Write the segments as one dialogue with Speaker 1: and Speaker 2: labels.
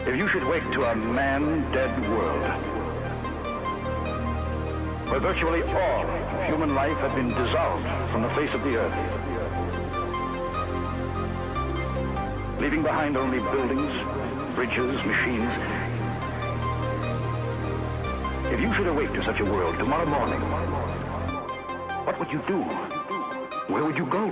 Speaker 1: If you should wake to a man-dead world, where virtually all human life had been dissolved from the face of the earth, leaving behind only buildings, bridges, machines. If you should awake to such a world tomorrow morning, what would you do? Where would you go?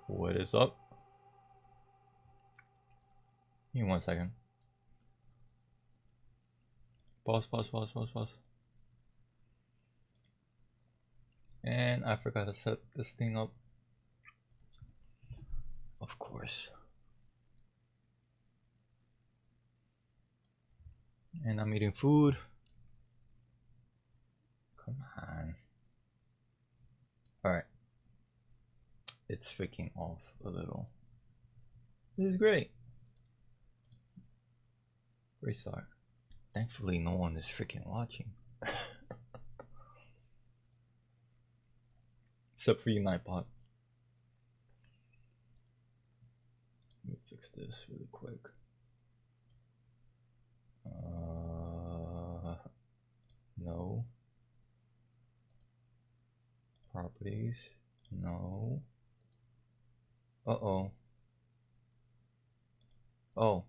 Speaker 2: What is up? Give me 1 second. Pause. And I forgot to set this thing up. Of course. And I'm eating food. Come on. Alright. It's freaking off a little. This is great. Restart. Thankfully no one is freaking watching. Except for you, Nightbot. Let me fix this really quick. No. Properties. No. Uh-oh. Oh,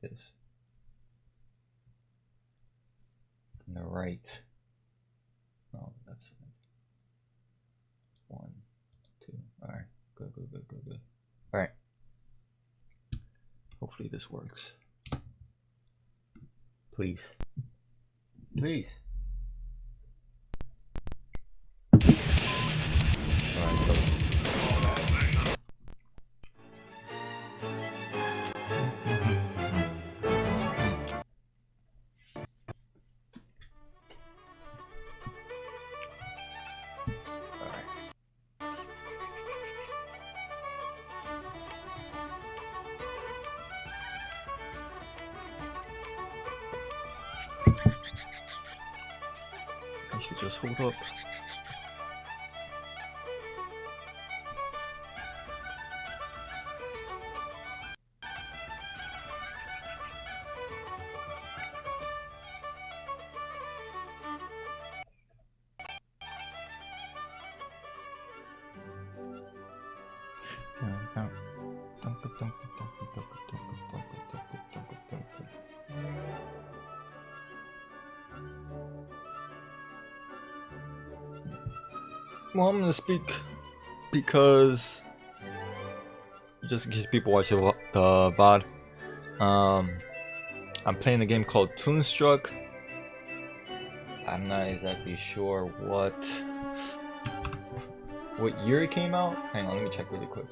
Speaker 2: this. On the right. No, that's it. 1, 2. Alright. Good. Alright. Hopefully this works. Please. Please. Alright, go. I should just hold up. Well, I'm gonna speak because just in case people watch the VOD, I'm playing a game called Toonstruck. I'm not exactly sure what year it came out. Hang on, let me check really quick.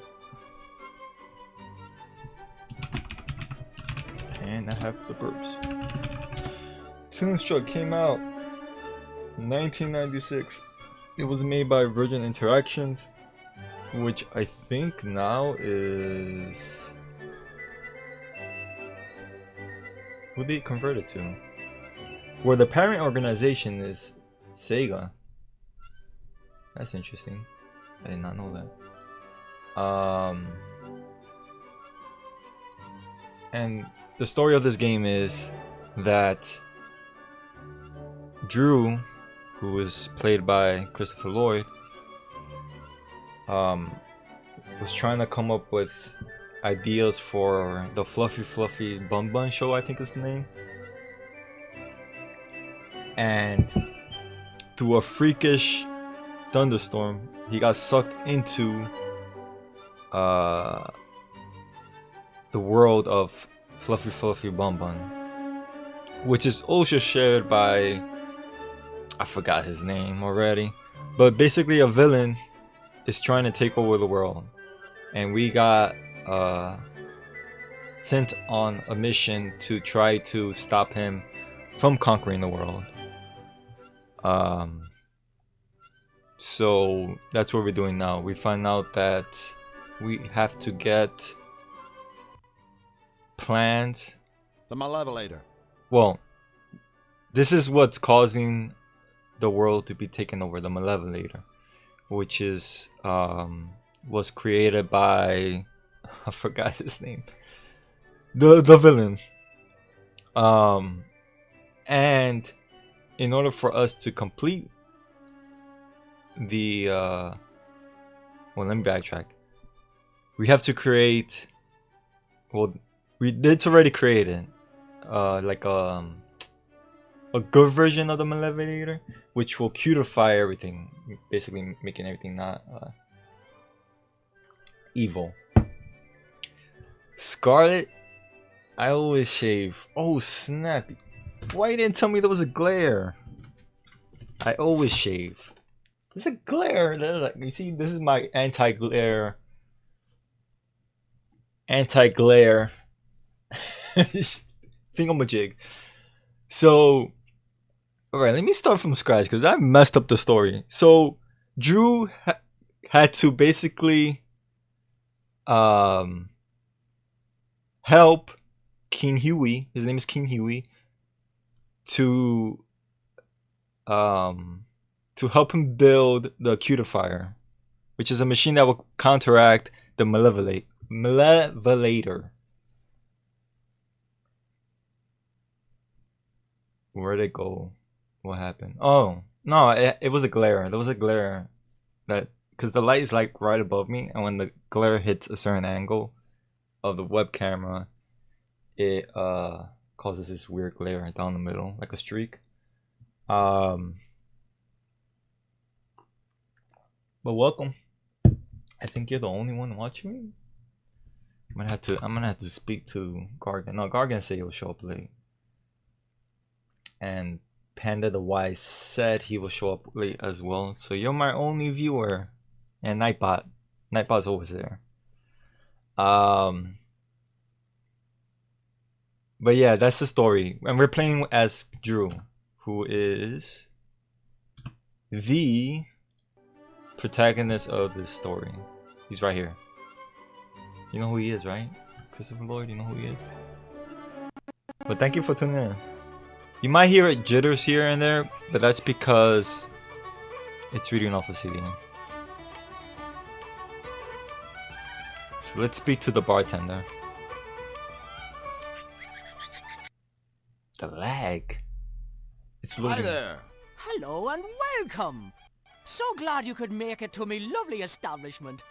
Speaker 2: And I have the burps. Toonstruck came out in 1996. It was made by Virgin Interactions, which I think now is... who they converted to? Where the parent organization is Sega. That's interesting. I did not know that. And the story of this game is that Drew, who is played by Christopher Lloyd, was trying to come up with ideas for the Fluffy Bun Bun show, I think is the name. And through a freakish thunderstorm, he got sucked into the world of Fluffy Bun Bun, which is also shared by, I forgot his name already, but basically a villain is trying to take over the world, and we got sent on a mission to try to stop him from conquering the world. So that's what we're doing now. We find out that we have to get plans.
Speaker 3: The Malevolator.
Speaker 2: Well, this is what's causing the world to be taken over, the Malevolator, which is was created by, I forgot his name, the villain. And in order for us to complete the well, let me backtrack. We have to create, well, it's already created like a good version of the Malevolator, which will cutify everything, basically making everything not evil. Scarlet, I always shave. Oh snap! Why you didn't tell me there was a glare? I always shave. There's a glare. You see, this is my anti-glare thingamajig. So, alright, let me start from scratch because I messed up the story. So, Drew had to basically help King Huey, his name is King Huey, to help him build the cutifier, which is a machine that will counteract the Malevolator. Where'd it go? What happened? Oh no, it was a glare. There was a glare that, because the light is like right above me, and when the glare hits a certain angle of the web camera, it causes this weird glare down the middle, like a streak. But welcome. I think you're the only one watching me. I'm gonna have to speak to Gargan. No, Gargan said he'll show up late. And Panda the Wise said he will show up late as well. So you're my only viewer. And Nightbot. Nightbot's always there. But yeah, that's the story. And we're playing as Drew, who is the protagonist of this story. He's right here. You know who he is, right? Christopher Lloyd, you know who he is? But thank you for tuning in. You might hear it jitters here and there, but that's because it's reading off the CD. So let's speak to the bartender. The lag. It's
Speaker 3: Hi
Speaker 2: loading.
Speaker 3: there.
Speaker 4: Hello and welcome. So glad you could make it to me lovely establishment.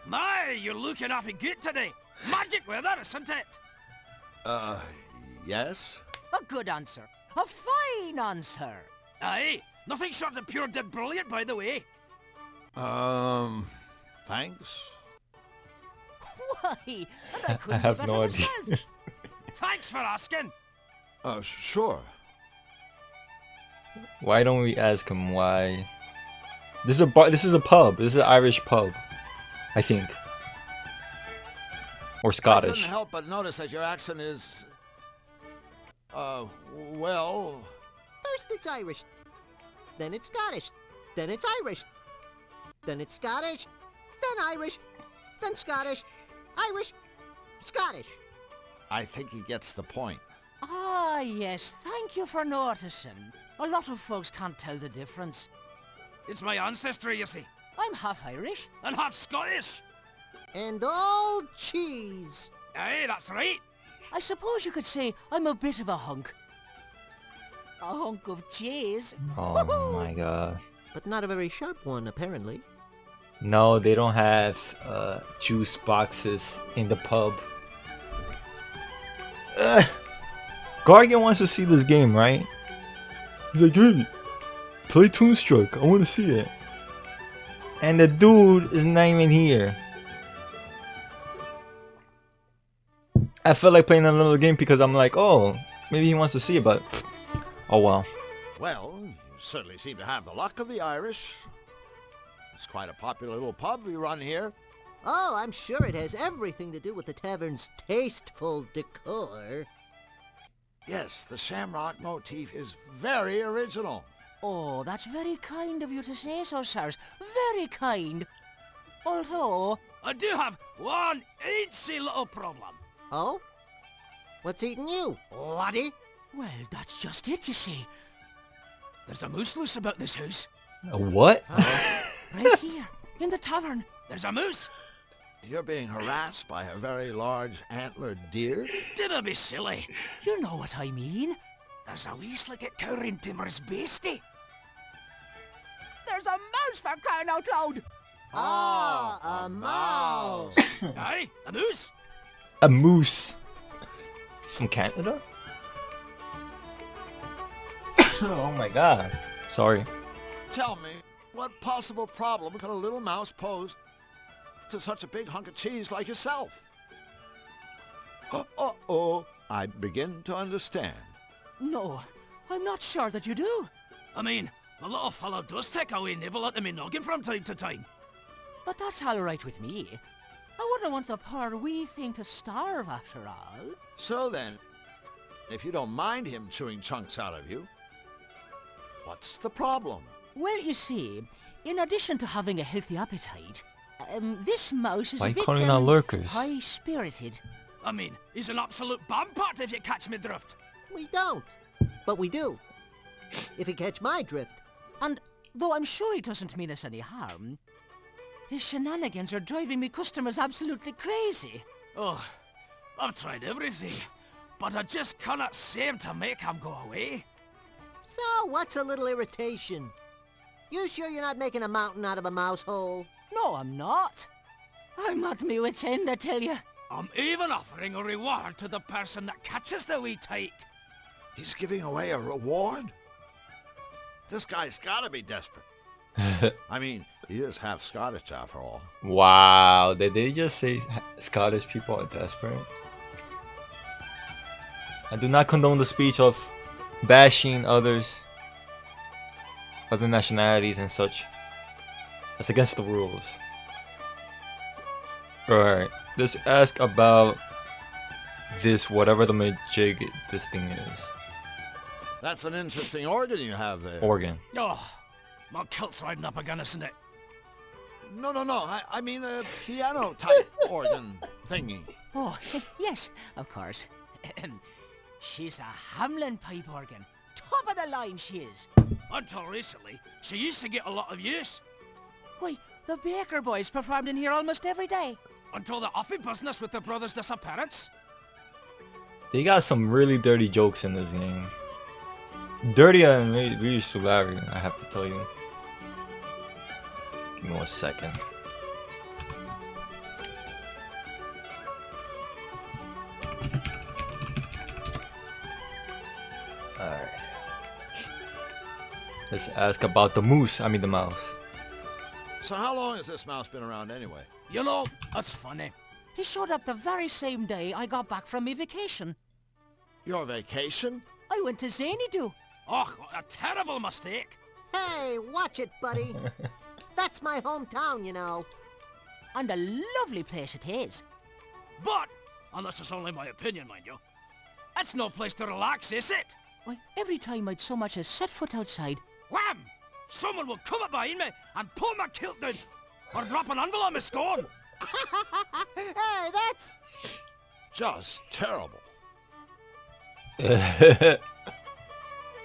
Speaker 5: My, you're looking awfully good today. Magic weather, isn't it?
Speaker 3: Yes?
Speaker 4: A good answer. A fine answer.
Speaker 5: Aye, nothing short of pure dead brilliant, by the way.
Speaker 3: Thanks.
Speaker 4: Why? And I
Speaker 2: I
Speaker 4: couldn't
Speaker 2: have
Speaker 4: be better
Speaker 2: no idea.
Speaker 4: myself.
Speaker 5: Thanks for asking.
Speaker 3: Sure.
Speaker 2: Why don't we ask him why? This is a bar. This is a pub. This is an Irish pub, I think, or
Speaker 3: I
Speaker 2: Scottish.
Speaker 3: couldn't help but notice that your accent is... well...
Speaker 6: First it's Irish, then it's Scottish, then it's Irish, then it's Scottish, then Irish, then Scottish, Irish, Scottish.
Speaker 3: I think he gets the point.
Speaker 4: Ah, yes. Thank you for noticing. A lot of folks can't tell the difference.
Speaker 5: It's my ancestry, you see,
Speaker 4: I'm half Irish.
Speaker 5: and half Scottish.
Speaker 6: And all cheese.
Speaker 5: Aye, that's right.
Speaker 4: I suppose you could say I'm a bit of a hunk. A hunk of cheese.
Speaker 2: Oh my god.
Speaker 6: But not a very sharp one, apparently.
Speaker 2: No, they don't have juice boxes in the pub. Ugh. Gargan wants to see this game, right? He's like, hey, play Toonstruck. I want to see it. And the dude is not even here. I feel like playing another game because I'm like, oh, maybe he wants to see it, but oh well.
Speaker 3: Well, you certainly seem to have the luck of the Irish. It's quite a popular little pub we run here.
Speaker 6: Oh, I'm sure it has everything to do with the tavern's tasteful decor.
Speaker 3: Yes, the shamrock motif is very original.
Speaker 4: Oh, that's very kind of you to say so, sirs. Very kind. Although,
Speaker 5: I do have one eensy little problem.
Speaker 6: Oh? What's eating you, laddie?
Speaker 4: well, that's just it, you see.
Speaker 5: There's a moose loose about this house.
Speaker 2: A what?
Speaker 4: Right here, in the tavern.
Speaker 5: There's a moose.
Speaker 3: You're being harassed by a very large antlered deer?
Speaker 5: Dinna be silly.
Speaker 4: You know what I mean.
Speaker 5: There's a wee slicket cowering timorous beastie.
Speaker 4: There's a mouse for crying out loud.
Speaker 6: Ah, a mouse.
Speaker 5: Aye, a moose.
Speaker 2: A moose. He's from Canada? Oh my god. Sorry.
Speaker 3: Tell me, what possible problem could a little mouse pose to such a big hunk of cheese like yourself? Uh-oh, I begin to understand.
Speaker 4: No, I'm not sure that you do.
Speaker 5: I mean, the little fellow does take a wee nibble at me noggin from time to time.
Speaker 4: But that's all right with me. I wouldn't want the poor wee thing to starve after all.
Speaker 3: So then, if you don't mind him chewing chunks out of you, what's the problem?
Speaker 4: Well, you see, in addition to having a healthy appetite, this mouse is
Speaker 2: Why
Speaker 4: a
Speaker 2: you
Speaker 4: bit
Speaker 2: calling out lurkers?
Speaker 4: high-spirited.
Speaker 5: I mean, he's an absolute bampart if you catch me drift.
Speaker 6: We don't. But we do. If you catch my drift.
Speaker 4: And though I'm sure he doesn't mean us any harm, his shenanigans are driving me customers absolutely crazy.
Speaker 5: Oh, I've tried everything, but I just cannot seem to make him go away.
Speaker 6: So, what's a little irritation? You sure you're not making a mountain out of a mouse hole?
Speaker 4: No, I'm not. I'm at me wit's end, I tell you.
Speaker 5: I'm even offering a reward to the person that catches the wee tyke.
Speaker 3: He's giving away a reward? This guy's gotta be desperate. I mean, he is half Scottish after all.
Speaker 2: Wow, did they just say Scottish people are desperate? I do not condone the speech of bashing others, other nationalities and such. That's against the rules. Alright, let's ask about this, whatever the majig this thing is.
Speaker 3: That's an interesting organ you have there.
Speaker 2: Organ.
Speaker 5: Oh, my kilt's riding up again, isn't it?
Speaker 3: No. I mean a piano-type organ thingy.
Speaker 4: Oh, yes, of course. She's a Hamlin pipe organ. top of the line, she is.
Speaker 5: Until recently, she used to get a lot of use.
Speaker 4: Why, the Baker boys performed in here almost every day.
Speaker 5: Until the offy business with their brother's disappearance.
Speaker 2: They got some really dirty jokes in this game. Dirtier than we used to Larry, I have to tell you. Give me 1 second. Alright. Let's ask about the moose, I mean the mouse.
Speaker 3: So how long has this mouse been around anyway?
Speaker 5: You know, that's funny.
Speaker 4: He showed up the very same day I got back from me vacation.
Speaker 3: Your vacation?
Speaker 4: I went to Xanadu.
Speaker 5: Oh, a terrible mistake.
Speaker 6: Hey, watch it, buddy. That's my hometown, you know.
Speaker 4: And a lovely place it is.
Speaker 5: But, and this is only my opinion, mind you, it's no place to relax, is it?
Speaker 4: Why, every time I'd so much as set foot outside,
Speaker 5: Wham! Someone will come up behind me and pull my kilt down, or drop an anvil on my scone.
Speaker 6: Hey, that's...
Speaker 3: Just terrible.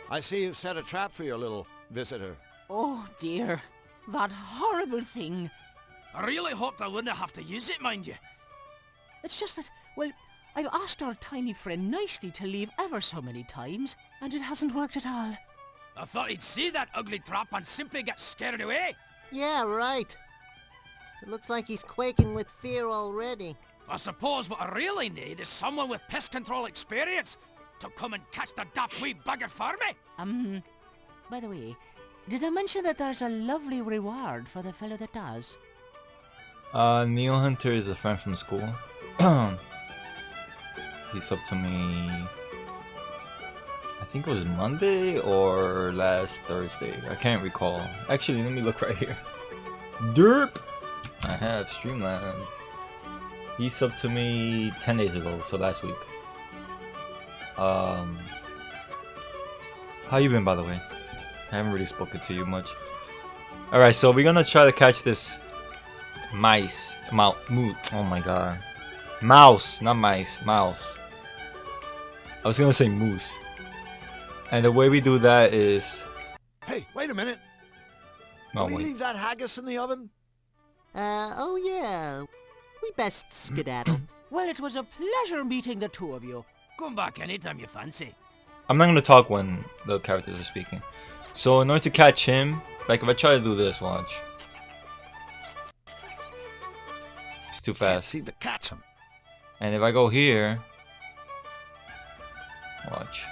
Speaker 3: I see you've set a trap for your little visitor.
Speaker 4: oh dear, that horrible thing.
Speaker 5: I really hoped I wouldn't have to use it, mind you.
Speaker 4: It's just that, well, I've asked our tiny friend nicely to leave ever so many times, and it hasn't worked at all.
Speaker 5: I thought he'd see that ugly trap and simply get scared away.
Speaker 6: Yeah, right. It looks like he's quaking with fear already.
Speaker 5: I suppose what I really need is someone with pest control experience to come and catch the daft wee bugger for me.
Speaker 4: By the way, did I mention that there's a lovely reward for the fellow that does?
Speaker 2: Neil Hunter is a friend from school. He's up to me, I think it was Monday or last Thursday. I can't recall. Actually, let me look right here. Derp! I have Streamlabs. He subbed to me 10 days ago, so last week. How you been, by the way? I haven't really spoken to you much. Alright, so we're gonna try to catch this mice. Oh my god. Mouse, not mice. Mouse. I was gonna say moose. And the way we do that is...
Speaker 3: Hey, wait a minute.
Speaker 2: No,
Speaker 3: Did we
Speaker 2: wait.
Speaker 3: leave that haggis in the oven?
Speaker 6: Oh yeah. We best skedaddle.
Speaker 4: Well, it was a pleasure meeting the two of you.
Speaker 5: Come back anytime you fancy.
Speaker 2: I'm not gonna talk when the characters are speaking. So in order to catch him, like if I try to do this, watch. It's too
Speaker 3: Can't
Speaker 2: fast.
Speaker 3: seem to catch him.
Speaker 2: And if I go here, watch.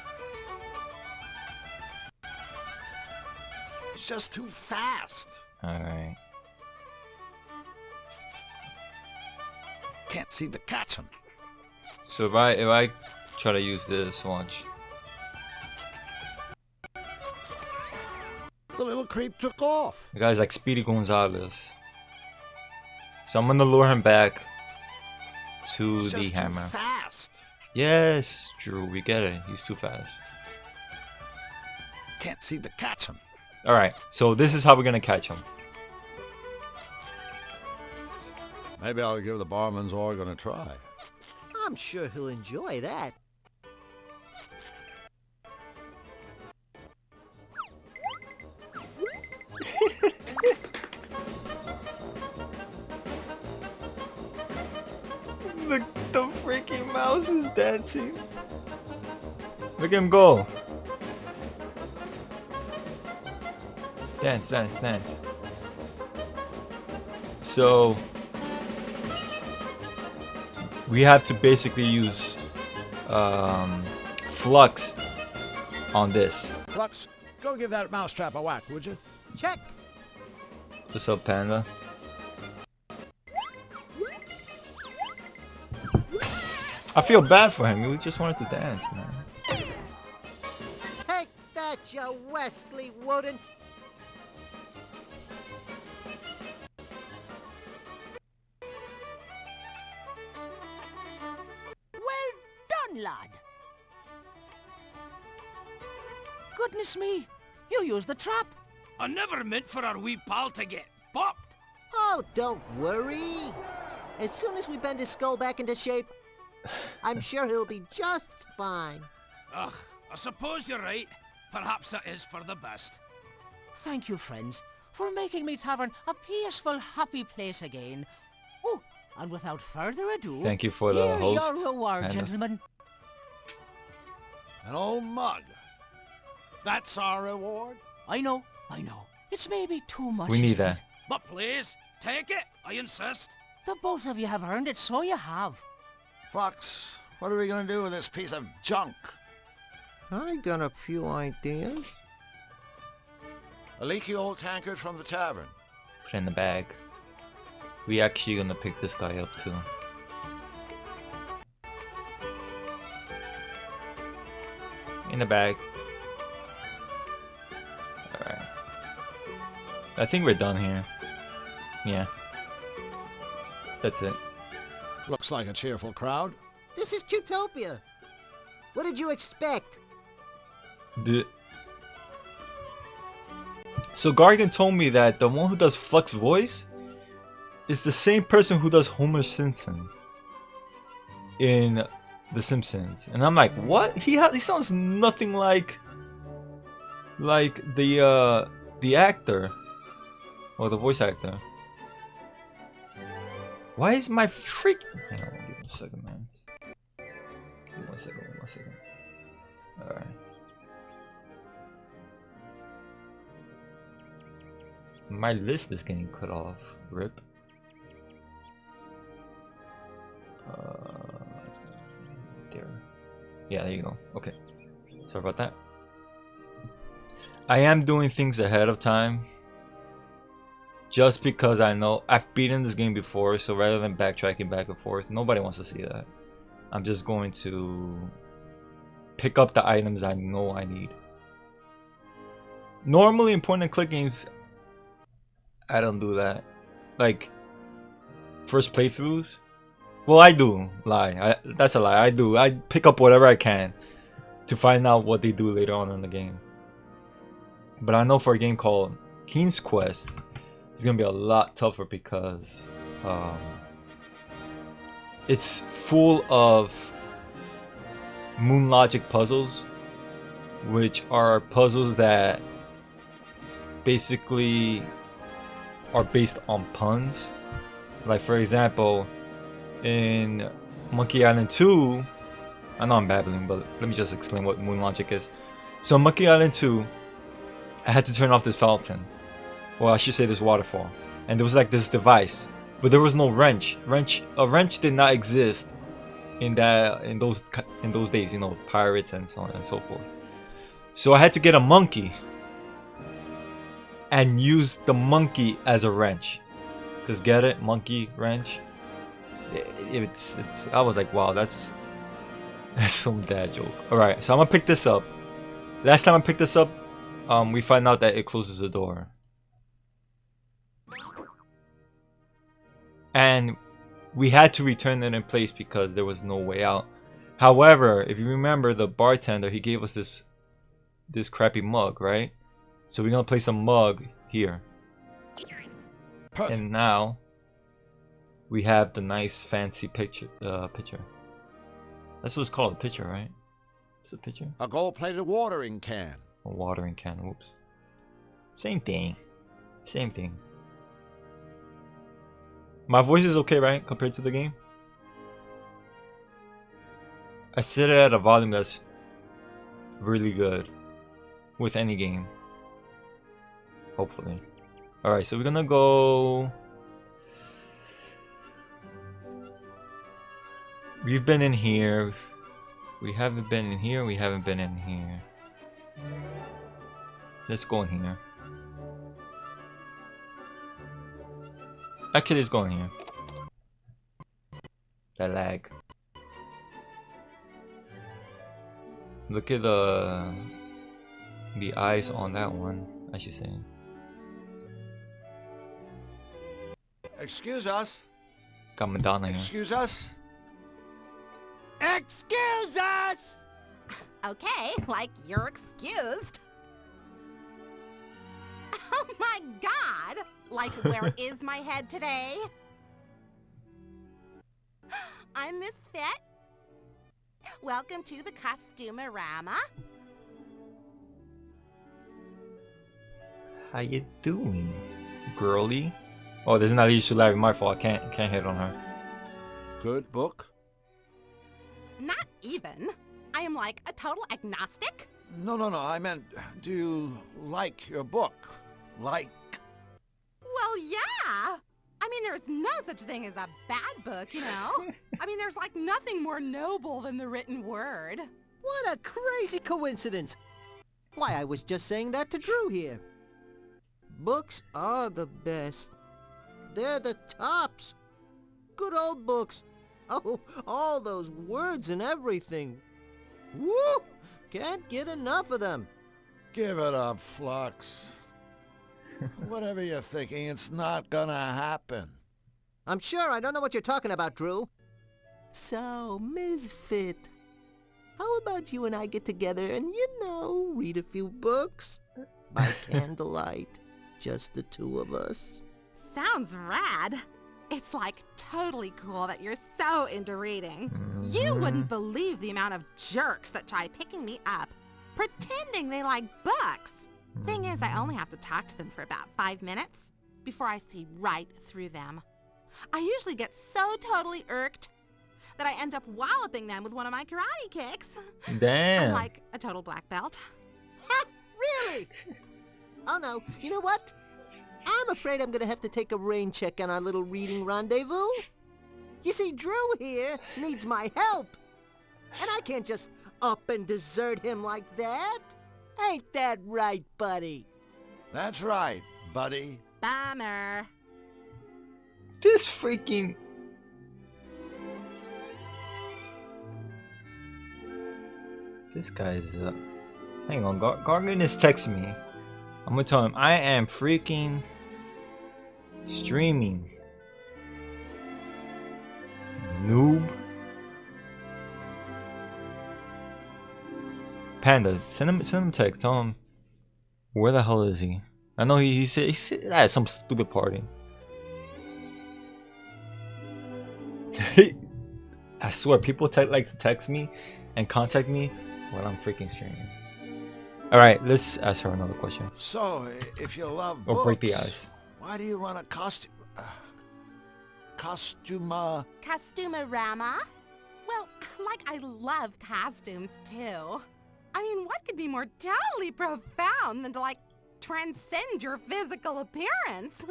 Speaker 3: It's just too fast.
Speaker 2: Alright.
Speaker 3: Can't seem to catch him.
Speaker 2: So if I try to use this, watch.
Speaker 3: The little creep took off.
Speaker 2: The guy's like Speedy Gonzalez. So I'm gonna lure him back to
Speaker 3: It's
Speaker 2: the
Speaker 3: just
Speaker 2: hammer.
Speaker 3: too fast.
Speaker 2: Yes, Drew, we get it. He's too fast.
Speaker 3: Can't seem to catch him.
Speaker 2: Alright, so this is how we're gonna catch him.
Speaker 3: Maybe I'll give the barman's organ a try.
Speaker 6: I'm sure he'll enjoy that.
Speaker 2: The freaking mouse is dancing. Look at him go. Dance, dance, dance. So we have to basically use flux on this.
Speaker 3: Flux, go give that mousetrap a whack, would you?
Speaker 6: Check.
Speaker 2: What's up, Panda? I feel bad for him. He just wanted to dance, man.
Speaker 6: Take that, you Wesley Wooden.
Speaker 4: Well done, lad. Goodness me, you used the trap.
Speaker 5: I never meant for our wee pal to get bopped.
Speaker 6: Oh, don't worry. As soon as we bend his skull back into shape, I'm sure he'll be just fine.
Speaker 5: Ugh, I suppose you're right. Perhaps it is for the best.
Speaker 4: Thank you, friends, for making me tavern a peaceful, happy place again. Oh, and without further ado,
Speaker 2: Thank you for the
Speaker 4: here's
Speaker 2: host,
Speaker 4: your reward,
Speaker 2: kind of.
Speaker 4: gentlemen.
Speaker 3: An old mug. That's our reward?
Speaker 4: I know. It's maybe too much.
Speaker 2: We need
Speaker 4: isn't
Speaker 2: that.
Speaker 4: it?
Speaker 5: But please, take it, I insist.
Speaker 4: The both of you have earned it, so you have.
Speaker 3: Fox, what are we going to do with this piece of junk?
Speaker 6: I got a few ideas.
Speaker 3: A leaky old tankard from the tavern.
Speaker 2: Put it in the bag. We actually gonna pick this guy up too. In the bag. Alright. I think we're done here. Yeah. That's it.
Speaker 3: Looks like a cheerful crowd.
Speaker 6: This is Qtopia. What did you expect?
Speaker 2: So Gargan told me that the one who does Flux voice is the same person who does Homer Simpson in The Simpsons, and I'm like, what? He sounds nothing like the actor or the voice actor. Why is my freak? Hang on, give me a second, man. Give me 1 second, 1 second. All right. My list is getting cut off. Rip. There. Yeah, there you go. Okay. Sorry about that. I am doing things ahead of time. Just because I know I've beaten this game before, so rather than backtracking back and forth, nobody wants to see that. I'm just going to pick up the items I know I need. Normally in point and click games, I don't do that. Like, first playthroughs? Well, I do. Lie. That's a lie. I do. I pick up whatever I can to find out what they do later on in the game. But I know for a game called King's Quest, it's going to be a lot tougher because it's full of moon logic puzzles, which are puzzles that basically are based on puns. Like, for example, in Monkey Island 2, I know I'm babbling, but let me just explain what moon logic is. So Monkey Island 2, I had to turn off this fountain, or I should say this waterfall, and there was like this device, but there was no wrench. A wrench did not exist in those days, you know, pirates and so on and so forth. So I had to get a monkey and use the monkey as a wrench. Cause get it, monkey wrench. It's. I was like, wow, that's some dad joke. All right, so I'm gonna pick this up. Last time I picked this up, we find out that it closes the door, and we had to return it in place because there was no way out. However, if you remember, the bartender, he gave us this crappy mug, right? So we're gonna place a mug here.
Speaker 3: Perfect.
Speaker 2: And now we have the nice fancy pitcher. That's what it's called, a pitcher, right? It's a pitcher?
Speaker 3: A gold-plated watering can.
Speaker 2: A watering can, whoops. Same thing. Same thing. My voice is okay, right? Compared to the game? I set it at a volume that's really good. With any game. Hopefully. Alright, so we're gonna go... We've been in here. We haven't been in here. We haven't been in here. Let's go in here. Actually, let's go in here. That lag. Look at the eyes on that one, I should say.
Speaker 3: Excuse us.
Speaker 2: Got Madonna here.
Speaker 3: Excuse us.
Speaker 5: Excuse us!
Speaker 7: Okay, like you're excused. Oh my god! Like, where is my head today? I'm Misfit. Welcome to the Costumerama.
Speaker 2: How you doing, girly? Oh, this is not usually like my fault. I can't hit on her.
Speaker 3: Good book?
Speaker 7: Not even. I am like a total agnostic.
Speaker 3: No. I meant, do you like your book? Like?
Speaker 7: Well, yeah. I mean, there's no such thing as a bad book, you know? I mean, there's like nothing more noble than the written word.
Speaker 6: What a crazy coincidence. Why, I was just saying that to Drew here. Books are the best. They're the tops. Good old books. Oh, all those words and everything. Woo! Can't get enough of them.
Speaker 3: Give it up, Flux. Whatever you're thinking, it's not gonna happen.
Speaker 6: I'm sure I don't know what you're talking about, Drew. So, Misfit, how about you and I get together and, you know, read a few books? By candlelight. Just the two of us.
Speaker 7: Sounds rad. It's like totally cool that you're so into reading. You wouldn't believe the amount of jerks that try picking me up, pretending they like books. Thing is, I only have to talk to them for about 5 minutes before I see right through them. I usually get so totally irked that I end up walloping them with one of my karate kicks.
Speaker 2: Damn.
Speaker 7: I'm like a total black belt.
Speaker 6: Ha! Really? Oh no, you know what? I'm afraid I'm gonna have to take a rain check on our little reading rendezvous. You see, Drew here needs my help. And I can't just up and desert him like that. Ain't that right, buddy?
Speaker 3: That's right, buddy.
Speaker 7: Bummer.
Speaker 2: This freaking... This guy's... Hang on, Gargan is texting me. I'm gonna tell him I am freaking streaming. Noob. Panda, send him a text. Tell him where the hell is he? I know he said at some stupid party. I swear, people like to text me and contact me when I'm freaking streaming. All right, let's ask her another question.
Speaker 3: So, if you love
Speaker 2: Or
Speaker 3: books,
Speaker 2: break the ice.
Speaker 3: why do you run a costumerama?
Speaker 7: Well, like I love costumes too. I mean, what could be more totally profound than to like transcend your physical appearance?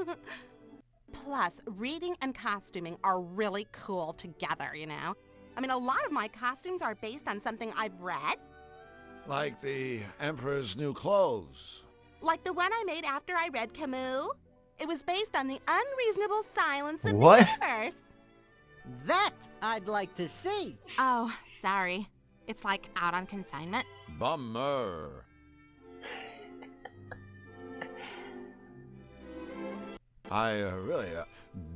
Speaker 7: Plus, reading and costuming are really cool together, you know? I mean, a lot of my costumes are based on something I've read.
Speaker 3: Like the Emperor's New Clothes.
Speaker 7: Like the one I made after I read Camus. It was based on the unreasonable silence of
Speaker 2: What?
Speaker 7: the universe.
Speaker 6: That I'd like to see.
Speaker 7: Oh, sorry. It's like out on consignment.
Speaker 3: Bummer. I really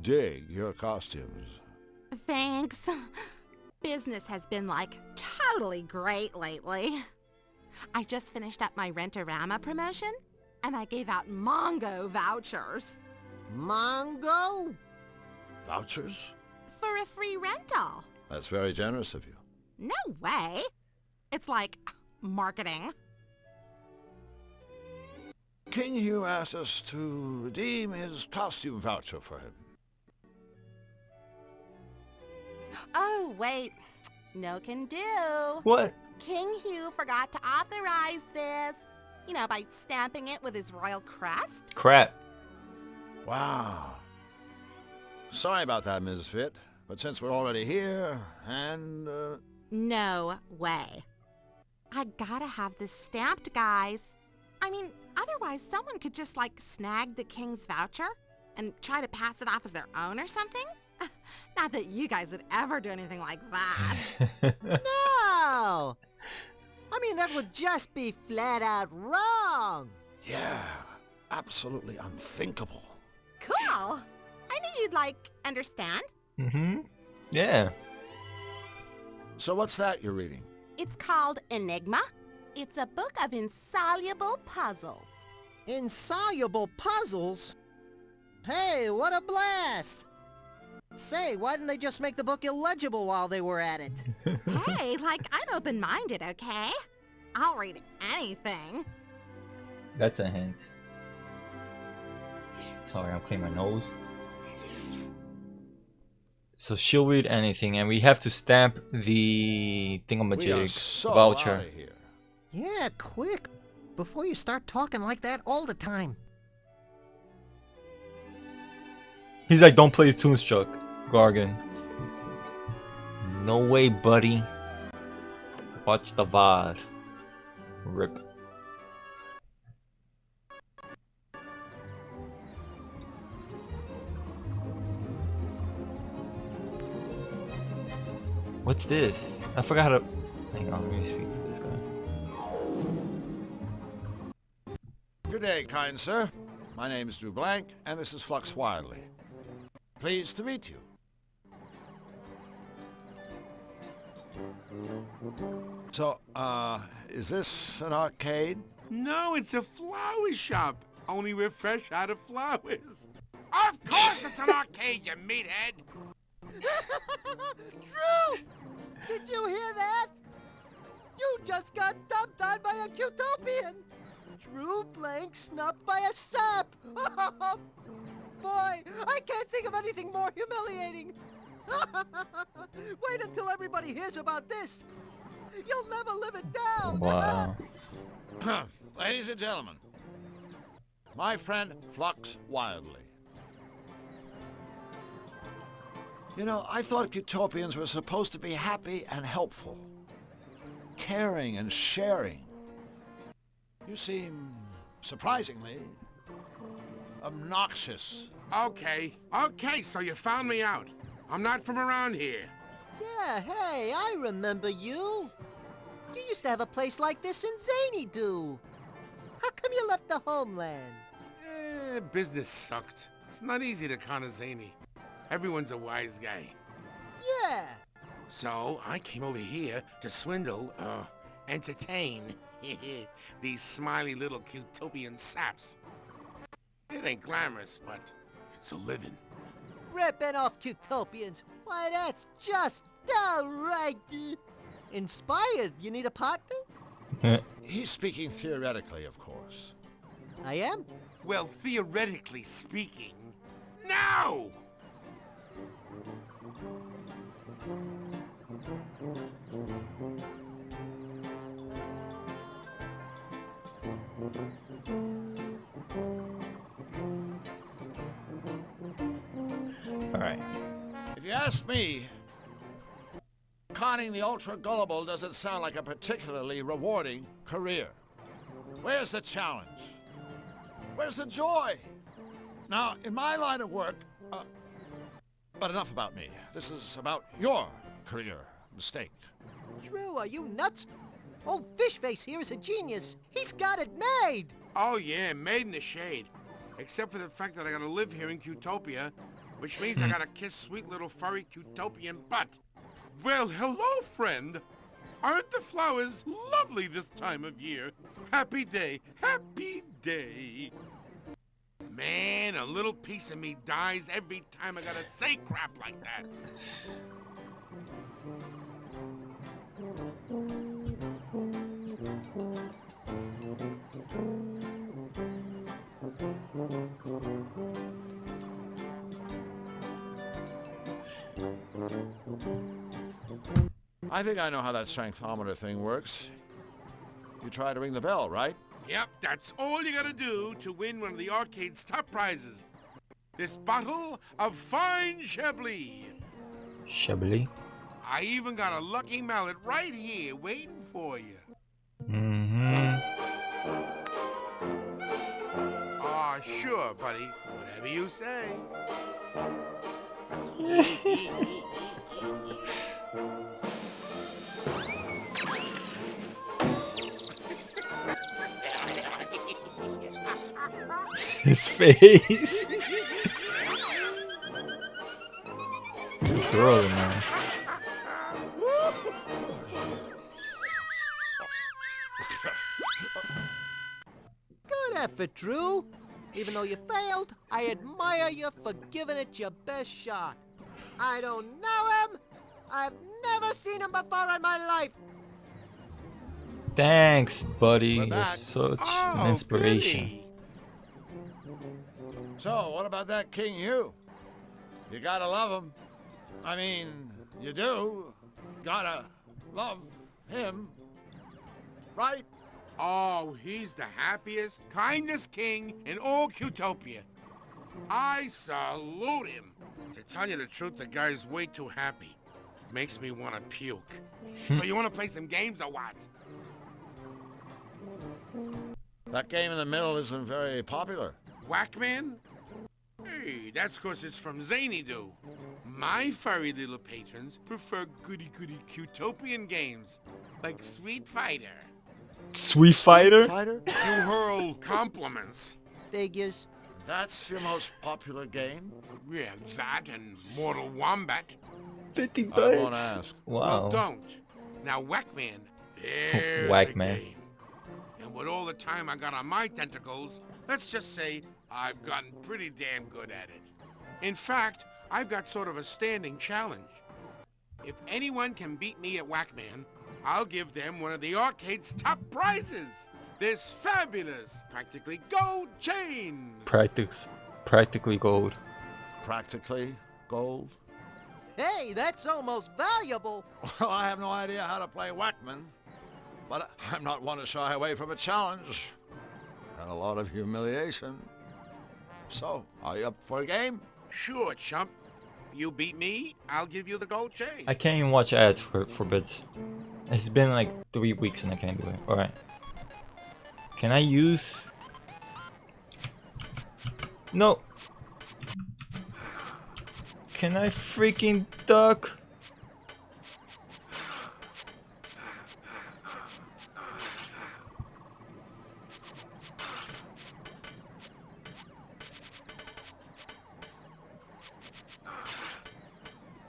Speaker 3: dig your costumes.
Speaker 7: Thanks. Business has been like totally great lately. I just finished up my Rent-A-Rama promotion, and I gave out Mongo vouchers.
Speaker 6: Mongo?
Speaker 3: Vouchers?
Speaker 7: For a free rental.
Speaker 3: That's very generous of you.
Speaker 7: No way. It's like marketing.
Speaker 3: King Hugh asked us to redeem his costume voucher for him.
Speaker 7: Oh, wait. No can do.
Speaker 2: What?
Speaker 7: King Hugh forgot to authorize this. You know, by stamping it with his royal crest.
Speaker 2: Crap.
Speaker 3: Wow. Sorry about that, Misfit. But since we're already here, and,
Speaker 7: No way. I gotta have this stamped, guys. I mean, otherwise someone could just, like, snag the king's voucher and try to pass it off as their own or something. Not that you guys would ever do anything like that.
Speaker 6: No! I mean, that would just be flat out wrong.
Speaker 3: yeah, absolutely unthinkable.
Speaker 7: Cool. I knew you'd, like, understand.
Speaker 2: Mm-hmm. Yeah.
Speaker 3: So what's that you're reading?
Speaker 7: It's called Enigma. It's a book of insoluble puzzles.
Speaker 6: Insoluble puzzles? Hey, what a blast! Say, why didn't they just make the book illegible while they were at it?
Speaker 7: Hey, like, I'm open-minded, okay? I'll read anything.
Speaker 2: That's a hint. Sorry, I'll clean my nose. So she'll read anything, and we have to stamp the
Speaker 3: We are
Speaker 2: thingamajig
Speaker 3: so
Speaker 2: voucher.
Speaker 3: out of here.
Speaker 6: Yeah, quick. Before you start talking like that all the time.
Speaker 2: He's like, don't play Toonstruck, Gargan. No way, buddy. Watch the VOD. Rip. What's this? I forgot how to... Hang on, let me speak to this guy.
Speaker 3: Good day, kind sir. My name is Drew Blank, and this is Flux Wildly. Pleased to meet you. So, is this an arcade?
Speaker 8: No, it's a flower shop. Only we're fresh out of flowers. Of course it's an arcade, you meathead!
Speaker 6: Drew! Did you hear that? You just got dumped on by a Cutopian. Drew Blank snubbed by a sap. Boy, I can't think of anything more humiliating. Wait until everybody hears about this. You'll never live it down.
Speaker 2: Wow.
Speaker 3: Ladies and gentlemen, my friend Flux Wildly. You know, I thought Cutopians were supposed to be happy and helpful, caring and sharing. You seem, surprisingly, obnoxious.
Speaker 8: Okay, so you found me out. I'm not from around here.
Speaker 6: Yeah, hey, I remember you. You used to have a place like this in Zany Do. How come you left the homeland?
Speaker 8: Business sucked. It's not easy to con a zany. Everyone's a wise guy.
Speaker 6: Yeah.
Speaker 8: So, I came over here to swindle, entertain these smiley little Cutopian saps. It ain't glamorous, but it's a living.
Speaker 6: Ripping off Cutopians. Why, that's just downright inspired. You need a partner?
Speaker 3: He's speaking theoretically, of course.
Speaker 6: I am?
Speaker 8: Well, theoretically speaking, no!
Speaker 2: Alright.
Speaker 3: If you ask me, conning the ultra-gullible doesn't sound like a particularly rewarding career. Where's the challenge? Where's the joy? Now, in my line of work, but enough about me. This is about your career mistake.
Speaker 6: Drew, are you nuts? Old Fishface here is a genius. He's got it made.
Speaker 8: Oh yeah, made in the shade. Except for the fact that I gotta live here in Cutopia, which means I gotta kiss sweet little furry Cutopian butt. Well, hello, friend. Aren't the flowers lovely this time of year? Happy day, happy day. Man, a little piece of me dies every time I gotta say crap like that.
Speaker 3: I think I know how that strengthometer thing works. You try to ring the bell, right?
Speaker 8: Yep, that's all you gotta do to win one of the arcade's top prizes. This bottle of fine Chablis.
Speaker 2: Chablis?
Speaker 8: I even got a lucky mallet right here waiting for you. Aw, sure, buddy. Whatever you say.
Speaker 2: His face. Girl, man.
Speaker 6: Good effort, Drew. Even though you failed, I admire you for giving it your best shot. I don't know him. I've never seen him before in my life.
Speaker 2: Thanks, buddy.
Speaker 3: We're
Speaker 2: You're
Speaker 3: back.
Speaker 2: such
Speaker 8: Oh,
Speaker 2: an inspiration.
Speaker 8: goody.
Speaker 3: So, what about that King Hugh? You gotta love him. I mean, you do. Gotta love him. Right?
Speaker 8: Oh, he's the happiest, kindest king in all Qtopia. I salute him. To tell you the truth, the guy's way too happy. Makes me want to puke. So you want to play some games or what?
Speaker 3: That game in the middle isn't very popular.
Speaker 8: Whackman? Hey, that's 'cause it's from Zany Doo. My furry little patrons prefer goody-goody Qtopian games, like Sweet Fighter.
Speaker 2: Sweet Fighter?
Speaker 3: Fighter?
Speaker 8: You hurl compliments.
Speaker 6: Figures.
Speaker 3: That's your most popular game?
Speaker 8: Yeah, that and Mortal Wombat.
Speaker 2: 50
Speaker 3: I won't
Speaker 2: bucks.
Speaker 3: ask.
Speaker 2: Wow.
Speaker 8: Well, don't. Now, Whackman. There's
Speaker 2: Whackman.
Speaker 8: the game. And with all the time I got on my tentacles, let's just say I've gotten pretty damn good at it. In fact, I've got sort of a standing challenge. If anyone can beat me at Whackman, I'll give them one of the arcade's top prizes. This fabulous, practically gold chain.
Speaker 2: Practically gold.
Speaker 3: Practically gold?
Speaker 6: Hey, that's almost valuable.
Speaker 3: Well, I have no idea how to play Whackman, but I'm not one to shy away from a challenge and a lot of humiliation. So, are you up for a game?
Speaker 8: Sure, chump. You beat me, I'll give you the gold chain.
Speaker 2: I can't even watch ads for bits. It's been like 3 weeks and I can't do it. Alright. Can I use... No! Can I freaking duck?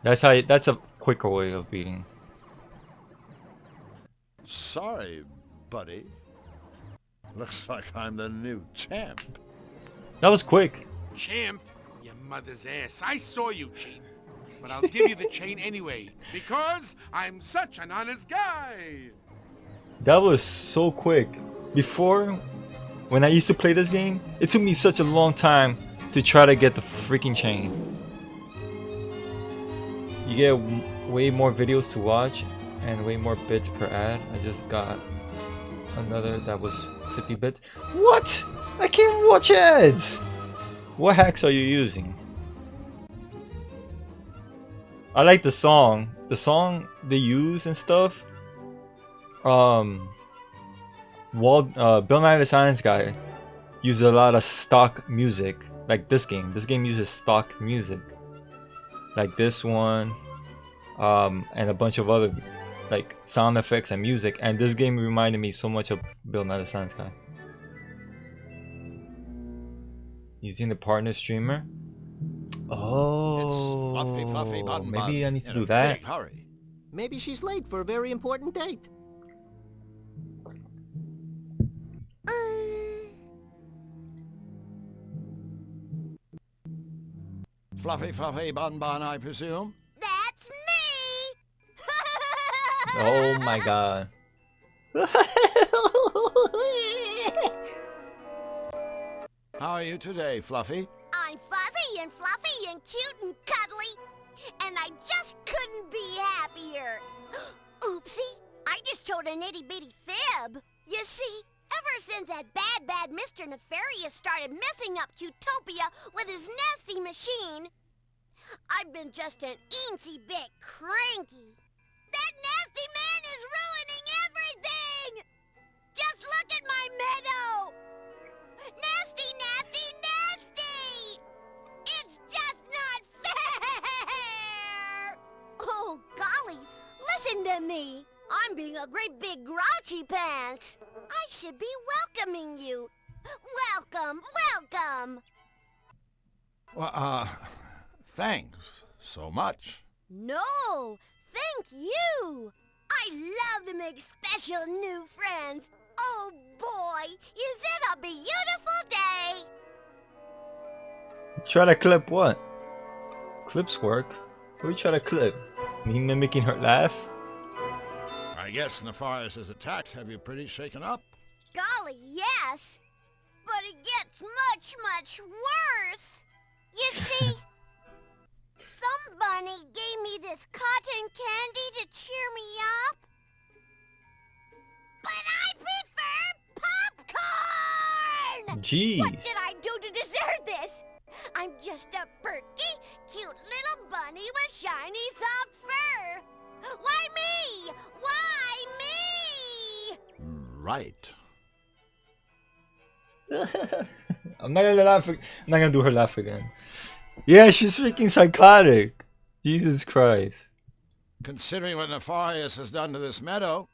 Speaker 2: That's a quicker way of beating.
Speaker 3: Sorry, buddy. Looks like I'm the new champ.
Speaker 2: That was quick.
Speaker 8: Champ, your mother's ass. I saw you cheat. But I'll give you the chain anyway, because I'm such an honest guy.
Speaker 2: That was so quick. Before, when I used to play this game, it took me such a long time to try to get the freaking chain. You get way more videos to watch and way more bits per ad. I just got another that was 50 bits. What? I can't watch ads! What hacks are you using? I like the song. The song they use and stuff. Bill Nye the Science Guy uses a lot of stock music. Like this game. This game uses stock music. Like this one. And a bunch of other like sound effects and music. And this game reminded me so much of Bill Nye the Science Guy. Using the partner streamer. Oh,
Speaker 3: It's fluffy bun
Speaker 2: maybe
Speaker 3: bun
Speaker 2: I need to
Speaker 3: in
Speaker 2: do
Speaker 3: a
Speaker 2: that.
Speaker 3: big hurry.
Speaker 6: Maybe she's late for a very important date.
Speaker 3: Fluffy bun bun, I presume.
Speaker 7: That's me!
Speaker 2: Oh my god.
Speaker 3: How are you today, Fluffy?
Speaker 7: I'm fuzzy and fluffy and cute and cuddly, and I just couldn't be happier. Oopsie, I just told an itty-bitty fib. You see, ever since that bad Mr. Nefarious started messing up Qtopia with his nasty machine, I've been just an eensy bit cranky. That nasty man is ruining everything! Just look at my meadow! Nasty, nasty, nasty! It's just not fair! Oh, golly, listen to me. I'm being a great big grouchy pants. I should be welcoming you. Welcome, welcome.
Speaker 3: Well, thanks so much.
Speaker 7: No, thank you. I love to make special new friends. Oh boy, is it a beautiful day?
Speaker 2: Try to clip what? Clips work. What are you trying to clip? Me mimicking her laugh?
Speaker 3: I guess Nefarious's attacks have you pretty shaken up.
Speaker 7: Golly, yes. But it gets much, much worse
Speaker 9: Yes. You see, some bunny gave me this cotton candy to cheer me up. But I prefer popcorn!
Speaker 2: Jeez.
Speaker 9: What did I do to deserve this? I'm just a perky, cute little bunny with shiny soft fur. Why me? Why me?
Speaker 3: Right.
Speaker 2: I'm not gonna laugh. I'm not gonna do her laugh again. Yeah, she's freaking psychotic. Jesus Christ.
Speaker 3: Considering what Nefarious has done to this meadow,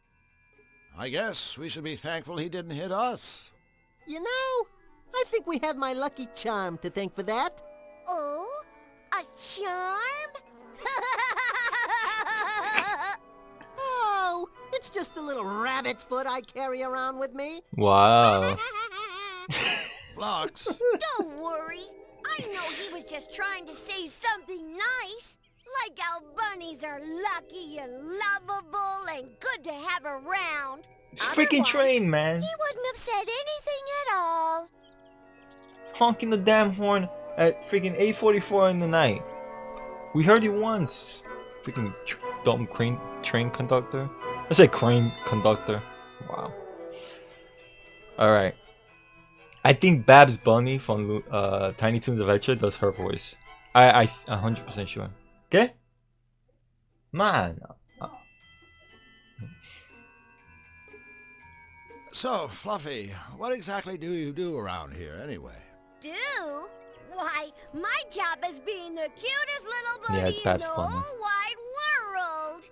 Speaker 3: I guess we should be thankful he didn't hit us.
Speaker 6: You know, I think we have my lucky charm to thank for that.
Speaker 9: Oh, a charm?
Speaker 6: Oh, it's just a little rabbit's foot I carry around with me.
Speaker 2: Wow.
Speaker 3: Flux.
Speaker 9: Don't worry. I know he was just trying to say something nice. Like how bunnies are lucky and lovable and good to have around.
Speaker 2: It's freaking train, man.
Speaker 9: He wouldn't have said anything at all.
Speaker 2: Honking the damn horn at freaking 8:44 in the night. We heard you once. Freaking dumb train conductor. I said crane conductor. Wow. Alright. I think Babs Bunny from Tiny Toons Adventure does her voice. I 100% sure. Okay? Man.
Speaker 3: So, Fluffy, what exactly do you do around here anyway?
Speaker 9: Do? Why, my job is being the cutest little bunny
Speaker 2: Yeah, it's
Speaker 9: in
Speaker 2: Babs
Speaker 9: the
Speaker 2: Bunny.
Speaker 9: whole wide world.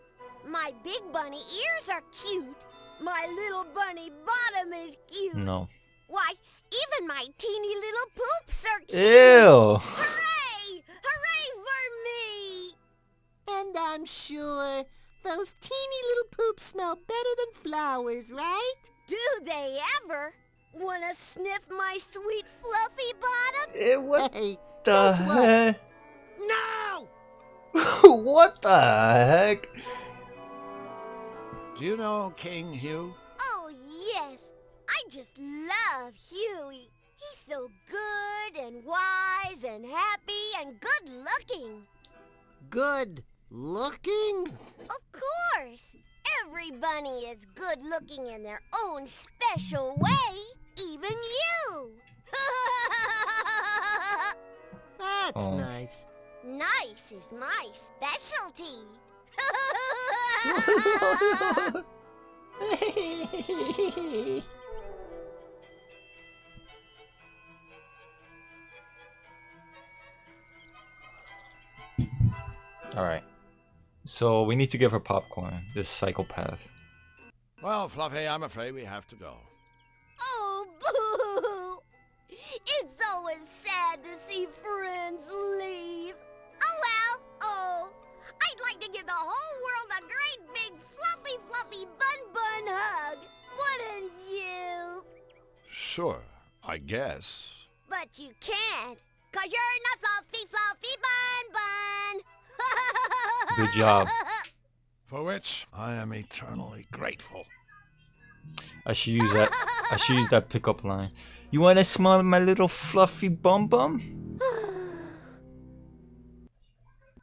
Speaker 9: My big bunny ears are cute. My little bunny bottom is cute.
Speaker 2: No.
Speaker 9: Why, even my teeny little poops are cute.
Speaker 2: Ew.
Speaker 9: Hooray! Hooray for me!
Speaker 6: And I'm sure those teeny little poops smell better than flowers, right?
Speaker 9: Do they ever? Wanna sniff my sweet fluffy bottom?
Speaker 2: What
Speaker 6: Hey,
Speaker 2: the
Speaker 6: guess what?
Speaker 2: heck?
Speaker 6: No!
Speaker 2: What the heck?
Speaker 3: Do you know King Hugh?
Speaker 9: Oh, yes. I just love Huey. He's so good and wise and happy and good looking.
Speaker 6: Good looking?
Speaker 9: Of course. Every bunny is good looking in their own special way. Even you.
Speaker 6: That's
Speaker 2: Oh.
Speaker 6: nice.
Speaker 9: Nice is my specialty.
Speaker 2: Alright. So we need to give her popcorn, this psychopath.
Speaker 3: Well, Fluffy, I'm afraid we have to go.
Speaker 9: Oh, boo! It's always sad to see friends leave. Oh, well. Oh, I'd like to give the whole world a great big fluffy bun hug. Wouldn't you?
Speaker 3: Sure, I guess.
Speaker 9: But you can't, 'cause you're not fluffy bun.
Speaker 2: Good job.
Speaker 3: For which I am eternally grateful.
Speaker 2: I should use that pickup line. You wanna smell my little fluffy bum bum?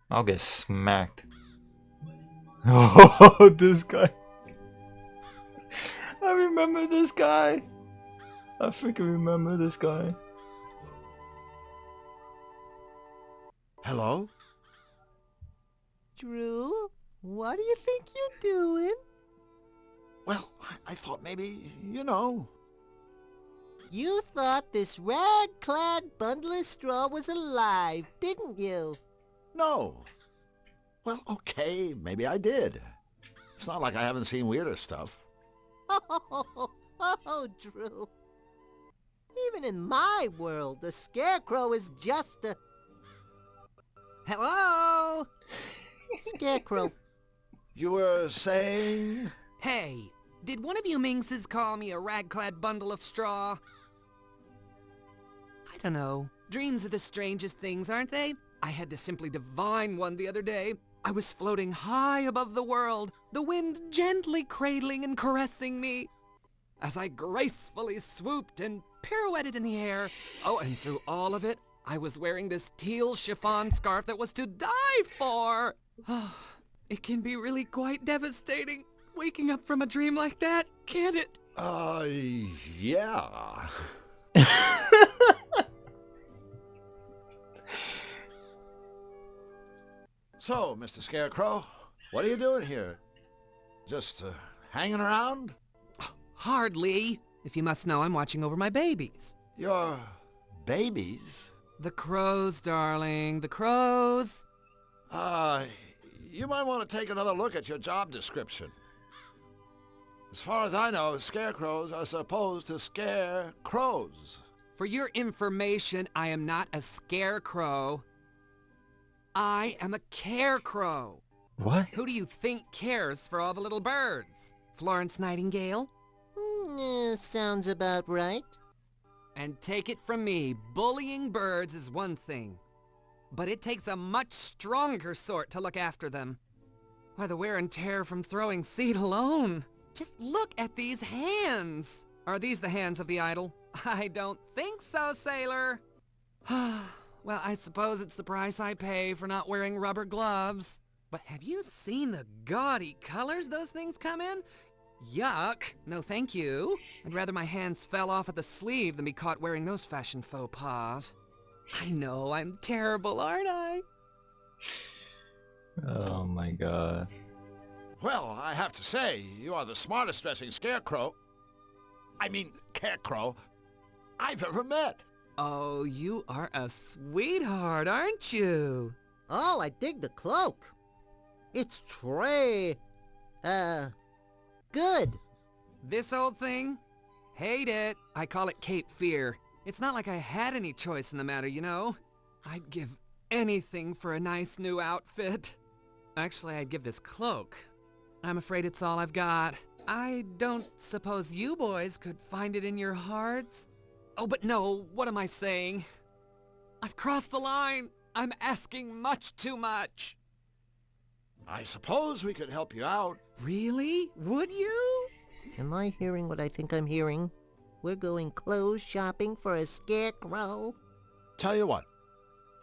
Speaker 2: I'll get smacked. Oh, this guy. I remember this guy. I freaking remember this guy.
Speaker 3: Hello?
Speaker 6: Drew, what do you think you're doing?
Speaker 3: Well, I thought maybe, you know.
Speaker 6: You thought this rag-clad bundle of straw was alive, didn't you?
Speaker 3: No. Well, okay, maybe I did. It's not like I haven't seen weirder stuff.
Speaker 6: Oh, Drew. Even in my world, the Scarecrow is just a...
Speaker 10: Hello?
Speaker 6: Scarecrow.
Speaker 3: You were saying?
Speaker 10: Hey, did one of you minxes call me a rag-clad bundle of straw? I don't know. Dreams are the strangest things, aren't they? I had to simply divine one the other day. I was floating high above the world, the wind gently cradling and caressing me. As I gracefully swooped and pirouetted in the air, oh, and through all of it, I was wearing this teal chiffon scarf that was to die for. It can be really quite devastating waking up from a dream like that, can't it?
Speaker 3: Yeah. So, Mr. Scarecrow, what are you doing here? Just hanging around?
Speaker 10: Hardly. If you must know, I'm watching over my babies.
Speaker 3: Your babies?
Speaker 10: The crows, darling, the crows.
Speaker 3: You might want to take another look at your job description. As far as I know, scarecrows are supposed to scare crows.
Speaker 10: For your information, I am not a scarecrow. I am a carecrow.
Speaker 2: What?
Speaker 10: Who do you think cares for all the little birds? Florence Nightingale?
Speaker 6: Sounds about right.
Speaker 10: And take it from me, bullying birds is one thing. But it takes a much stronger sort to look after them. Why, the wear and tear from throwing seed alone. Just look at these hands. Are these the hands of the idol? I don't think so, sailor. Well, I suppose it's the price I pay for not wearing rubber gloves. But have you seen the gaudy colors those things come in? Yuck. No thank you. I'd rather my hands fell off at the sleeve than be caught wearing those fashion faux pas. I know, I'm terrible, aren't I?
Speaker 2: Oh my god.
Speaker 3: Well, I have to say, you are the smartest dressing carecrow I've ever met.
Speaker 10: Oh, you are a sweetheart, aren't you?
Speaker 6: Oh, I dig the cloak. It's good.
Speaker 10: This old thing? Hate it. I call it Cape Fear. It's not like I had any choice in the matter, you know? I'd give anything for a nice new outfit. Actually, I'd give this cloak. I'm afraid it's all I've got. I don't suppose you boys could find it in your hearts? Oh, but no, what am I saying? I've crossed the line. I'm asking much too much.
Speaker 3: I suppose we could help you out.
Speaker 10: Really? Would you?
Speaker 6: Am I hearing what I think I'm hearing? We're going clothes shopping for a scarecrow?
Speaker 3: Tell you what,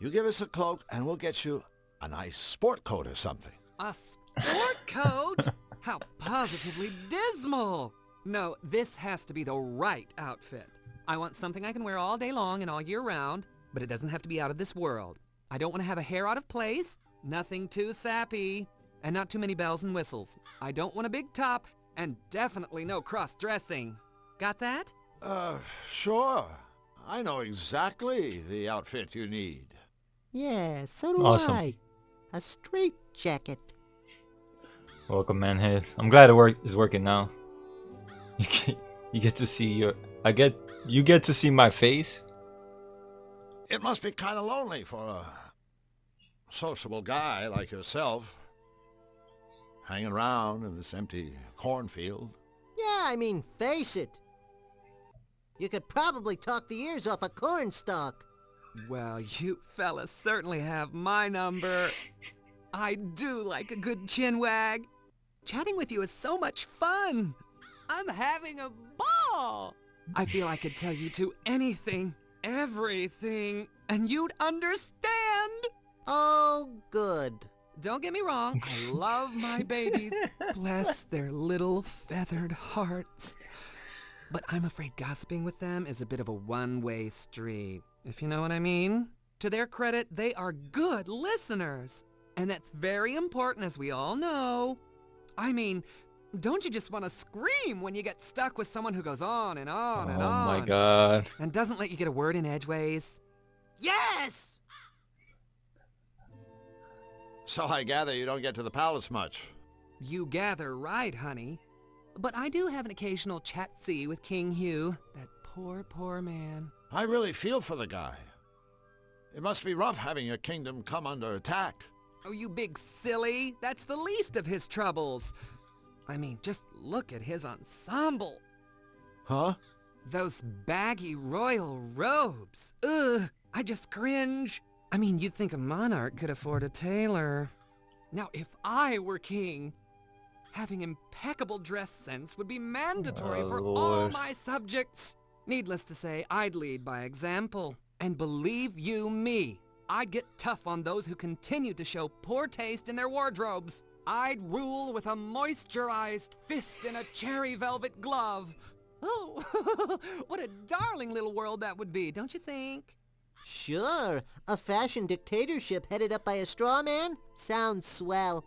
Speaker 3: you give us a cloak and we'll get you a nice sport coat or something.
Speaker 10: A sport coat? How positively dismal. No, this has to be the right outfit. I want something I can wear all day long and all year round, but it doesn't have to be out of this world. I don't want to have a hair out of place, nothing too sappy, and not too many bells and whistles. I don't want a big top, and definitely no cross-dressing. Got that?
Speaker 3: Sure. I know exactly the outfit you need.
Speaker 6: Yeah, so do
Speaker 2: Awesome.
Speaker 6: I. A straight jacket.
Speaker 2: Welcome, Manhead. I'm glad is working now. You get to see you get to see my face.
Speaker 3: It must be kind of lonely for a sociable guy like yourself, hanging around in this empty cornfield.
Speaker 6: Yeah, I mean, face it. You could probably talk the ears off a cornstalk.
Speaker 10: Well, you fellas certainly have my number. I do like a good chinwag. Chatting with you is so much fun. I'm having a ball. I feel I could tell you two anything, everything, and you'd understand.
Speaker 6: Oh, good.
Speaker 10: Don't get me wrong, I love my babies. Bless their little feathered hearts. But I'm afraid gossiping with them is a bit of a one-way street, if you know what I mean. To their credit, they are good listeners. And that's very important, as we all know. I mean, don't you just want to scream when you get stuck with someone who goes on and on and on?
Speaker 2: Oh my god.
Speaker 10: And doesn't let you get a word in edgeways? Yes!
Speaker 3: So I gather you don't get to the palace much.
Speaker 10: You gather right, honey. But I do have an occasional chat-see with King Hugh, that poor, poor man.
Speaker 3: I really feel for the guy. It must be rough having your kingdom come under attack.
Speaker 10: Oh, you big silly. That's the least of his troubles. I mean, just look at his ensemble.
Speaker 3: Huh?
Speaker 10: Those baggy royal robes. Ugh, I just cringe. I mean, you'd think a monarch could afford a tailor. Now, if I were king, having impeccable dress sense would be mandatory for all
Speaker 2: Lord.
Speaker 10: my subjects. Needless to say, I'd lead by example. And believe you me, I'd get tough on those who continue to show poor taste in their wardrobes. I'd rule with a moisturized fist and a cherry velvet glove. Oh, what a darling little world that would be, don't you think?
Speaker 6: Sure, a fashion dictatorship headed up by a straw man? Sounds swell.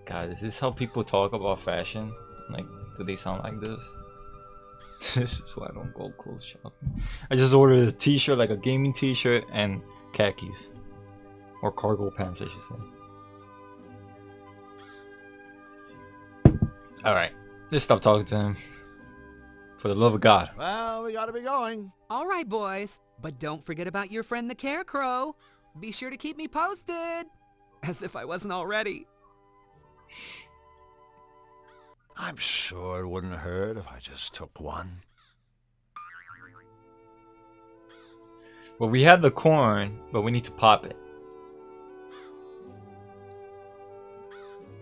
Speaker 2: God, is this how people talk about fashion? Like, do they sound like this? This is why I don't go clothes shopping. I just ordered a t-shirt, like a gaming t-shirt, and khakis. Or cargo pants, I should say. Alright, let's stop talking to him. For the love of God.
Speaker 3: Well, we gotta be going.
Speaker 10: All right, boys. But don't forget about your friend the Carecrow. Be sure to keep me posted. As if I wasn't already.
Speaker 3: I'm sure it wouldn't hurt if I just took one.
Speaker 2: Well, we have the corn, but we need to pop it.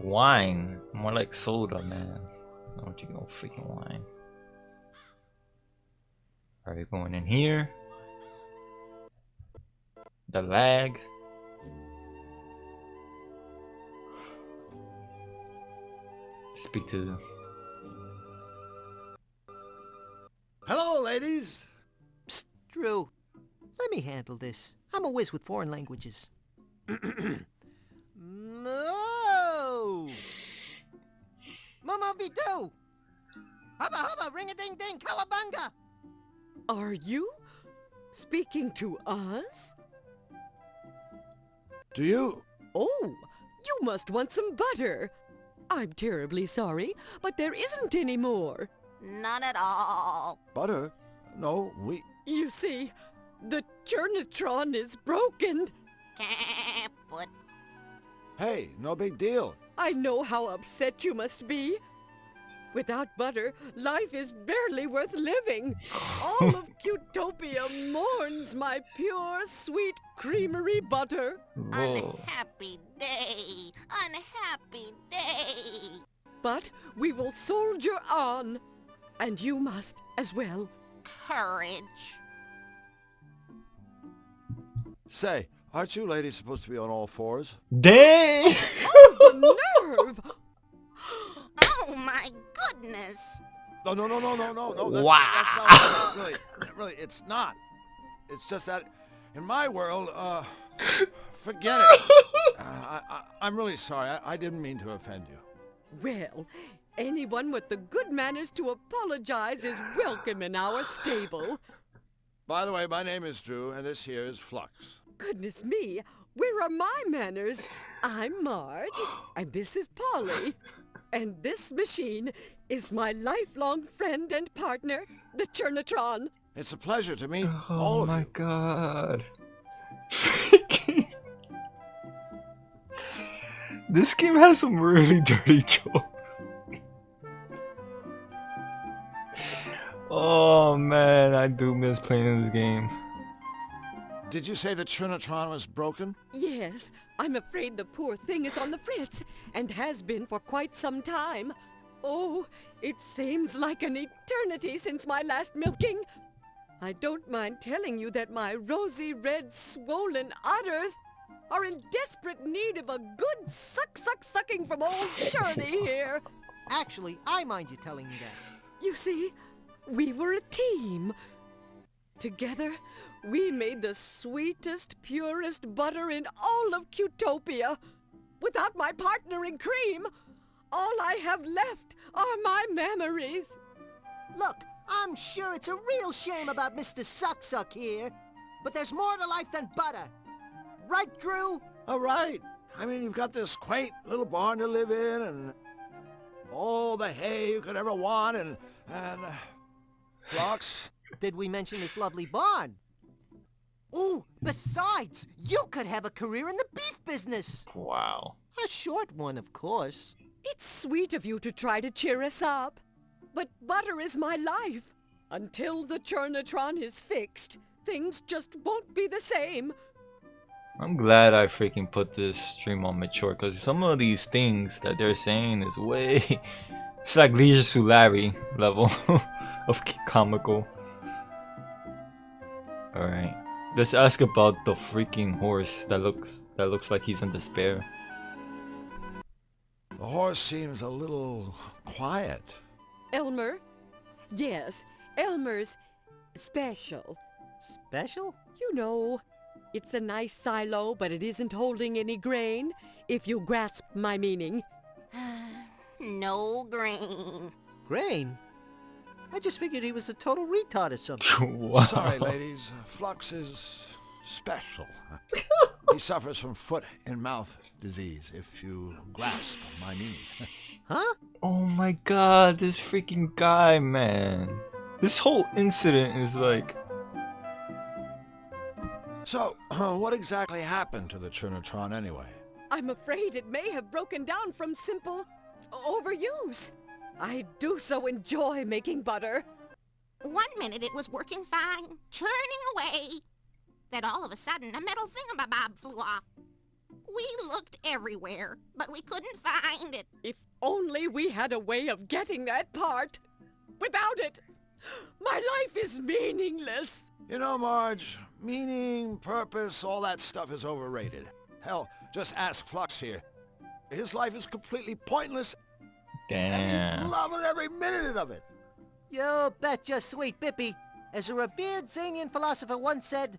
Speaker 2: Wine. More like soda, man. I don't want you to go freaking wine. Alright, going in here. The lag. Speak to...
Speaker 3: Hello, ladies.
Speaker 6: Psst, Drew. Let me handle this. I'm a whiz with foreign languages. No! Mama Bidu! Hubba hubba, ring-a-ding-ding, cowabunga!
Speaker 11: Are you speaking to us?
Speaker 3: Do you?
Speaker 11: Oh, you must want some butter. I'm terribly sorry, but there isn't any more.
Speaker 9: None at all.
Speaker 3: Butter? No, we...
Speaker 11: You see, the Churnatron is broken.
Speaker 9: But
Speaker 3: Hey, no big deal.
Speaker 11: I know how upset you must be. Without butter, life is barely worth living. All of Cutopia mourns my pure, sweet creamery butter.
Speaker 2: Whoa.
Speaker 9: unhappy day. Unhappy day.
Speaker 11: But we will soldier on. And you must as well.
Speaker 9: Courage.
Speaker 3: Say, aren't you ladies supposed to be on all fours?
Speaker 2: Dang!
Speaker 11: Oh, the nerve!
Speaker 9: Oh my goodness.
Speaker 3: No. That's,
Speaker 2: Wow.
Speaker 3: That's not really, it's not. It's just that in my world, forget it. I'm really sorry. I didn't mean to offend you.
Speaker 11: Well, anyone with the good manners to apologize is welcome in our stable.
Speaker 3: By the way, my name is Drew, and this here is Flux.
Speaker 11: Goodness me, where are my manners? I'm Marge, and this is Polly. And this machine is my lifelong friend and partner, the Churnatron.
Speaker 3: It's a pleasure to meet all of you.
Speaker 2: Oh my god. This game has some really dirty jokes. Oh man, I do miss playing this game.
Speaker 3: Did you say the Churnatron was broken?
Speaker 11: Yes, I'm afraid the poor thing is on the fritz, and has been for quite some time. Oh, it seems like an eternity since my last milking. I don't mind telling you that my rosy red swollen udders are in desperate need of a good sucking from old Churney here.
Speaker 6: Actually, I mind you telling me that.
Speaker 11: You see, we were a team. Together, we made the sweetest, purest butter in all of Cutopia. Without my partner in cream, all I have left are my memories.
Speaker 6: Look, I'm sure it's a real shame about Mr. Suck here, but there's more to life than butter. Right, Drew?
Speaker 3: All right. I mean, you've got this quaint little barn to live in, and all the hay you could ever want, and Flux.
Speaker 6: Did we mention this lovely barn? Ooh, besides, you could have a career in the beef business.
Speaker 2: Wow.
Speaker 6: A short one, of course.
Speaker 11: It's sweet of you to try to cheer us up, but butter is my life. Until the Churnatron is fixed, things just won't be the same.
Speaker 2: I'm glad I freaking put this stream on mature, because some of these things that they're saying is way... It's like Leisure Suit Larry level of comical. Alright. Let's ask about the freaking horse that looks like he's in despair.
Speaker 3: The horse seems a little quiet.
Speaker 11: Elmer? Yes, Elmer's special.
Speaker 6: Special?
Speaker 11: You know, it's a nice silo, but it isn't holding any grain, if you grasp my meaning.
Speaker 9: No grain.
Speaker 6: Grain? I just figured he was a total retard or something.
Speaker 2: Wow.
Speaker 3: Sorry, ladies. Flux is special. He suffers from foot and mouth disease, if you grasp my meaning.
Speaker 6: Huh?
Speaker 2: Oh my god, this freaking guy, man. This whole incident is like...
Speaker 3: So, what exactly happened to the Churnotron anyway?
Speaker 11: I'm afraid it may have broken down from simple overuse. I do so enjoy making butter.
Speaker 7: 1 minute it was working fine, churning away. Then all of a sudden, a metal thingamabob flew off. We looked everywhere, but we couldn't find it.
Speaker 11: If only we had a way of getting that part. Without it, my life is meaningless.
Speaker 3: You know, Marge, meaning, purpose, all that stuff is overrated. Hell, just ask Flux here. His life is completely pointless, and he's
Speaker 2: Damn.
Speaker 3: loving every minute of it.
Speaker 6: You betcha, sweet Bippy. As a revered Zanian philosopher once said,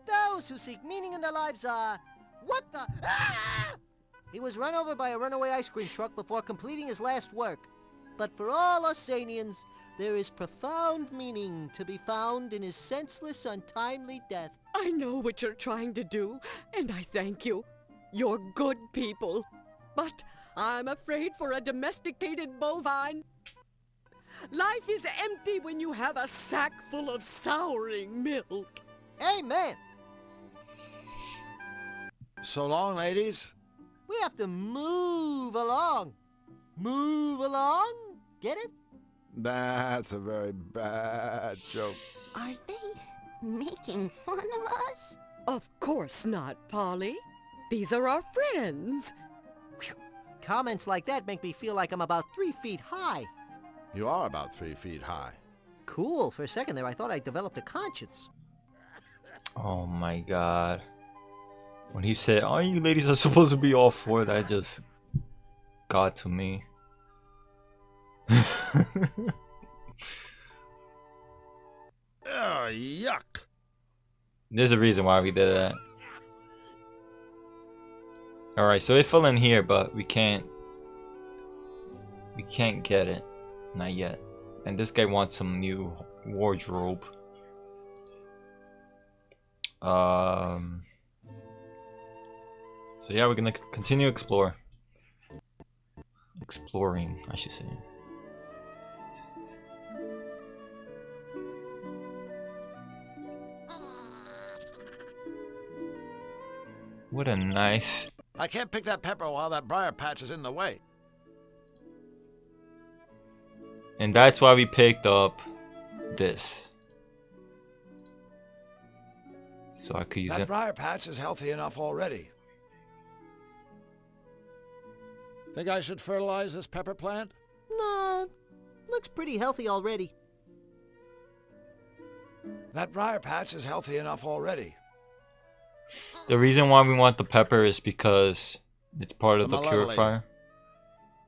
Speaker 6: those who seek meaning in their lives are... What the... Ah! He was run over by a runaway ice cream truck before completing his last work. But for all us Zanians, there is profound meaning to be found in his senseless, untimely death.
Speaker 11: I know what you're trying to do, and I thank you. You're good people. But I'm afraid for a domesticated bovine, life is empty when you have a sack full of souring milk.
Speaker 6: Amen.
Speaker 3: So long, ladies.
Speaker 6: We have to move along. Move along? Get it?
Speaker 3: That's a very bad joke.
Speaker 7: Are they making fun of us?
Speaker 11: Of course not, Polly. These are our friends.
Speaker 6: Comments like that make me feel like I'm about 3 feet high.
Speaker 3: You are about 3 feet high.
Speaker 6: Cool. For a second there, I thought I developed a conscience.
Speaker 2: Oh my god. When he said, "Oh, you ladies are supposed to be all for," that just got to me.
Speaker 3: Oh, yuck.
Speaker 2: There's a reason why we did that. Alright, so it fell in here, but we can't get it. Not yet. And this guy wants some new wardrobe. So yeah, we're gonna continue exploring, I should say. What a nice...
Speaker 3: I can't pick that pepper while that briar patch is in the way.
Speaker 2: And that's why we picked up this. So I could use
Speaker 3: That
Speaker 2: it.
Speaker 3: briar patch is healthy enough already. Think I should fertilize this pepper plant?
Speaker 6: No, looks pretty healthy already.
Speaker 3: That briar patch is healthy enough already.
Speaker 2: The reason why we want the pepper is because it's part of the
Speaker 3: I'm a lovely.
Speaker 2: purifier.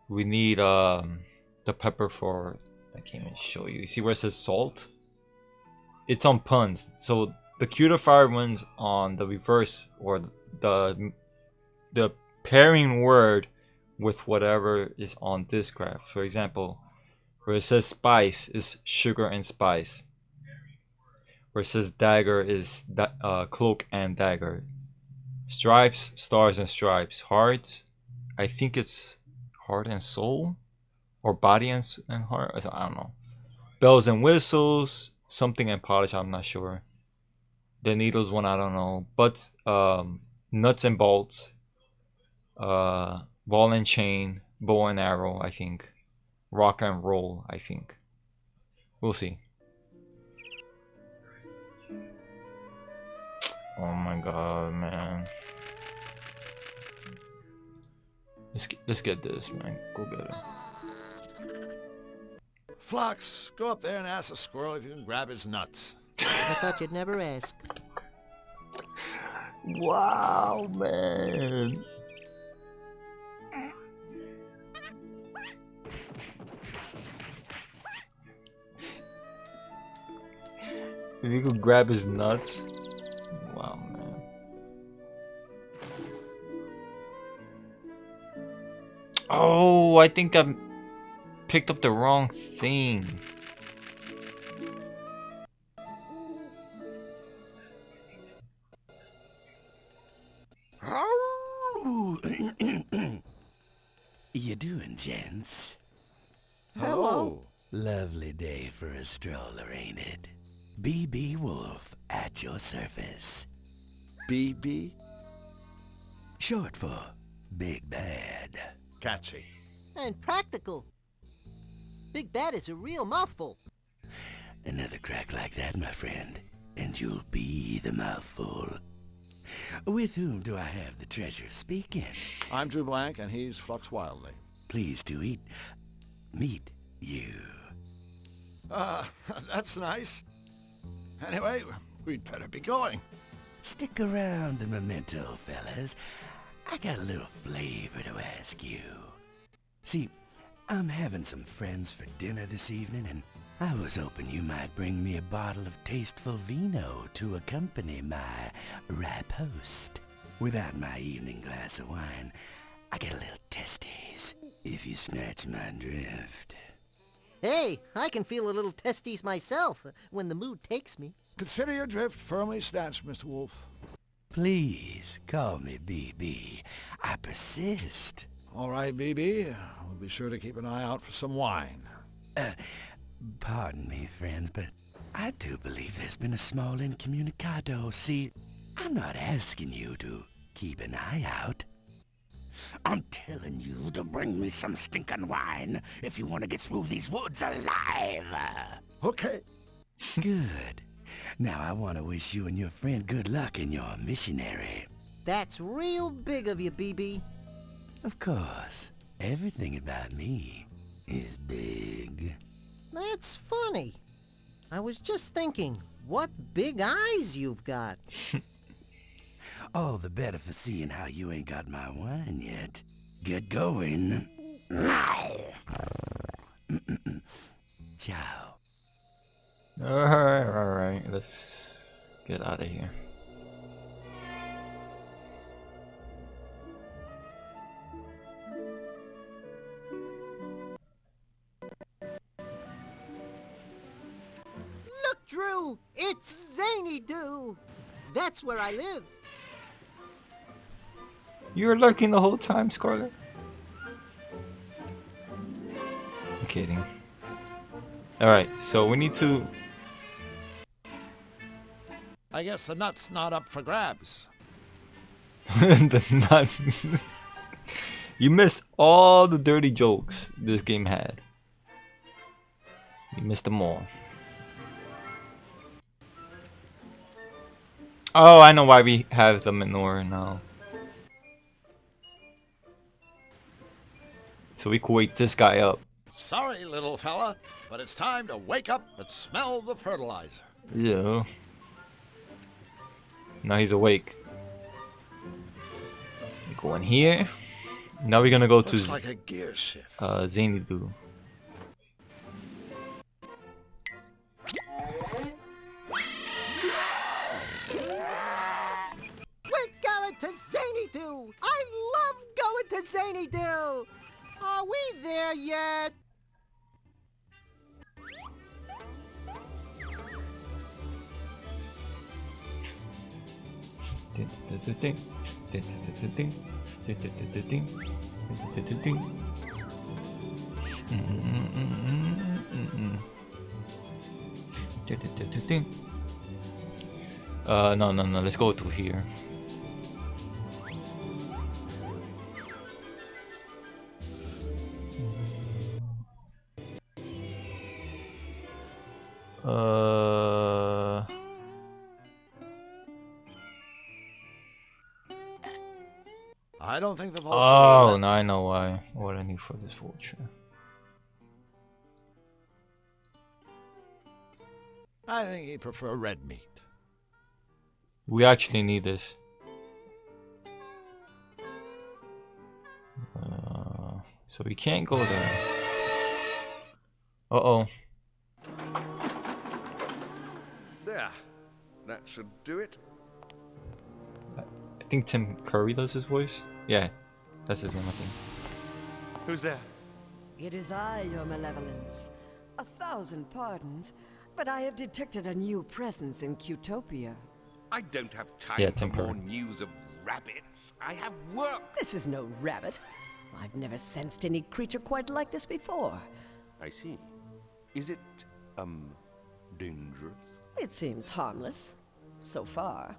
Speaker 2: We need the pepper for... I can't even show you. You see where it says salt? It's on puns. So the cutifier one's on the reverse, or the pairing word with whatever is on this graph. For example, where it says spice is sugar and spice. Where it says dagger is cloak and dagger. Stripes, stars and stripes. Hearts, I think it's heart and soul, or body and heart. I don't know. Bells and whistles, something and polish. I'm not sure. The needles one, I don't know. But nuts and bolts, ball and chain, bow and arrow, I think. Rock and roll, I think. We'll see. Oh my god, man. Let's get this, man. Go get it.
Speaker 3: Flux, go up there and ask the squirrel if you can grab his nuts.
Speaker 6: I thought you'd never ask.
Speaker 2: Wow, man. If you could grab his nuts. Wow, man. Oh, I think I picked up the wrong thing.
Speaker 12: You doing, gents?
Speaker 3: Hello.
Speaker 12: Lovely day for a stroller, ain't it? BB Wolf at your service. BB? Short for Big Bad.
Speaker 3: Catchy.
Speaker 6: And practical. Big Bad is a real mouthful.
Speaker 12: Another crack like that, my friend, and you'll be the mouthful. With whom do I have the treasure speaking?
Speaker 3: I'm Drew Blank, and he's Flux Wildly.
Speaker 12: Pleased to meet you.
Speaker 3: That's nice. Anyway, we'd better be going.
Speaker 12: Stick around the memento, fellas. I got a little flavor to ask you. See, I'm having some friends for dinner this evening, and I was hoping you might bring me a bottle of tasteful vino to accompany my riposte. Without my evening glass of wine, I get a little testies, if you snatch my drift.
Speaker 6: Hey, I can feel a little testes myself when the mood takes me.
Speaker 3: Consider your drift firmly snatched, Mr. Wolf.
Speaker 12: Please, call me BB. I persist.
Speaker 3: All right, BB. We'll be sure to keep an eye out for some wine.
Speaker 12: Pardon me, friends, but I do believe there's been a small incommunicado. See, I'm not asking you to keep an eye out. I'm telling you to bring me some stinking wine if you want to get through these woods alive.
Speaker 3: Okay.
Speaker 12: Good. Now I want to wish you and your friend good luck in your missionary.
Speaker 6: That's real big of you, BB.
Speaker 12: Of course. Everything about me is big.
Speaker 6: That's funny. I was just thinking, what big eyes you've got.
Speaker 12: All the better for seeing how you ain't got my wine yet. Get going. Ciao.
Speaker 2: Alright, let's get out of here.
Speaker 6: Look, Drew! It's Zany Doo! That's where I live.
Speaker 2: You were lurking the whole time, Scarlet? I'm kidding. Alright, so we need to...
Speaker 3: I guess the nut's not up for grabs.
Speaker 2: The nut. You missed all the dirty jokes this game had. You missed them all. Oh, I know why we have the manure now. So we can wake this guy up.
Speaker 3: Sorry, little fella, but it's time to wake up and smell the fertilizer.
Speaker 2: Yeah. Now he's awake. We go in here. Now we're gonna go
Speaker 3: Looks
Speaker 2: to
Speaker 3: like a gear shift.
Speaker 2: Zany Doo.
Speaker 6: We're going to Zany Doo! I love going to Zany Doo! Are we there yet?
Speaker 2: No, let's go to here.
Speaker 3: I don't think the vulture.
Speaker 2: Oh, now I know why. What I need for this vulture.
Speaker 3: I think he'd prefer red meat.
Speaker 2: We actually need this. So we can't go there. Uh-oh.
Speaker 13: There. That should do it.
Speaker 2: I think Tim Curry does his voice. Yeah, that's his name, I think.
Speaker 13: Who's there?
Speaker 11: It is I, your malevolence. 1,000 pardons, but I have detected a new presence in Qtopia.
Speaker 13: I don't have time
Speaker 2: Yeah,
Speaker 13: for
Speaker 2: Tim
Speaker 13: more
Speaker 2: Curry.
Speaker 13: news of rabbits. I have work.
Speaker 11: This is no rabbit. I've never sensed any creature quite like this before.
Speaker 13: I see. Is it, dangerous?
Speaker 11: It seems harmless. So far.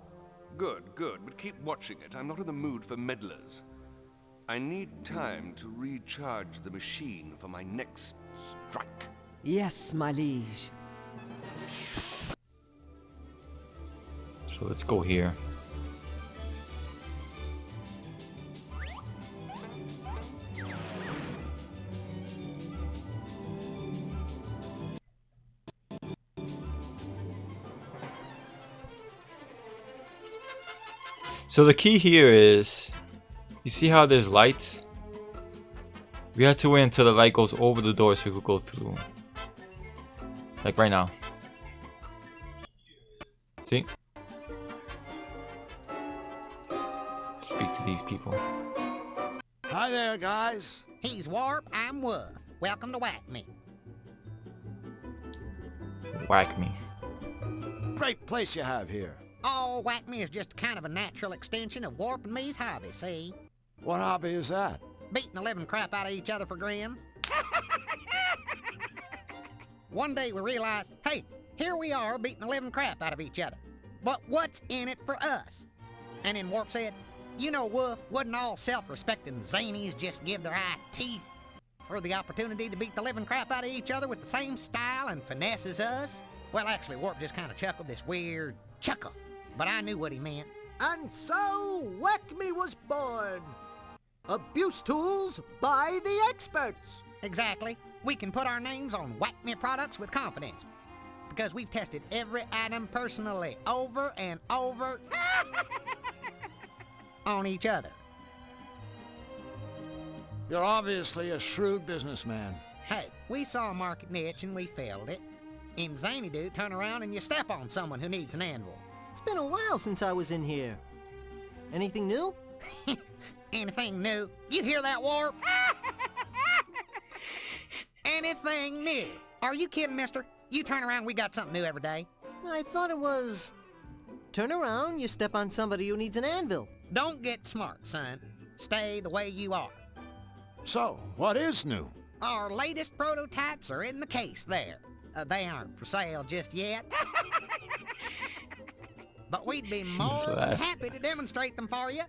Speaker 13: Good, good, but keep watching it. I'm not in the mood for meddlers. I need time to recharge the machine for my next strike.
Speaker 11: Yes, my liege.
Speaker 2: So let's go here. So the key here is, you see how there's lights? We have to wait until the light goes over the door so we could go through. Like right now. See? Speak to these people.
Speaker 3: Hi there, guys.
Speaker 14: He's Warp, I'm Woof. Welcome to Whack Me.
Speaker 2: Whack me.
Speaker 3: Great place you have here.
Speaker 14: Oh, Whack Me is just kind of a natural extension of Warp and me's hobby, see?
Speaker 3: What hobby is that?
Speaker 14: Beating the living crap out of each other for grins. One day we realized, hey, here we are beating the living crap out of each other. But what's in it for us? And then Warp said, you know, Woof, wouldn't all self-respecting zanies just give their eye teeth for the opportunity to beat the living crap out of each other with the same style and finesse as us? Well, actually, Warp just kind of chuckled this weird chuckle, but I knew what he meant.
Speaker 6: And so, Whack Me was born. Abuse tools by the experts.
Speaker 14: Exactly. We can put our names on Whack Me products with confidence because we've tested every item personally over and over on each other.
Speaker 3: You're obviously a shrewd businessman.
Speaker 14: Hey, we saw a market niche and we filled it. In Zany Dude, turn around and you step on someone who needs an anvil.
Speaker 6: It's been a while since I was in here. Anything new?
Speaker 14: Anything new? You hear that, Warp? Anything new? Are you kidding, mister? You turn around, we got something new every day.
Speaker 6: I thought it was... Turn around, you step on somebody who needs an anvil.
Speaker 14: Don't get smart, son. Stay the way you are.
Speaker 3: So, what is new?
Speaker 14: Our latest prototypes are in the case there. They aren't for sale just yet. But we'd be more than happy to demonstrate them for you.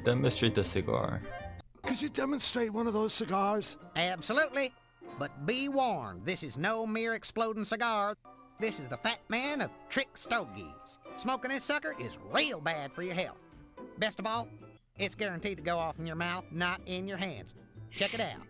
Speaker 2: Demonstrate the cigar.
Speaker 3: Could you demonstrate one of those cigars?
Speaker 14: Absolutely. But be warned, this is no mere exploding cigar. This is the Fat Man of Trick Stogies. Smoking this sucker is real bad for your health. Best of all, it's guaranteed to go off in your mouth, not in your hands. Check it out.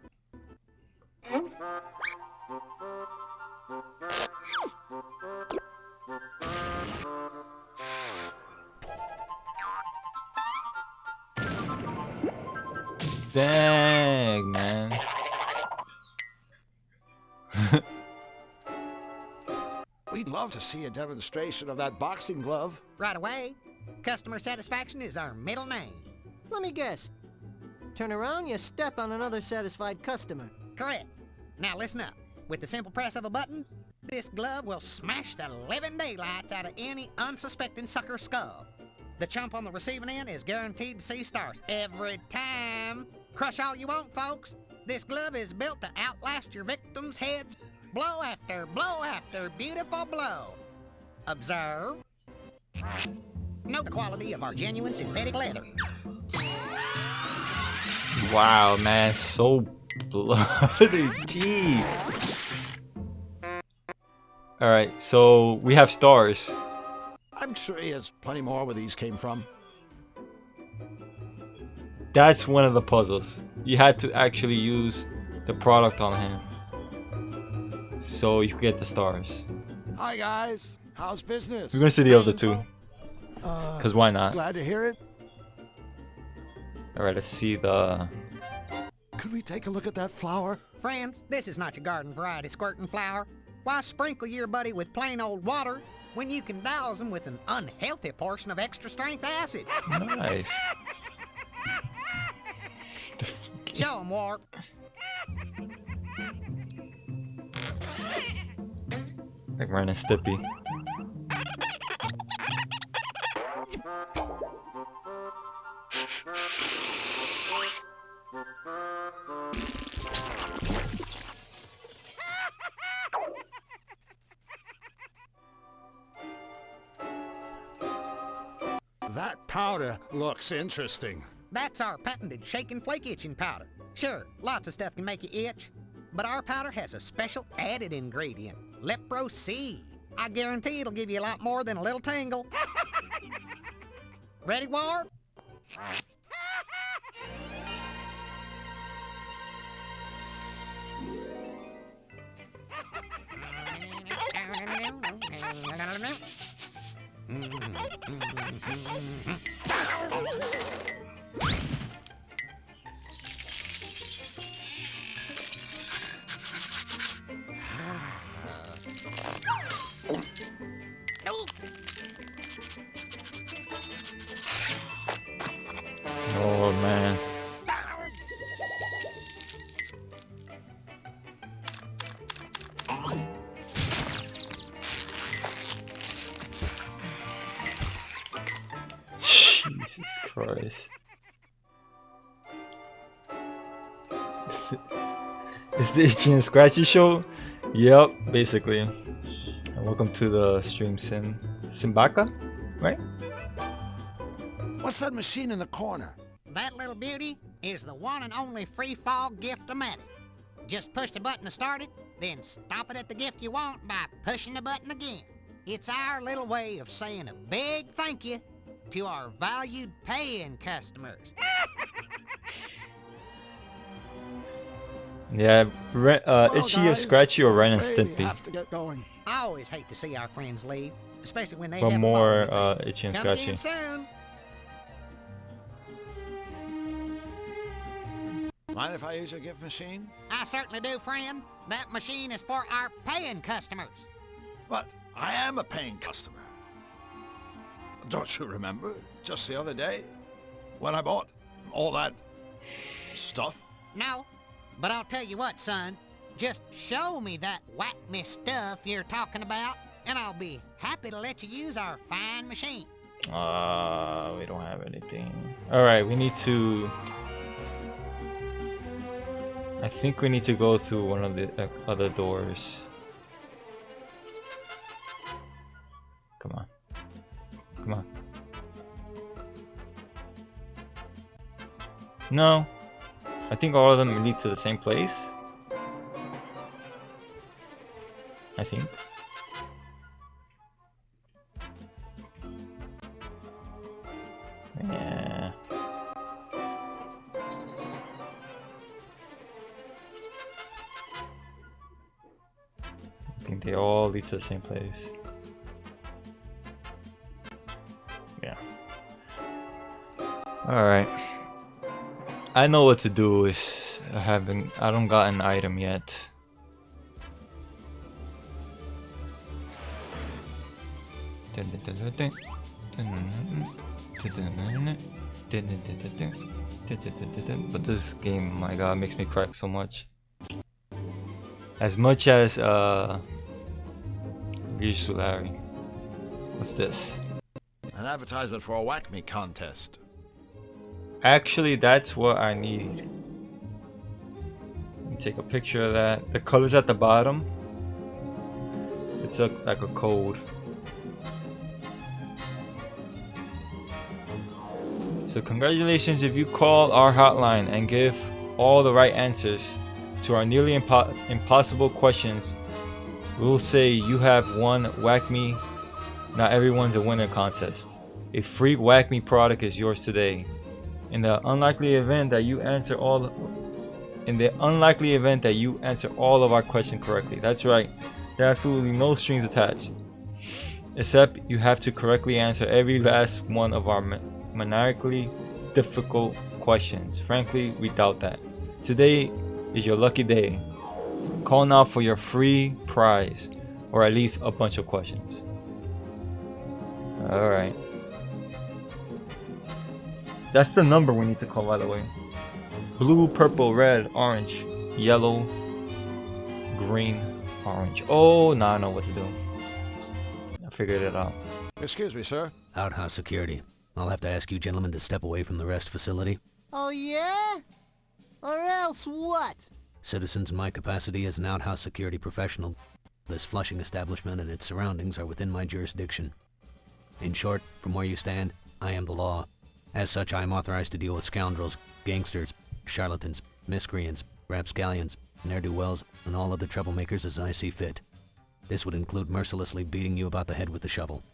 Speaker 2: Dang, man.
Speaker 3: We'd love to see a demonstration of that boxing glove.
Speaker 14: Right away. Customer satisfaction is our middle name.
Speaker 6: Let me guess. Turn around, you step on another satisfied customer.
Speaker 14: Correct. Now listen up. With the simple press of a button, this glove will smash the living daylights out of any unsuspecting sucker's skull. The chump on the receiving end is guaranteed to see stars every time. Crush all you want, folks. This glove is built to outlast your victims' heads blow after beautiful blow. Observe. Note the quality of our genuine synthetic leather.
Speaker 2: Wow, man, so bloody. Gee. Alright, so we have stars.
Speaker 3: I'm sure he has plenty more where these came from.
Speaker 2: That's one of the puzzles. You had to actually use the product on him so you could get the stars.
Speaker 3: Hi, guys. How's business?
Speaker 2: We're gonna see the other two. Cause why not?
Speaker 3: Glad to hear it.
Speaker 2: Alright, let's see the...
Speaker 3: Could we take a look at that flower?
Speaker 14: Friends, this is not your garden variety squirting flower. Why sprinkle your buddy with plain old water when you can douse him with an unhealthy portion of extra strength acid?
Speaker 2: Nice.
Speaker 14: Show him, Warp.
Speaker 2: Like Ren and Stippy.
Speaker 3: That powder looks interesting.
Speaker 14: That's our patented shake and flake itching powder. Sure, lots of stuff can make you itch, but our powder has a special added ingredient, Lepro C. I guarantee it'll give you a lot more than a little tingle. Ready, Warp?
Speaker 2: Oh man. Jesus Christ. It's the Itchy and Scratchy show? Yep, basically. And welcome to the stream, Simbaka, right?
Speaker 3: What's that machine in the corner?
Speaker 14: That little beauty is the one and only free fall gift-o-matic. Just push the button to start it, then stop it at the gift you want by pushing the button again. It's our little way of saying a big thank you to our valued paying customers.
Speaker 2: Yeah, Itchy or Scratchy or Ren and Stimpy.
Speaker 3: Have to get going.
Speaker 14: I always hate to see our friends leave, especially when they
Speaker 2: But
Speaker 14: have
Speaker 2: more
Speaker 14: a ball
Speaker 2: Itchy and
Speaker 14: Come
Speaker 2: Scratchy.
Speaker 14: again soon.
Speaker 3: Mind if I use your gift machine?
Speaker 14: I certainly do, friend. That machine is for our paying customers.
Speaker 3: But I am a paying customer. Don't you remember? Just the other day, when I bought all that stuff?
Speaker 14: No, but I'll tell you what, son. Just show me that whack-me stuff you're talking about, and I'll be happy to let you use our fine machine.
Speaker 2: We don't have anything. Alright, we need to... I think we need to go through one of the other doors. Come on. Come on. No. I think all of them lead to the same place. I think. Yeah. I think they all lead to the same place. Yeah. Alright. I know what to do is I don't got an item yet. But this game, my god, makes me crack so much. As much as Larry. What's this?
Speaker 3: An advertisement for a whack me contest.
Speaker 2: Actually, that's what I need. Let me take a picture of that. The colors at the bottom. It's like a code. So congratulations if you call our hotline and give all the right answers to our nearly impossible questions. We'll say you have won Whack Me Not Everyone's a Winner contest. A free Whack Me product is yours today. In the unlikely event that you answer all of our questions correctly. That's right. There are absolutely no strings attached. Except you have to correctly answer every last one of our maniacally difficult questions. Frankly, we doubt that. Today is your lucky day. Call now for your free prize, or at least a bunch of questions. Alright. That's the number we need to call, by the way. Blue, purple, red, orange, yellow, green, orange. Oh, now I know what to do. I figured it out.
Speaker 3: Excuse me, sir.
Speaker 15: Outhouse security. I'll have to ask you gentlemen to step away from the rest facility.
Speaker 6: Oh, yeah? Or else what?
Speaker 15: Citizens, in my capacity as an outhouse security professional, this Flushing establishment and its surroundings are within my jurisdiction. In short, from where you stand, I am the law. As such, I am authorized to deal with scoundrels, gangsters, charlatans, miscreants, rapscallions, ne'er-do-wells, and all other troublemakers as I see fit. This would include mercilessly beating you about the head with the shovel.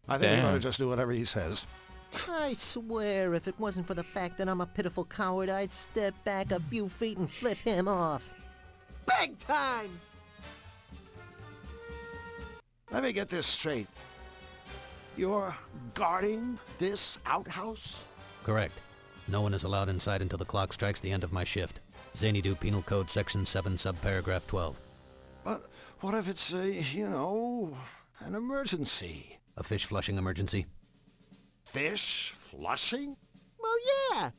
Speaker 3: I think we better just do whatever he says.
Speaker 6: I swear if it wasn't for the fact that I'm a pitiful coward, I'd step back a few feet and flip him off. Big time!
Speaker 3: Let me get this straight. You're guarding this outhouse?
Speaker 15: Correct. No one is allowed inside until the clock strikes the end of my shift. Xanadu Penal Code Section 7, subparagraph 12.
Speaker 3: But what if it's, an emergency?
Speaker 15: A fish flushing emergency?
Speaker 3: Fish flushing?
Speaker 6: Well, yeah.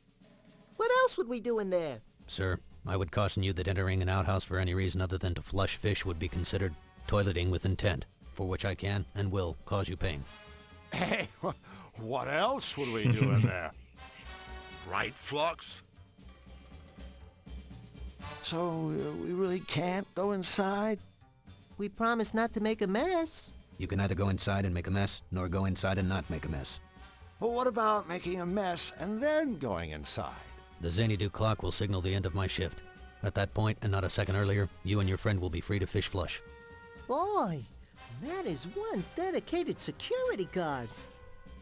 Speaker 6: What else would we do in there?
Speaker 15: Sir, I would caution you that entering an outhouse for any reason other than to flush fish would be considered toileting with intent, for which I can and will cause you pain.
Speaker 3: Hey, what else would we do in there?
Speaker 8: Right, Flux?
Speaker 3: So, we really can't go inside?
Speaker 6: We promised not to make a mess.
Speaker 15: You can neither go inside and make a mess, nor go inside and not make a mess.
Speaker 3: Well, what about making a mess and then going inside?
Speaker 15: The Xanadu clock will signal the end of my shift. At that point, and not a second earlier, you and your friend will be free to fish flush.
Speaker 6: Boy, that is one dedicated security guard.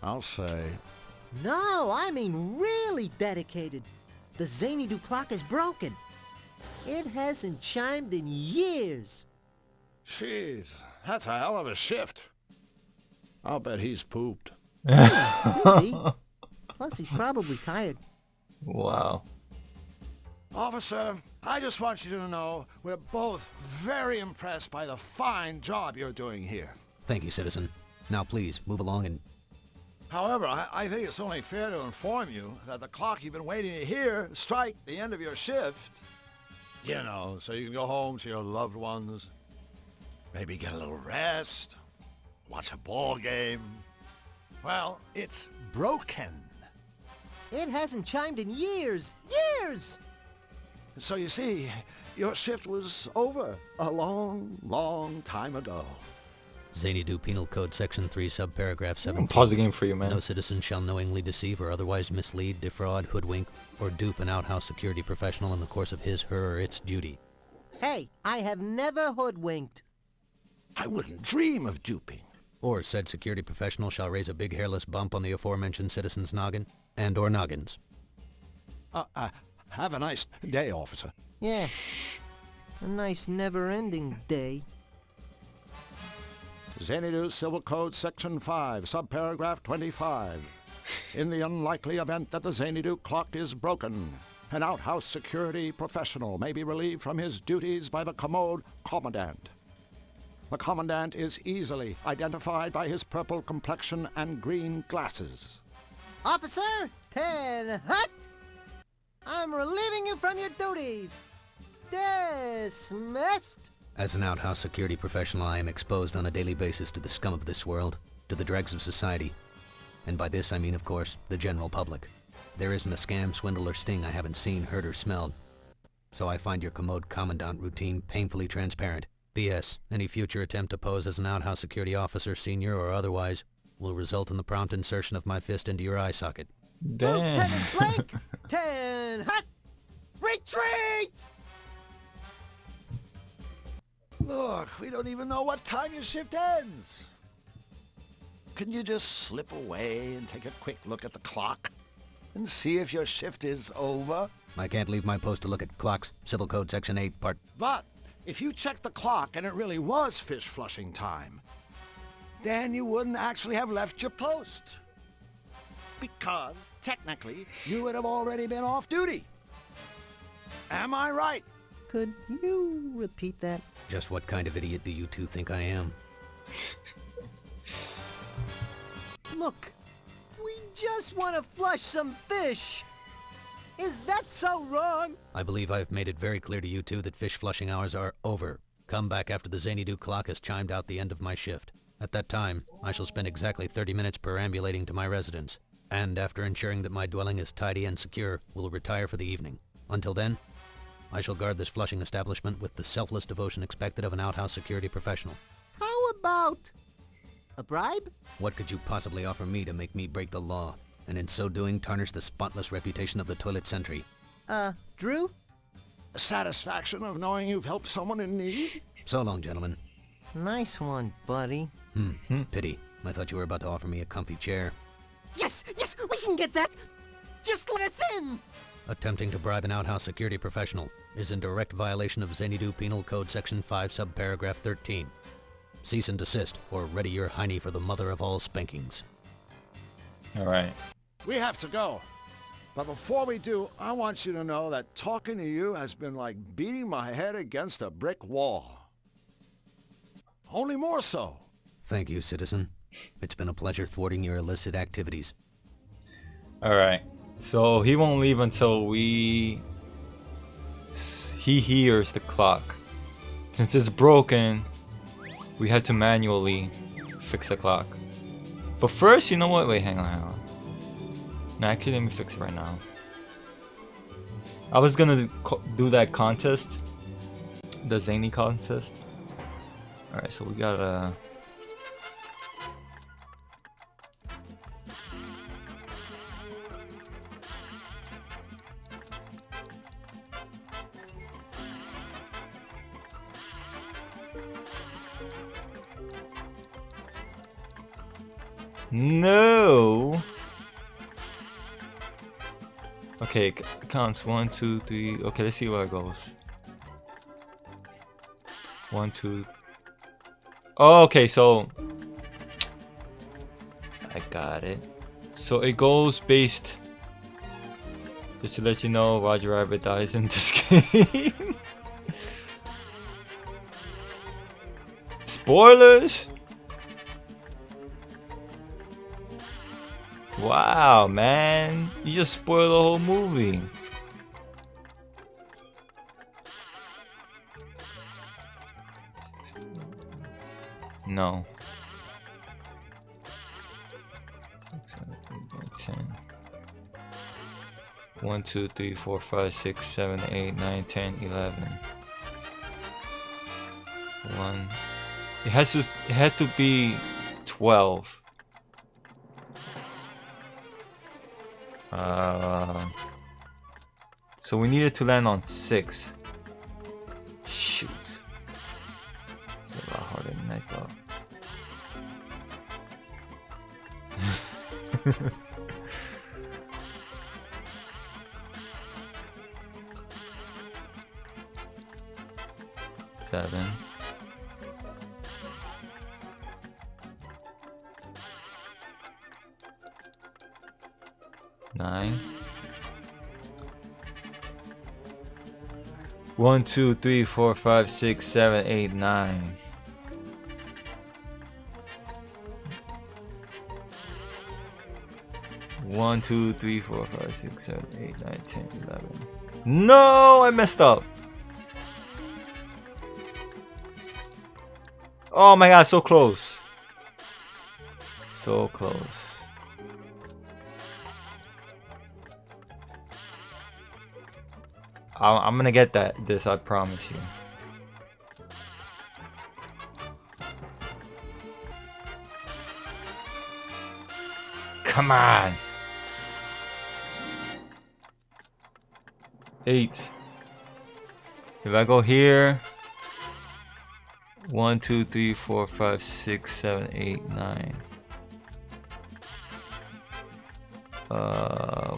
Speaker 3: I'll say.
Speaker 6: No, I mean really dedicated. The Xanadu clock is broken. It hasn't chimed in years.
Speaker 3: Jeez, that's a hell of a shift. I'll bet he's pooped.
Speaker 6: Could be. Plus, he's probably tired.
Speaker 2: Wow.
Speaker 3: Officer, I just want you to know we're both very impressed by the fine job you're doing here.
Speaker 15: Thank you, citizen. Now please, move along and...
Speaker 3: However, I think it's only fair to inform you that the clock you've been waiting to hear strike the end of your shift. You know, so you can go home to your loved ones. Maybe get a little rest. Watch a ball game. Well, it's broken.
Speaker 6: It hasn't chimed in years. Years!
Speaker 3: So you see, your shift was over a long, long time ago.
Speaker 15: Xanadu Penal Code Section 3, subparagraph 17.
Speaker 2: Pause the game for you, man.
Speaker 15: No citizen shall knowingly deceive or otherwise mislead, defraud, hoodwink, or dupe an outhouse security professional in the course of his, her, or its duty.
Speaker 6: Hey, I have never hoodwinked.
Speaker 3: I wouldn't dream of duping.
Speaker 15: Or said security professional shall raise a big hairless bump on the aforementioned citizen's noggin, and or noggins.
Speaker 3: Have a nice day, officer.
Speaker 6: Yeah, a nice never-ending day.
Speaker 3: Xanadu Civil Code Section 5, subparagraph 25. In the unlikely event that the Xanadu clock is broken, an outhouse security professional may be relieved from his duties by the commode commandant. The commandant is easily identified by his purple complexion and green glasses.
Speaker 6: Officer 10 Hut! I'm relieving you from your duties. Dismissed.
Speaker 15: As an outhouse security professional, I am exposed on a daily basis to the scum of this world, to the dregs of society. And by this I mean, of course, the general public. There isn't a scam, swindle, or sting I haven't seen, heard, or smelled. So I find your commode commandant routine painfully transparent. P.S. Any future attempt to pose as an outhouse security officer, senior or otherwise, will result in the prompt insertion of my fist into your eye socket.
Speaker 2: Damn.
Speaker 6: Lieutenant Blake, 10 Hut! Retreat!
Speaker 3: Look, we don't even know what time your shift ends. Can you just slip away and take a quick look at the clock and see if your shift is over?
Speaker 15: I can't leave my post to look at clocks. Civil Code Section 8, Part...
Speaker 3: But if you checked the clock and it really was fish flushing time, then you wouldn't actually have left your post. Because, technically, you would have already been off duty. Am I right?
Speaker 6: Could you repeat that?
Speaker 15: Just what kind of idiot do you two think I am?
Speaker 6: Look, we just want to flush some fish. Is that so wrong?
Speaker 15: I believe I've made it very clear to you two that fish flushing hours are over. Come back after the Xanadu clock has chimed out the end of my shift. At that time, I shall spend exactly 30 minutes perambulating to my residence, and after ensuring that my dwelling is tidy and secure, will retire for the evening. Until then, I shall guard this flushing establishment with the selfless devotion expected of an outhouse security professional.
Speaker 6: How about a bribe?
Speaker 15: What could you possibly offer me to make me break the law, and in so doing tarnish the spotless reputation of the toilet sentry?
Speaker 6: Drew?
Speaker 3: The satisfaction of knowing you've helped someone in need?
Speaker 15: So long, gentlemen.
Speaker 6: Nice one, buddy.
Speaker 15: Pity. I thought you were about to offer me a comfy chair.
Speaker 6: Yes, we can get that. Just let us in.
Speaker 15: Attempting to bribe an outhouse security professional is in direct violation of Xanadu Penal Code Section 5, subparagraph 13. Cease and desist, or ready your hiney for the mother of all spankings.
Speaker 2: Alright.
Speaker 3: We have to go. But before we do, I want you to know that talking to you has been like beating my head against a brick wall. Only more so.
Speaker 15: Thank you, citizen. It's been a pleasure thwarting your illicit activities.
Speaker 2: Alright. So he won't leave until he hears the clock. Since it's broken, we have to manually fix the clock. But first, you know what? Wait, hang on. No, actually, let me fix it right now. I was gonna do that contest, the Zany contest. Alright, so we gotta... No. Okay, counts 1, 2, 3. Okay, let's see where it goes. 1, 2. Oh, okay, so I got it. So it goes based. Just to let you know, Roger Rabbit dies in this game. Spoilers. Wow, man, you just spoiled the whole movie. No. 10. 1, 2, 3, 4, 5, 6, 7, 8, 9, 10, 11. 1. It had to be 12. So we needed to land on 6. Shoot. It's a lot harder than I thought. Seven. 9. 1, 2, 3, 4, 5, 6, 7, 8, 9. One, 2, 3, 4, 5, 6, 7, 8, 9, 10, 11. No, I messed up. Oh my god, so close. So close. I'm gonna get this, I promise you. Come on. 8. If I go here, 1, 2, 3, 4, 5, 6, 7, 8, 9.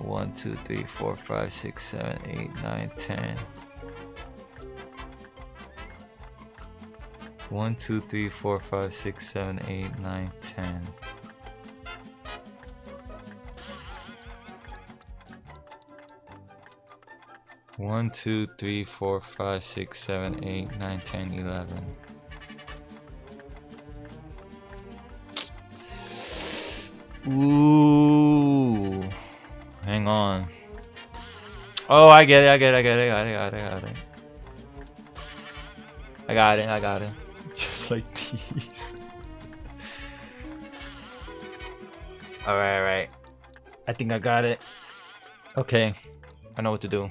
Speaker 2: 1, 2, 3, 4, 5, 6, 7, 8, 9, 10. 1, 2, 3, 4, 5, 6, 7, 8, 9, 10. One, 2, 3, 4, 5, 6, 7, 8, 9, 10, 11. Ooh. Hang on. Oh, I get it, I got it. Just like these. Alright. I think I got it. Okay. I know what to do.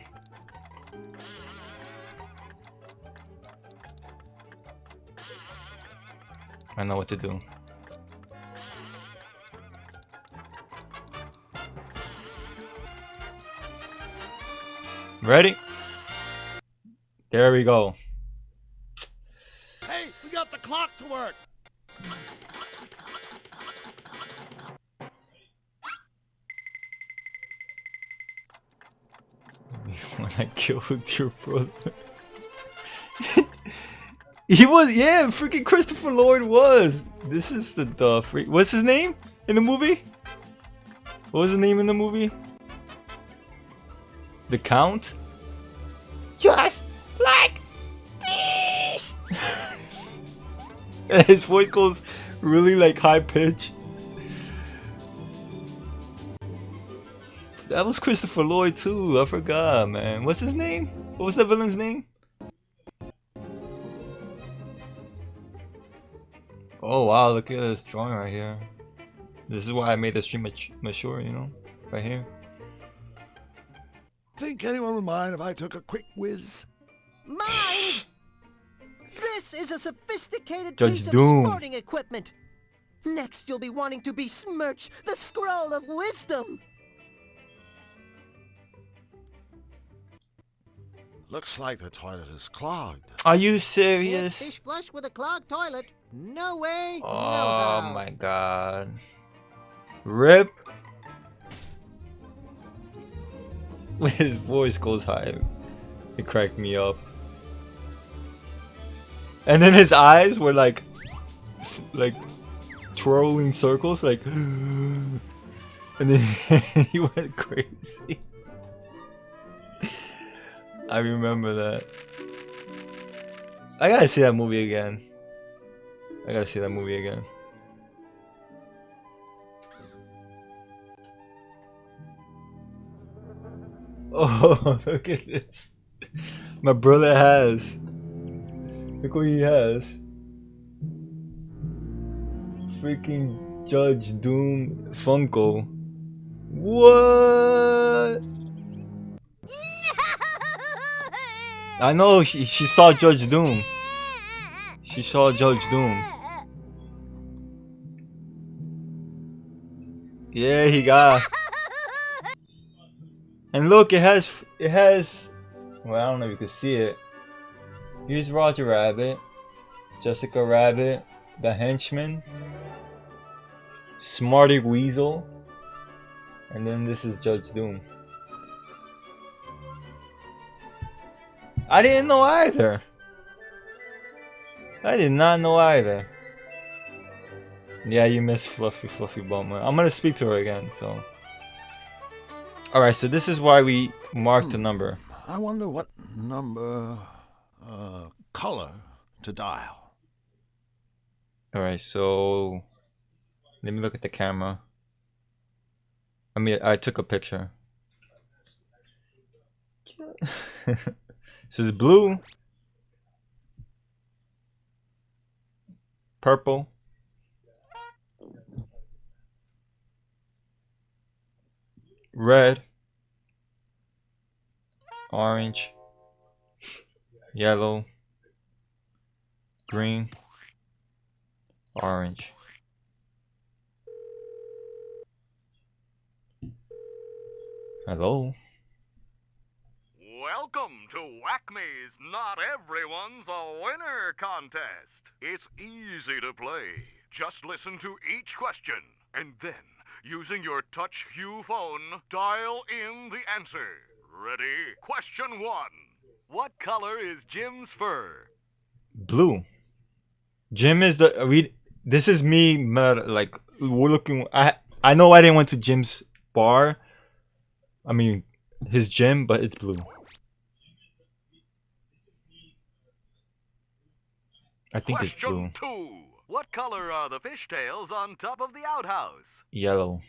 Speaker 2: I know what to do. Ready? There we go.
Speaker 3: Hey, we got the clock to work.
Speaker 2: When I killed your brother. He was, yeah, freaking Christopher Lloyd was. This is the freak. What's his name in the movie? What was his name in the movie? The Count? Just like this. And his voice goes really like high pitch. That was Christopher Lloyd too. I forgot, man. What's his name? What was the villain's name? Oh wow, look at this drawing right here. This is why I made the stream mature, you know? Right here.
Speaker 3: Think anyone would mind if I took a quick whiz?
Speaker 6: Mine! This is a sophisticated
Speaker 2: Judge
Speaker 6: piece
Speaker 2: Doom.
Speaker 6: of sporting equipment. Next, you'll be wanting to besmirch the Scroll of Wisdom.
Speaker 3: Looks like the toilet is clogged.
Speaker 2: Are you
Speaker 6: Can't
Speaker 2: serious?
Speaker 6: fish flush with a clogged toilet. No way,
Speaker 2: Oh
Speaker 6: no how.
Speaker 2: my god. Rip. When his voice goes high, it cracked me up. And then his eyes were like twirling circles, like, and then he went crazy. I remember that. I gotta see that movie again. Oh, look at this. My brother has. Look what he has. Freaking Judge Doom Funko. What? I know she saw Judge Doom. She saw Judge Doom. Yeah, he got. And look, it has. Well, I don't know if you can see it. Here's Roger Rabbit, Jessica Rabbit, the Henchman, Smarty Weasel, and then this is Judge Doom. I didn't know either. I did not know either. Yeah, you miss Fluffy Bowman. I'm gonna speak to her again, so. Alright, so this is why we marked the number.
Speaker 3: I wonder what number, color to dial.
Speaker 2: Alright, so let me look at the camera. I mean, I took a picture. This is blue, purple, red, orange, yellow, green, orange. Hello?
Speaker 16: Welcome to Whack-Me's Not Everyone's a Winner contest. It's easy to play. Just listen to each question, and then, using your Touch Hue phone, dial in the answer. Ready? Question 1. What color is Jim's fur?
Speaker 2: Blue. Jim is the we. This is me. Like we're looking. I know I didn't went to Jim's bar. I mean, his gym, but it's blue. I think it's blue.
Speaker 16: Question 2. What color are the fishtails on top of the outhouse?
Speaker 2: Yellow.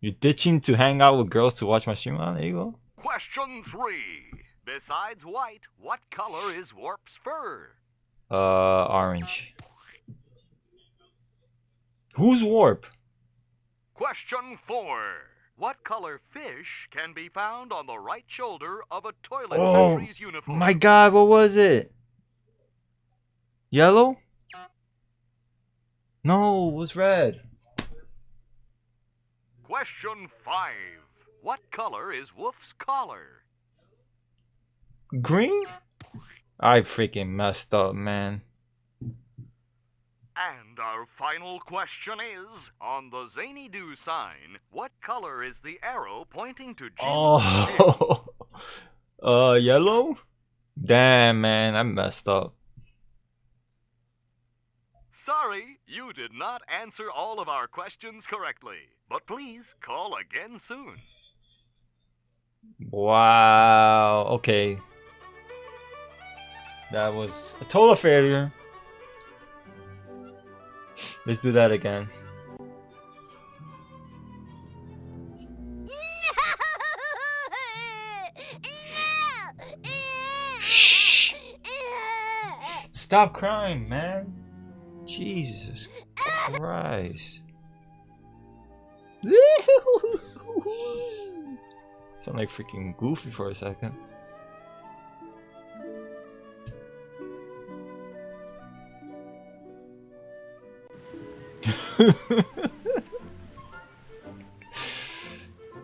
Speaker 2: You're ditching to hang out with girls to watch my stream? Oh, there you go.
Speaker 16: Question 3. Besides white, what color is Warp's fur?
Speaker 2: Orange. Who's Warp?
Speaker 16: Question 4. What color fish can be found on the right shoulder of a toilet sentry's uniform?
Speaker 2: My God, what was it? Yellow? No, it was red.
Speaker 16: Question 5. What color is Wolf's collar?
Speaker 2: Green? I freaking messed up, man.
Speaker 16: And our final question is, on the Zany Do sign, what color is the arrow pointing to Jim?
Speaker 2: Oh, yellow? Damn, man, I messed up.
Speaker 16: Sorry, you did not answer all of our questions correctly, but please call again soon.
Speaker 2: Wow, okay. That was a total failure. Let's do that again. Shh. Stop crying, man. Jesus Christ. Sound like freaking Goofy for a second.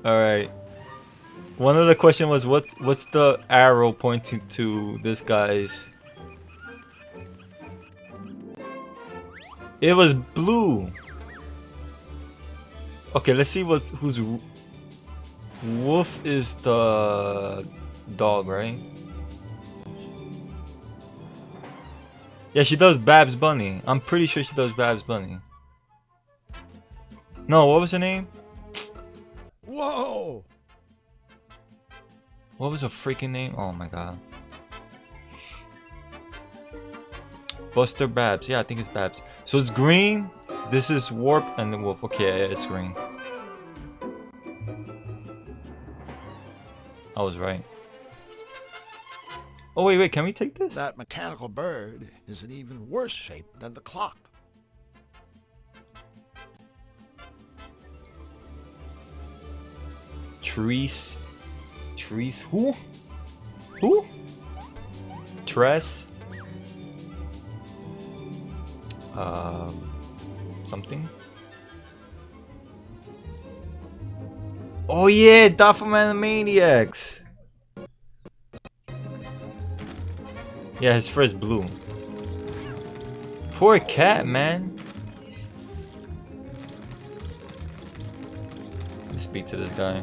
Speaker 2: All right. One of the question was what's the arrow pointing to this guy's? It was blue. Okay, let's see who's Wolf is the dog, right? Yeah, she does Babs Bunny. I'm pretty sure she does Babs Bunny. No, what was her name?
Speaker 3: Whoa!
Speaker 2: What was her freaking name? Oh my god. Buster Babs. Yeah, I think it's Babs. So it's green. This is Warp and the Wolf. Okay, yeah, it's green. I was right. Oh wait, can we take this?
Speaker 3: That mechanical bird is in even worse shape than the clock.
Speaker 2: Trees. Who? Who? Tress. Something. Oh yeah, Dot from Animaniacs. Yeah, his fur is blue. Poor cat, man. Let's speak to this guy.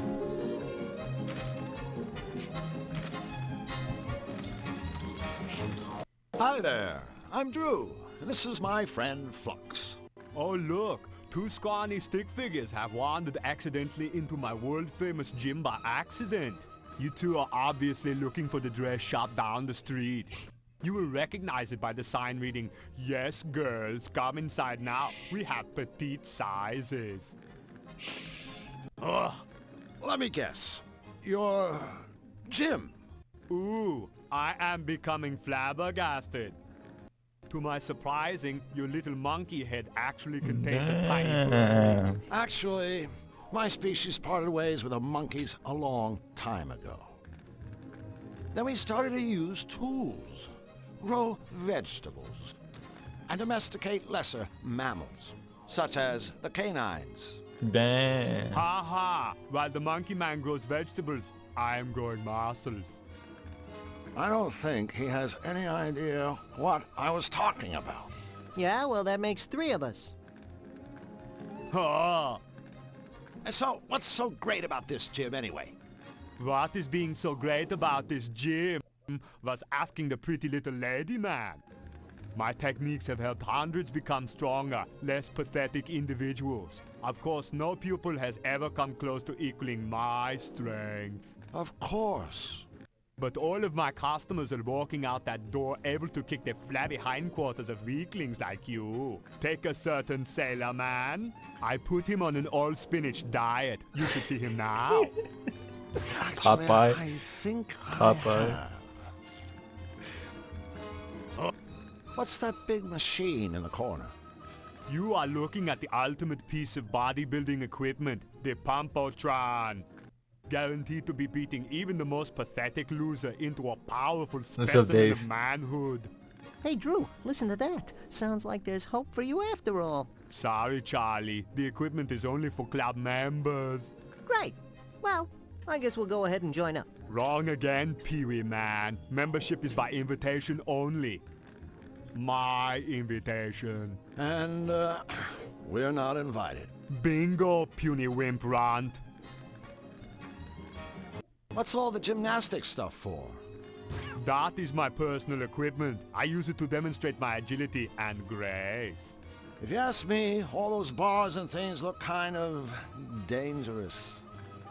Speaker 3: Hi there, I'm Drew. This is my friend Flux.
Speaker 17: Oh look, two scrawny stick figures have wandered accidentally into my world-famous gym by accident. You two are obviously looking for the dress shop down the street. You will recognize it by the sign reading, "Yes, girls, come inside now. We have petite sizes."
Speaker 3: Ugh. Let me guess. You're Jim.
Speaker 17: Ooh, I am becoming flabbergasted. To my surprising, your little monkey head actually contains a tiny brain.
Speaker 3: Actually, my species parted ways with the monkeys a long time ago. Then we started to use tools, grow vegetables, and domesticate lesser mammals, such as the canines.
Speaker 2: Damn.
Speaker 17: Ha ha! While the monkey man grows vegetables, I am growing muscles.
Speaker 3: I don't think he has any idea what I was talking about.
Speaker 6: Yeah, well, that makes 3 of us.
Speaker 17: Ha!
Speaker 3: And so, what's so great about this gym anyway?
Speaker 17: What is being so great about this gym was asking the pretty little lady man. My techniques have helped hundreds become stronger, less pathetic individuals. Of course, no pupil has ever come close to equaling my strength.
Speaker 3: Of course.
Speaker 17: But all of my customers are walking out that door able to kick the flabby hindquarters of weaklings like you. Take a certain sailor man. I put him on an all-spinach diet. You should see him now.
Speaker 3: Actually,
Speaker 2: Popeye.
Speaker 3: I think
Speaker 2: Popeye.
Speaker 3: I have. What's that big machine in the corner?
Speaker 17: You are looking at the ultimate piece of bodybuilding equipment, the Pumpotron. Guaranteed to be beating even the most pathetic loser into a powerful specimen of manhood.
Speaker 6: Hey, Drew, listen to that. Sounds like there's hope for you after all.
Speaker 17: Sorry, Charlie. The equipment is only for club members.
Speaker 6: Great. Well, I guess we'll go ahead and join up.
Speaker 17: Wrong again, Pee-wee man. Membership is by invitation only. My invitation.
Speaker 3: And, we're not invited.
Speaker 17: Bingo, puny wimp runt.
Speaker 3: What's all the gymnastics stuff for?
Speaker 17: That is my personal equipment. I use it to demonstrate my agility and grace.
Speaker 3: If you ask me, all those bars and things look kind of dangerous.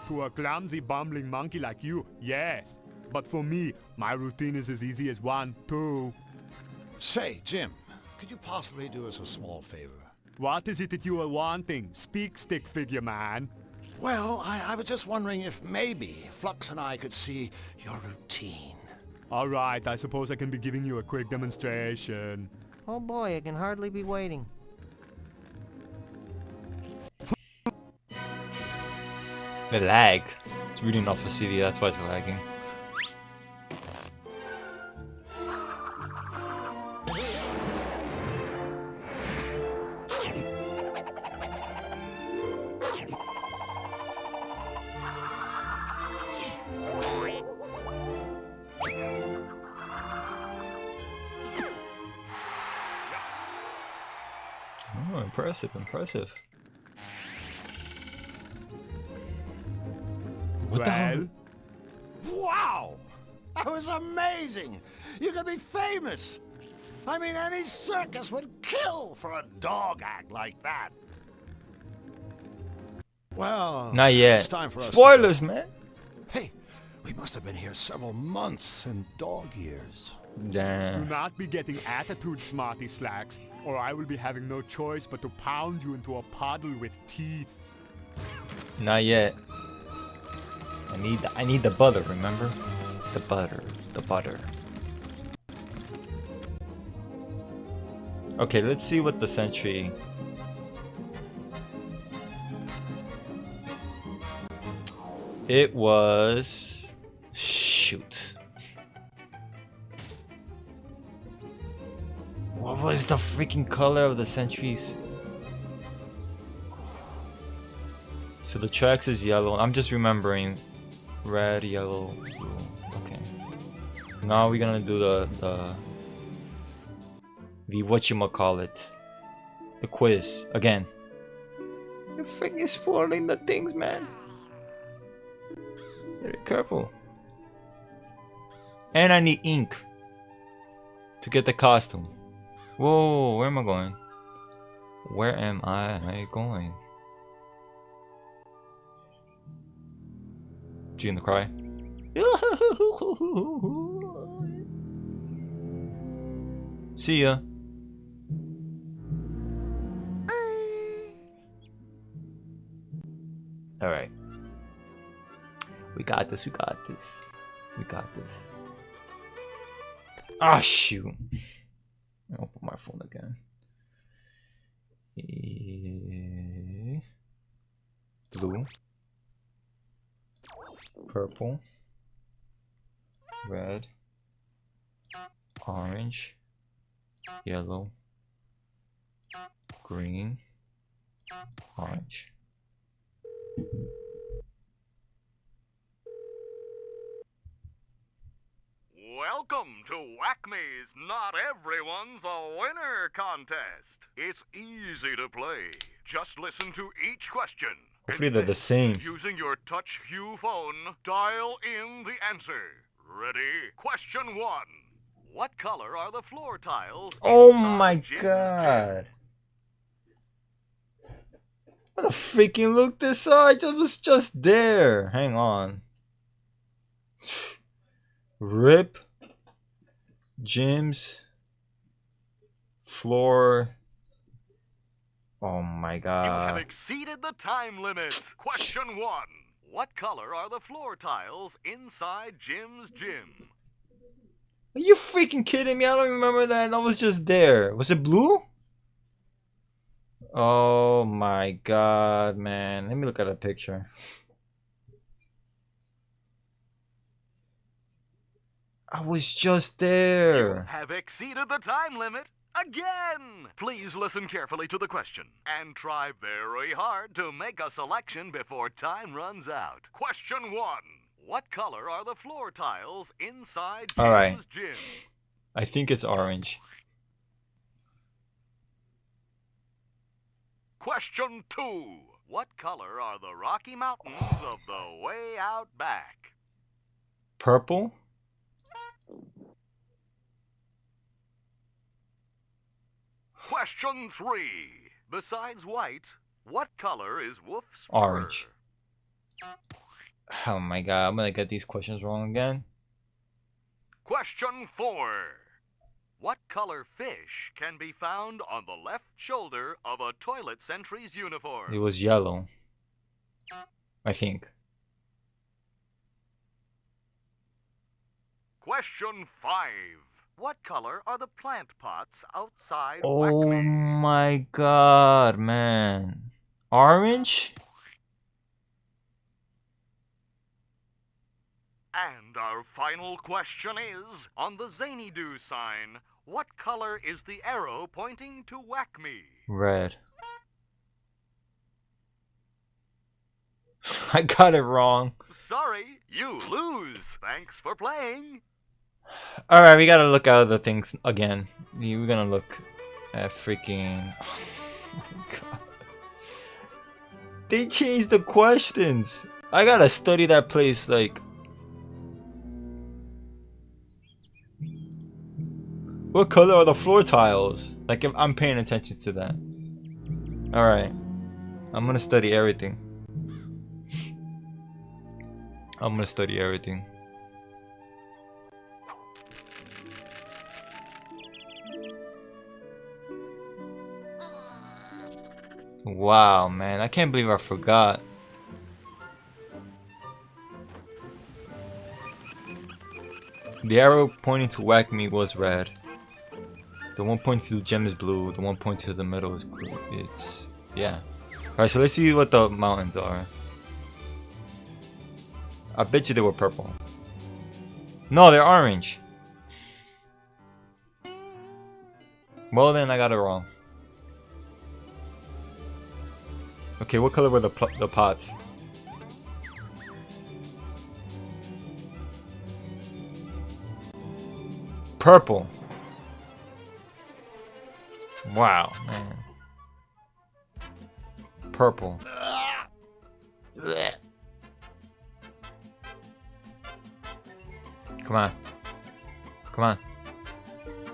Speaker 17: To a clumsy, bumbling monkey like you, yes. But for me, my routine is as easy as 1, 2.
Speaker 3: Say, Jim, could you possibly do us a small favor?
Speaker 17: What is it that you are wanting? Speak, stick figure man.
Speaker 3: Well, I was just wondering if maybe Flux and I could see your routine.
Speaker 17: All right, I suppose I can be giving you a quick demonstration.
Speaker 6: Oh boy, I can hardly be waiting.
Speaker 2: The lag. It's reading off a CD, that's why it's lagging. Oh, impressive, impressive. What the hell?
Speaker 3: Wow! That was amazing! You could be famous! I mean, any circus would kill for a dog act like that. Well,
Speaker 2: Not yet.
Speaker 3: it's time for us to
Speaker 2: Spoilers,
Speaker 3: go.
Speaker 2: man.
Speaker 3: Hey, we must have been here several months in dog years.
Speaker 2: Damn.
Speaker 17: Do not be getting attitude, smarty slacks, or I will be having no choice but to pound you into a puddle with teeth.
Speaker 2: Not yet. I need the butter, remember? The butter. The butter. Okay, let's see what the sentry... It was... Shoot. What was the freaking color of the sentries? So the tracks is yellow. I'm just remembering. Red, yellow, blue. Okay. Now we're gonna do the whatchamacallit. The quiz. Again. You're freaking spoiling the things, man. Very careful. And I need ink to get the costume. Whoa, where am I going? Where am I going? Gina cry. See ya. Alright. We got this, we got this. We got this. Ah, shoot. I'll open my phone again. Blue. Purple. Red. Orange. Yellow. Green. Orange.
Speaker 16: Welcome to Acme's Not Everyone's a Winner contest. It's easy to play. Just listen to each question.
Speaker 2: Hopefully they're the same.
Speaker 16: Using your touch hue phone, dial in the answer. Ready? Question 1. What color are the floor tiles?
Speaker 2: Oh
Speaker 16: inside
Speaker 2: my
Speaker 16: Jim's
Speaker 2: god. What the freaking look this up? I was just there. Hang on. Rip. Jim's floor. Oh my
Speaker 16: You have
Speaker 2: god.
Speaker 16: exceeded the time limit. Question 1. What color are the floor tiles inside Jim's gym?
Speaker 2: Are you freaking kidding me? I don't remember that. I was just there. Was it blue? Oh my god, man. Let me look at a picture. I was just there.
Speaker 16: You have exceeded the time limit again. Please listen carefully to the question and try very hard to make a selection before time runs out. Question 1. What color are the floor tiles inside
Speaker 2: All right.
Speaker 16: Jim's gym?
Speaker 2: I think it's orange.
Speaker 16: Question 2. What color are the Rocky Mountains of the way out back?
Speaker 2: Purple?
Speaker 16: Question 3. Besides white, what color is Woof's fur?
Speaker 2: Orange. Oh my god, I'm gonna get these questions wrong again.
Speaker 16: Question 4. What color fish can be found on the left shoulder of a toilet sentry's uniform?
Speaker 2: It was yellow. I think.
Speaker 16: Question 5. What color are the plant pots outside
Speaker 2: Oh
Speaker 16: Wackme?
Speaker 2: my god, man. Orange?
Speaker 16: And our final question is, on the Zany Do sign, what color is the arrow pointing to Wackme?
Speaker 2: Red. I got it wrong.
Speaker 16: Sorry, you lose. Thanks for playing.
Speaker 2: Alright, we gotta look at other things again. We're gonna look at freaking... Oh my god. They changed the questions. I gotta study that place like... What color are the floor tiles? Like if I'm paying attention to that. Alright. I'm gonna study everything. I'm gonna study everything. Wow, man. I can't believe I forgot. The arrow pointing to Wackme was red. The one pointing to the gem is blue. The one pointing to the middle is green. It's... yeah. Alright, so let's see what the mountains are. I bet you they were purple. No, they're orange. Well then, I got it wrong. Okay, what color were the pots? Purple. Wow, man. Purple. Come on. Come on.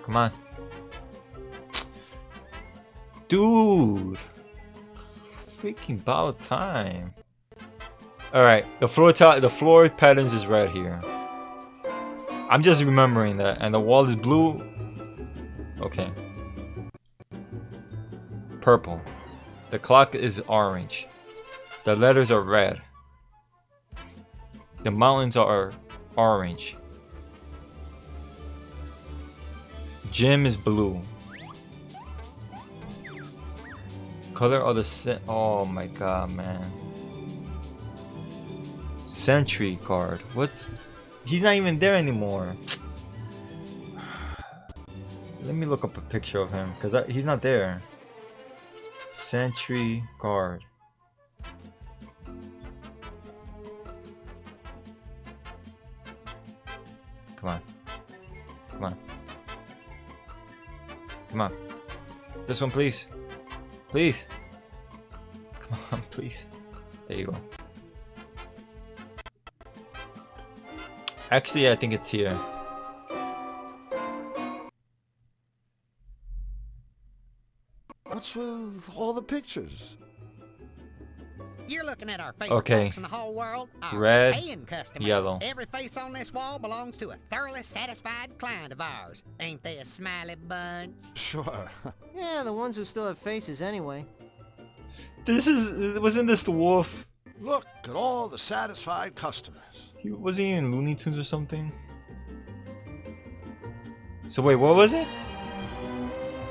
Speaker 2: Come on. Dude. Freaking about time. Alright, the floor patterns is right here. I'm just remembering that. And the wall is blue. Okay. Purple. The clock is orange. The letters are red. The mountains are orange. Gym is blue. Color of the oh my god, man. Sentry card. What's... He's not even there anymore. Let me look up a picture of him, because he's not there. Sentry guard. Come on. Come on. Come on. This one, please. Please. Come on, please. There you go. Actually, I think it's here.
Speaker 3: with all the pictures?
Speaker 14: You're looking at our favorite
Speaker 2: Okay.
Speaker 14: folks in the whole world. Our
Speaker 2: Red,
Speaker 14: paying customers.
Speaker 2: yellow.
Speaker 14: Every face on this wall belongs to a thoroughly satisfied client of ours. Ain't they a smiley bunch?
Speaker 3: Sure.
Speaker 6: Yeah, the ones who still have faces anyway.
Speaker 2: Wasn't this the wolf?
Speaker 3: Look at all the satisfied customers.
Speaker 2: Was he in Looney Tunes or something? So wait, what was it?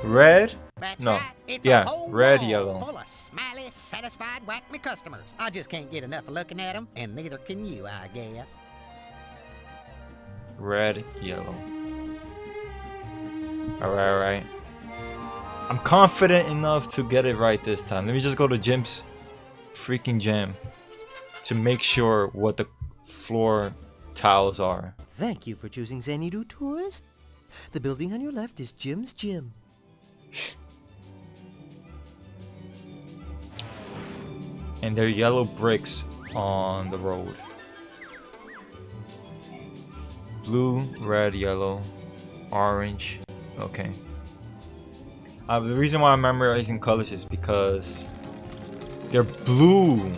Speaker 2: Red?
Speaker 14: That's
Speaker 2: No.
Speaker 14: right. It's
Speaker 2: Yeah,
Speaker 14: a whole
Speaker 2: red,
Speaker 14: wall
Speaker 2: yellow.
Speaker 14: full of smiley, satisfied, whack-me customers. I just can't get enough of looking at them, and neither can you, I guess.
Speaker 2: Red, yellow. Alright. I'm confident enough to get it right this time. Let me just go to Jim's freaking gym to make sure what the floor tiles are.
Speaker 6: Thank you for choosing Xanadu Tours. The building on your left is Jim's gym.
Speaker 2: And they're yellow bricks on the road. Blue, red, yellow, orange. Okay. The reason why I'm memorizing colors is because they're blue.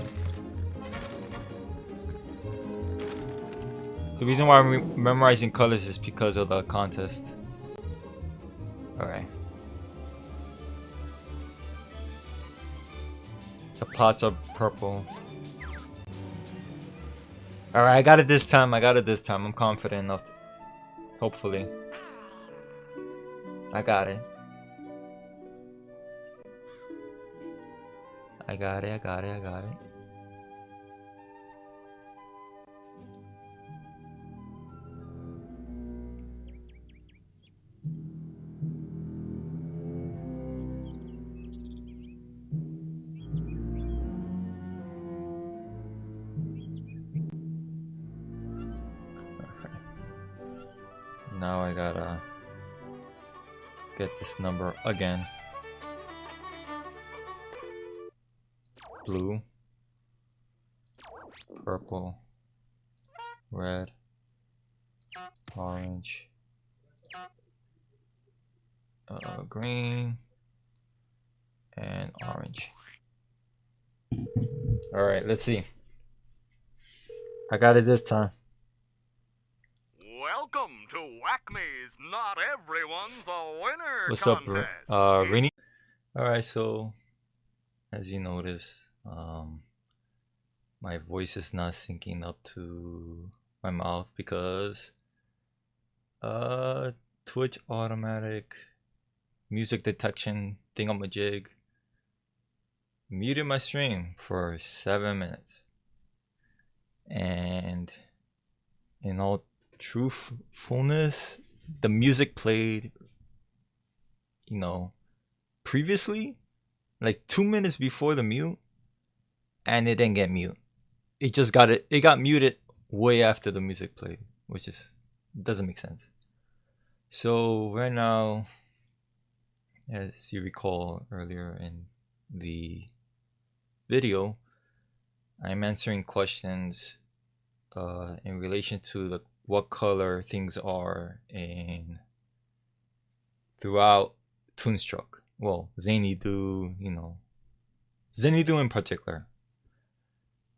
Speaker 2: The reason why I'm memorizing colors is because of the contest. Alright. The pots are purple. Alright, I got it this time. I'm confident enough. Hopefully. I got it. I got it. Now I gotta get this number again. Blue, purple, red, orange, green, and orange. Alright, let's see. I got it this time.
Speaker 16: Welcome to Whack-Me's Not Everyone's a Winner
Speaker 2: What's
Speaker 16: contest.
Speaker 2: up, Rini? Alright, so as you notice, my voice is not syncing up to my mouth because Twitch automatic music detection thingamajig muted my stream for 7 minutes. And in all truthfulness, the music played, you know, previously, like 2 minutes before the mute, and it didn't get mute. It just got it got muted way after the music played, which is doesn't make sense. So right now, as you recall earlier in the video, I'm answering questions in relation to what color things are in throughout Toonstruck. Well, Xanadu, you know, Xanadu in particular.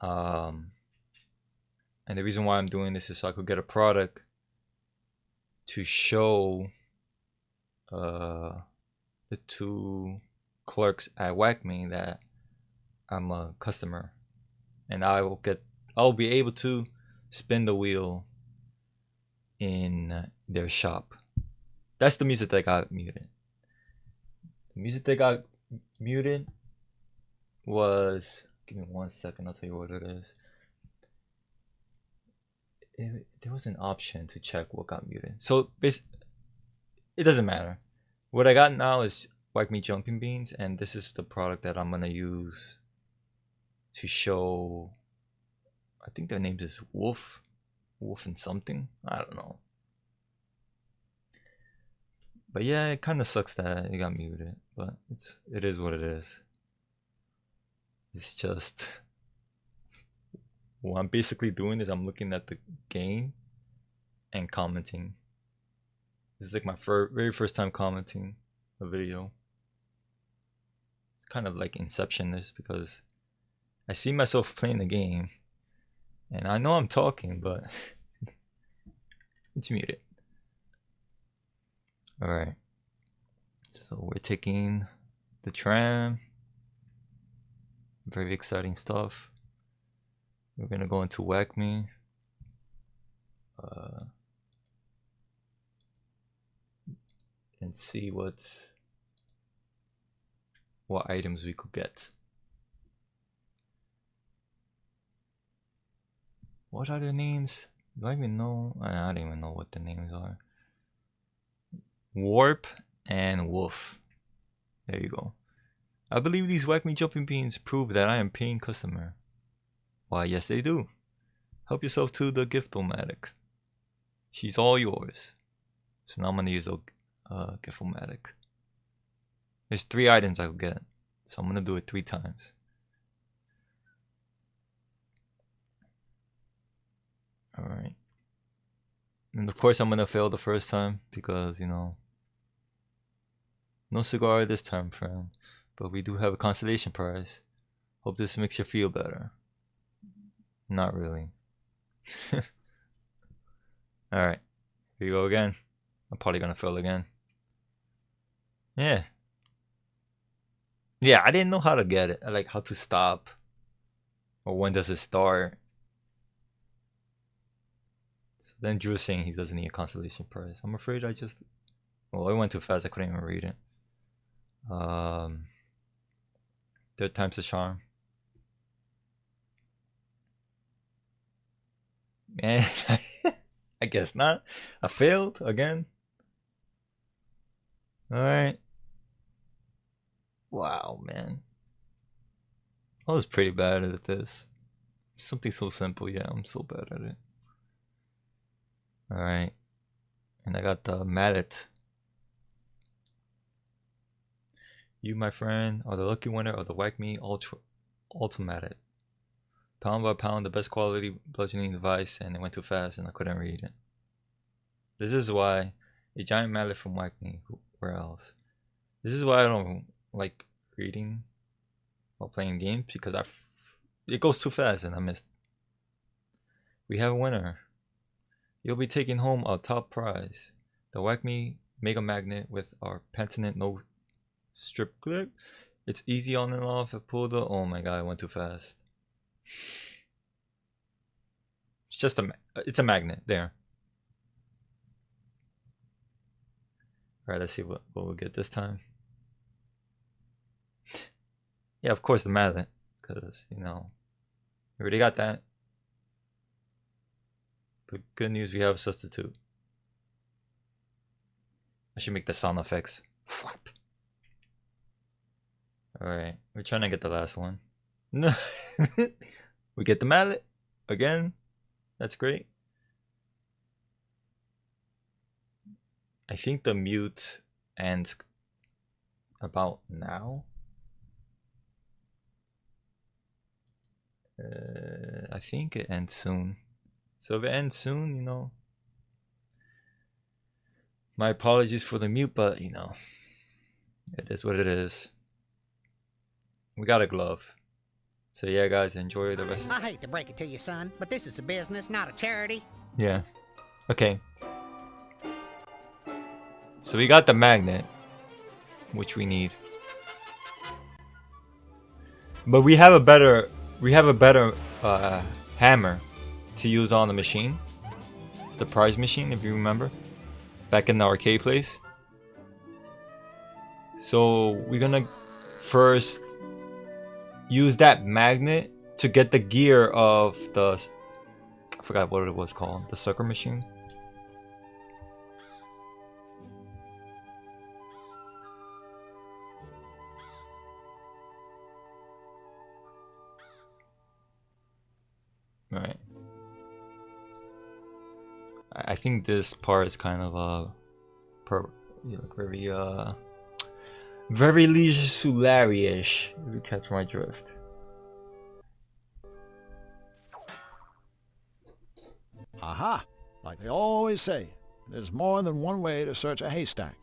Speaker 2: And the reason why I'm doing this is so I could get a product to show the two clerks at Whack-Me that I'm a customer, and I'll be able to spin the wheel in their shop. That's the music that got muted. The music that got muted was, give me 1 second, I'll tell you what it is. There was an option to check what got muted. So it doesn't matter. What I got now is Whack-Me Jumping Beans, and this is the product that I'm gonna use to show, I think their name is Wolf and something, I don't know. But yeah, it kind of sucks that it got muted, but it is what it is. It's just, what I'm basically doing is I'm looking at the game and commenting. This is like my very first time commenting a video. kind of like Inception-ish because I see myself playing the game and I know I'm talking, but it's muted. Alright. So we're taking the tram. Very exciting stuff. We're gonna go into Whack Me. And see what items we could get. What are the names? Do I even know? I don't even know what the names are. Warp and Wolf. There you go. I believe these Whack Me jumping beans prove that I am paying customer. Why, yes they do. Help yourself to the Gift-O-Matic. She's all yours. So now I'm gonna use the Gift-O-Matic. There's 3 items I could get, so I'm gonna do it 3 times. Alright. And of course I'm gonna fail the first time because, you know, no cigar this time, friend. But we do have a consolation prize. Hope this makes you feel better. Not really. Alright. Here you go again. I'm probably gonna fail again. Yeah. Yeah, I didn't know how to get it. Like how to stop. Or when does it start. So then Drew was saying he doesn't need a consolation prize. I'm afraid I just... Well, I went too fast. I couldn't even read it. 3rd time's the charm. And I guess not. I failed again. Alright. Wow, man. I was pretty bad at this. Something so simple, yeah, I'm so bad at it. Alright. And I got the mallet. You, my friend, are the lucky winner of the Whack Me Ultimatic. Pound by pound, the best quality bludgeoning device, and it went too fast and I couldn't read it. This is why a giant mallet from Whack Me. Where else? This is why I don't like reading while playing games because it goes too fast and I missed. We have a winner. You'll be taking home a top prize. The Whack Me Mega Magnet with our patented no strip clip. It's easy on and off. I pulled the... Oh my god, I went too fast. It's just it's a magnet there. Alright, let's see what we'll get this time. Yeah, of course the mallet, because, you know, we already got that. But good news, we have a substitute. I should make the sound effects. Alright, we're trying to get the last one. No. We get the mallet again. That's great. I think the mute ends about now. I think it ends soon. So if it ends soon, you know, my apologies for the mute, but you know, it is what it is. We got a glove. So yeah, guys, enjoy the rest.
Speaker 14: I hate to break it to you, son, but this is a business, not a charity.
Speaker 2: Yeah. Okay. So we got the magnet, which we need. But we have a better hammer to use on the machine. The prize machine, if you remember. Back in the arcade place. So we're gonna first use that magnet to get the gear of the... I forgot what it was called. The sucker machine. Alright. I think this part is kind of very Leisure Sulari-ish, if you catch my drift.
Speaker 3: Aha! Like they always say, there's more than one way to search a haystack.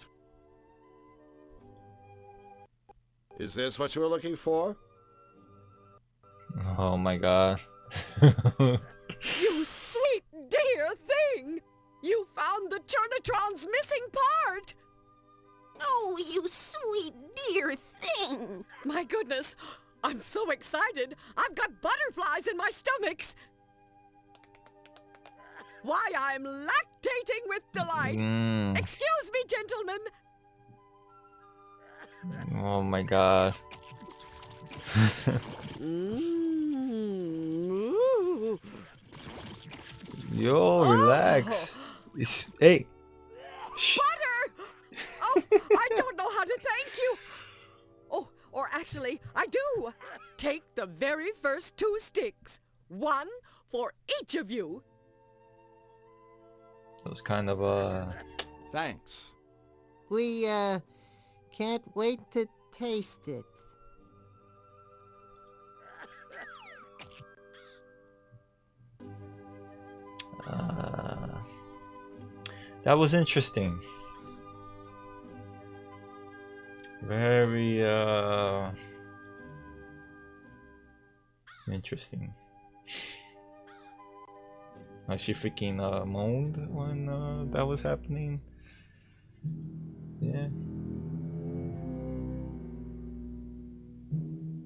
Speaker 3: Is this what you were looking for?
Speaker 2: Oh my god.
Speaker 11: You sweet dear thing! You found the Churnatron's missing part!
Speaker 9: Oh, you sweet dear thing!
Speaker 11: My goodness, I'm so excited. I've got butterflies in my stomachs. Why, I'm lactating with delight. Excuse me, gentlemen.
Speaker 2: Oh my god.
Speaker 11: Ooh.
Speaker 2: Yo, relax. Hey.
Speaker 11: Butter! Oh, I don't know how to thank you. Oh, or actually, I do. Take the very first 2 sticks. 1 for each of you.
Speaker 2: It was kind of
Speaker 3: Thanks.
Speaker 6: We, can't wait to taste it.
Speaker 2: that was interesting. Very interesting. She freaking moaned when that was happening. Yeah.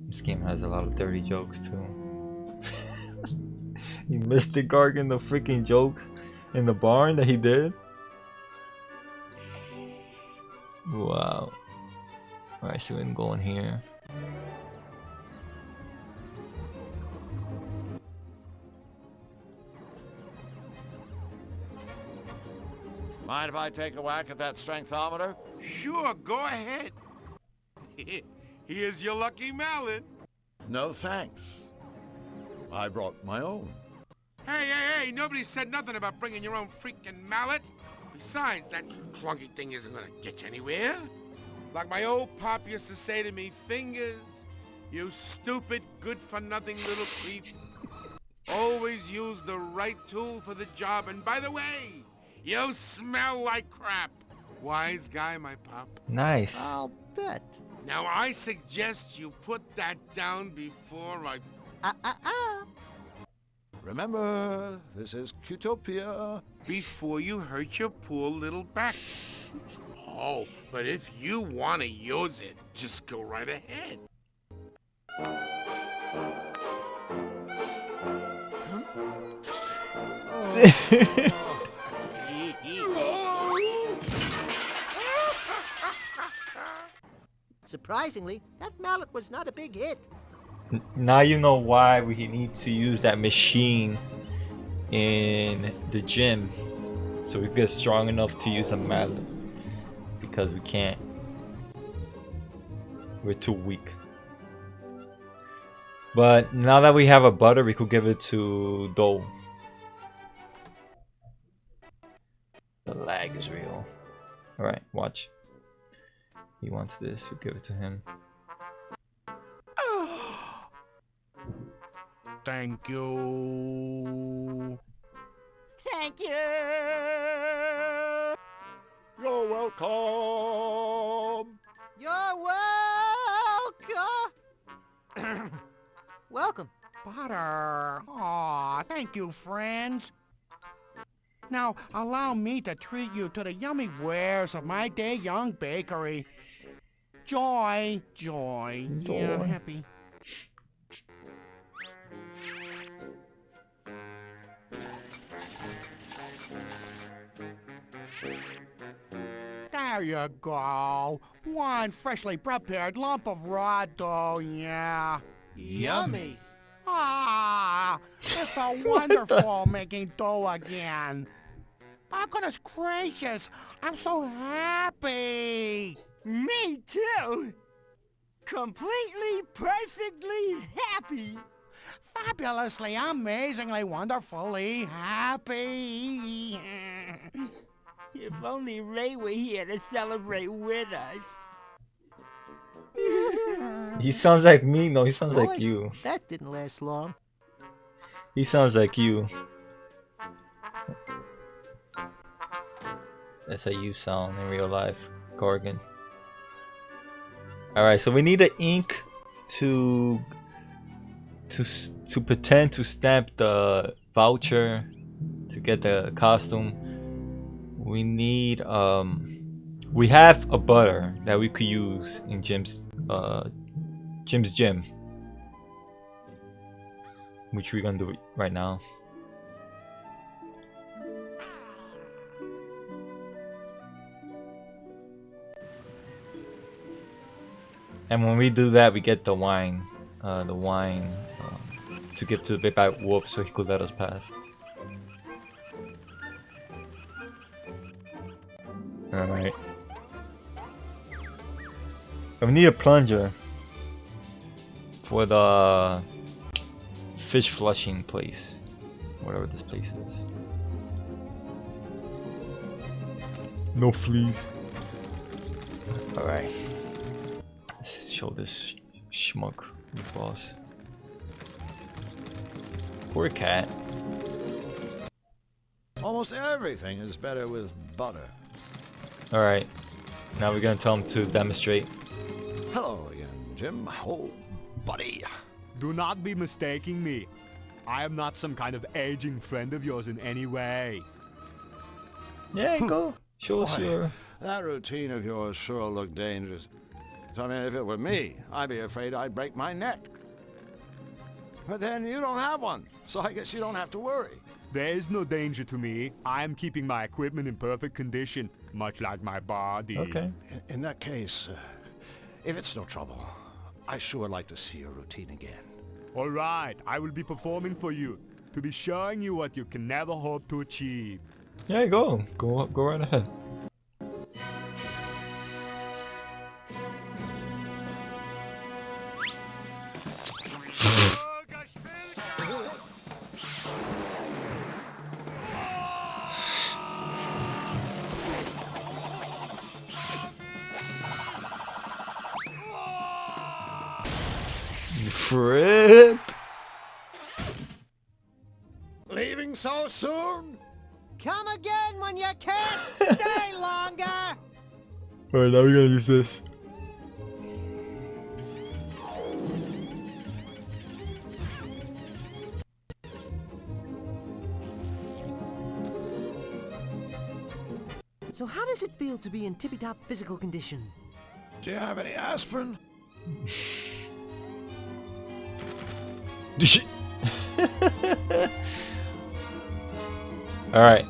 Speaker 2: This game has a lot of dirty jokes too. You missed the Gargan, the freaking jokes in the barn that he did. Wow. Alright, so we can go in here.
Speaker 3: Mind if I take a whack at that strengthometer?
Speaker 8: Sure, go ahead. Here's your lucky mallet.
Speaker 3: No thanks. I brought my own.
Speaker 8: Hey, nobody said nothing about bringing your own freaking mallet. Besides, that clunky thing isn't gonna get you anywhere. Like my old pop used to say to me, fingers, you stupid, good-for-nothing little creep. Always use the right tool for the job, and by the way, you smell like crap. Wise guy, my pop.
Speaker 2: Nice.
Speaker 6: I'll bet.
Speaker 8: Now I suggest you put that down before I...
Speaker 3: Remember, this is Qtopia.
Speaker 8: Before you hurt your poor little back. Oh, but if you want to use it, just go right ahead.
Speaker 6: Surprisingly, that mallet was not a big hit.
Speaker 2: Now you know why we need to use that machine in the gym, so we get strong enough to use a mallet, because we can't. We're too weak. But now that we have a butter, we could give it to Dole. The lag is real. Alright, watch. He wants this, we give it to him.
Speaker 8: Thank you.
Speaker 9: Thank you.
Speaker 3: You're welcome.
Speaker 6: You're welcome. Welcome.
Speaker 14: Butter. Aw, thank you, friends. Now, allow me to treat you to the yummy wares of my day young bakery. Joy. Yeah, happy. There you go. One freshly prepared lump of raw dough, yeah.
Speaker 10: Yummy.
Speaker 14: Ah, it's so wonderful making dough again. Oh, goodness gracious, I'm so happy.
Speaker 5: Me too. Completely, perfectly happy.
Speaker 14: Fabulously, amazingly, wonderfully happy.
Speaker 5: If only Ray were here to celebrate with us.
Speaker 2: He sounds like me. No, he sounds
Speaker 6: Boy,
Speaker 2: like you.
Speaker 6: That didn't last long.
Speaker 2: He sounds like you. That's how you sound in real life, Corgan. All right, so we need the ink to pretend to stamp the voucher to get the costume. We need we have a butter that we could use in Jim's gym, which we're gonna do right now. And when we do that, we get the wine to give to the big bad wolf so he could let us pass. Alright. And we need a plunger for the fish flushing place. Whatever this place is. No fleas. Alright. Let's show this schmuck the boss. Poor cat.
Speaker 3: Almost everything is better with butter.
Speaker 2: Alright. Now we're gonna tell him to demonstrate.
Speaker 3: Hello again, Jim. Oh, buddy.
Speaker 17: Do not be mistaking me. I am not some kind of aging friend of yours in any way.
Speaker 2: Yeah, go. Show us your...
Speaker 3: That routine of yours sure looked dangerous. I mean, if it were me, I'd be afraid I'd break my neck. But then you don't have one, so I guess you don't have to worry.
Speaker 17: There is no danger to me. I am keeping my equipment in perfect condition, much like my body.
Speaker 2: Okay.
Speaker 3: In that case, if it's no trouble, I sure like to see your routine again.
Speaker 17: All right, I will be performing for you, to be showing you what you can never hope to achieve.
Speaker 2: Yeah, go right ahead. Fripp!
Speaker 3: Leaving so soon?
Speaker 6: Come again when you can't stay longer.
Speaker 2: Alright, now we're gonna use this.
Speaker 6: So how does it feel to be in tippy-top physical condition?
Speaker 3: Do you have any aspirin?
Speaker 2: Alright.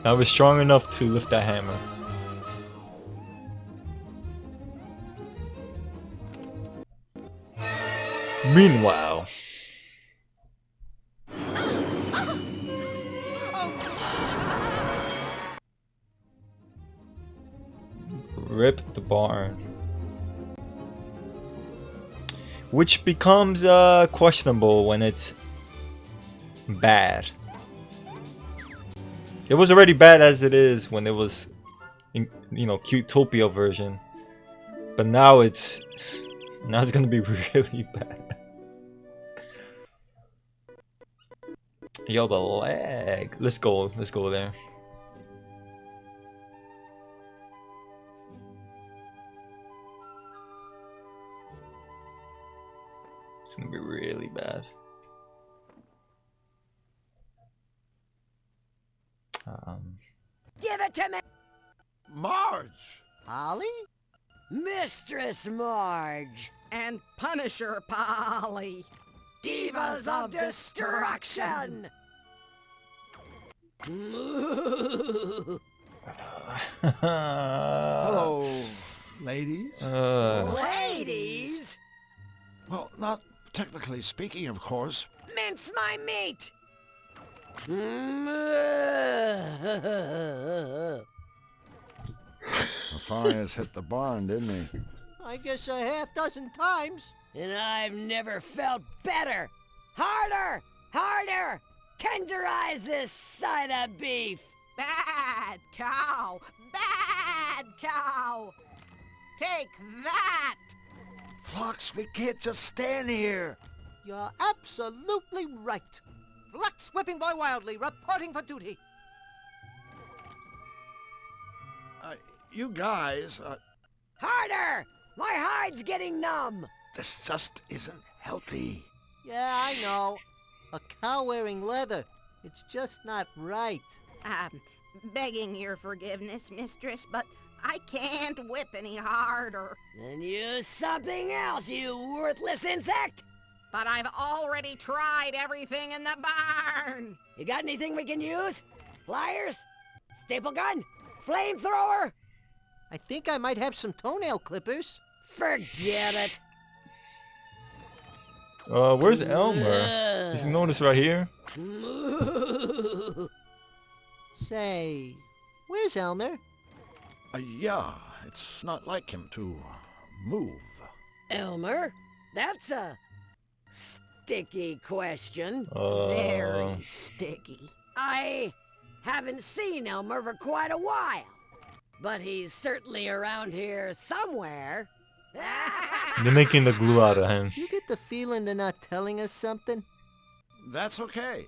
Speaker 2: Now we're strong enough to lift that hammer. Meanwhile. Rip the barn. Which becomes questionable when it's bad. It was already bad as it is when it was in, Cuteopia version. But now it's gonna be really bad. Yo, the lag. Let's go there. It's gonna be really bad.
Speaker 11: Give it to me!
Speaker 3: Marge!
Speaker 6: Polly?
Speaker 11: Mistress Marge!
Speaker 10: And Punisher Polly!
Speaker 11: Divas of Destruction!
Speaker 3: Hello, ladies.
Speaker 11: Ladies?
Speaker 3: Well, not technically speaking, of course.
Speaker 11: Mince my meat!
Speaker 3: Matthias hit the barn, didn't he?
Speaker 6: I guess a half dozen times.
Speaker 11: And I've never felt better! Harder! Harder! Tenderize this side of beef!
Speaker 6: Bad cow! Bad cow! Take that!
Speaker 3: Flux, we can't just stand here.
Speaker 6: You're absolutely right. Flux Whipping Boy Wildly, reporting for duty.
Speaker 3: You guys...
Speaker 11: Harder! My hide's getting numb.
Speaker 3: This just isn't healthy.
Speaker 6: Yeah, I know. A cow wearing leather. It's just not right.
Speaker 7: Begging your forgiveness, mistress, but I can't whip any harder.
Speaker 11: Then use something else, you worthless insect!
Speaker 7: But I've already tried everything in the barn.
Speaker 11: You got anything we can use? Pliers? Staple gun? Flamethrower?
Speaker 6: I think I might have some toenail clippers.
Speaker 11: Forget it.
Speaker 2: Where's Elmer? Did you notice right here?
Speaker 6: Say, where's Elmer?
Speaker 3: Yeah, it's not like him to move.
Speaker 11: Elmer? That's a sticky question.
Speaker 6: Very sticky.
Speaker 11: I haven't seen Elmer for quite a while, but he's certainly around here somewhere.
Speaker 2: They're making the glue out of him.
Speaker 6: You get the feeling they're not telling us something?
Speaker 3: That's okay.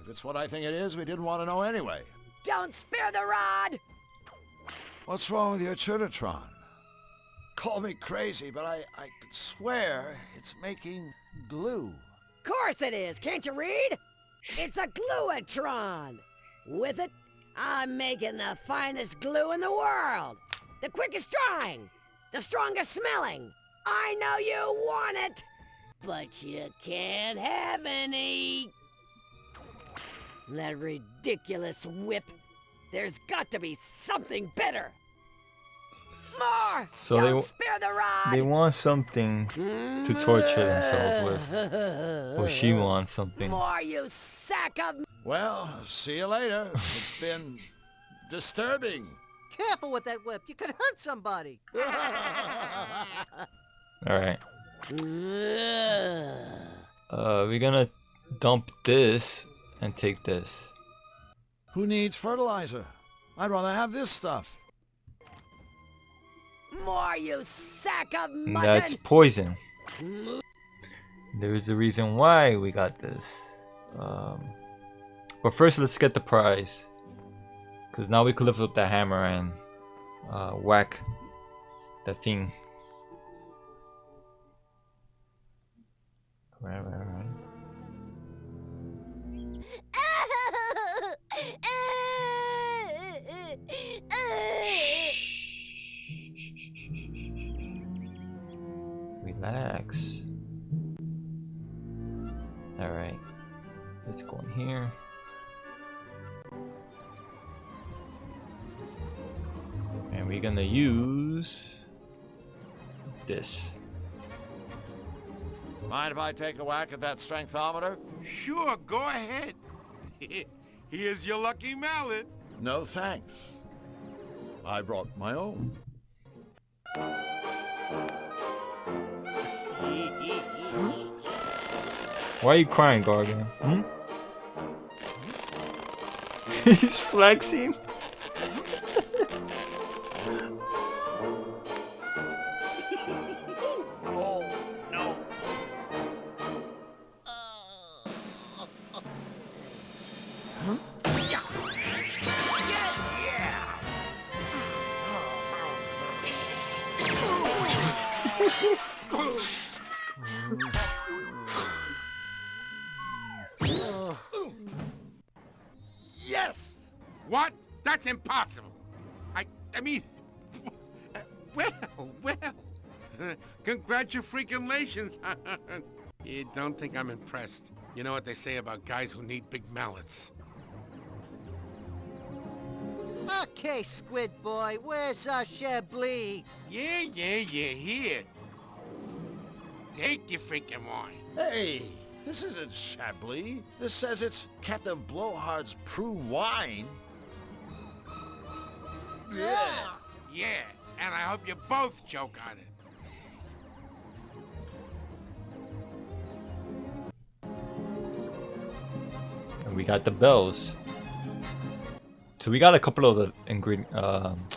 Speaker 3: If it's what I think it is, we didn't want to know anyway.
Speaker 11: Don't spare the rod!
Speaker 3: What's wrong with your Chunatron? Call me crazy, but I could swear it's making glue.
Speaker 11: Course it is, can't you read? It's a gluatron. With it, I'm making the finest glue in the world. The quickest drying. The strongest smelling. I know you want it, but you can't have any. That ridiculous whip. There's got to be something better. More!
Speaker 2: So
Speaker 11: Don't spare the rod!
Speaker 2: they want something to torture themselves with. Or she wants something.
Speaker 11: More, you sack of...
Speaker 3: Well, see you later. It's been disturbing.
Speaker 6: Careful with that whip. You could hurt somebody.
Speaker 2: Alright. We're gonna dump this and take this.
Speaker 3: Who needs fertilizer? I'd rather have this stuff.
Speaker 11: More, you sack of mutton!
Speaker 2: That's poison. There's a reason why we got this. But first, let's get the prize. Because now we can lift up the hammer and whack that thing. Right. Relax. Alright. Let's go in here. And we're gonna use this.
Speaker 3: Mind if I take a whack at that strengthometer?
Speaker 8: Sure, go ahead. Here's your lucky mallet.
Speaker 3: No thanks. I brought my own.
Speaker 2: Why are you crying, Gargan? He's flexing.
Speaker 3: Oh, no.
Speaker 8: Yes! What? That's impossible. I mean, well. Congratulations. You don't think I'm impressed. You know what they say about guys who need big mallets.
Speaker 6: Okay, Squid Boy, where's our Chablis?
Speaker 8: Yeah, here. Take your freaking wine.
Speaker 3: Hey, this isn't Chablis. This says it's Captain Blowhard's Prue wine.
Speaker 8: Yeah, and I hope you both choke on it.
Speaker 2: And we got the bells. So we got a couple of the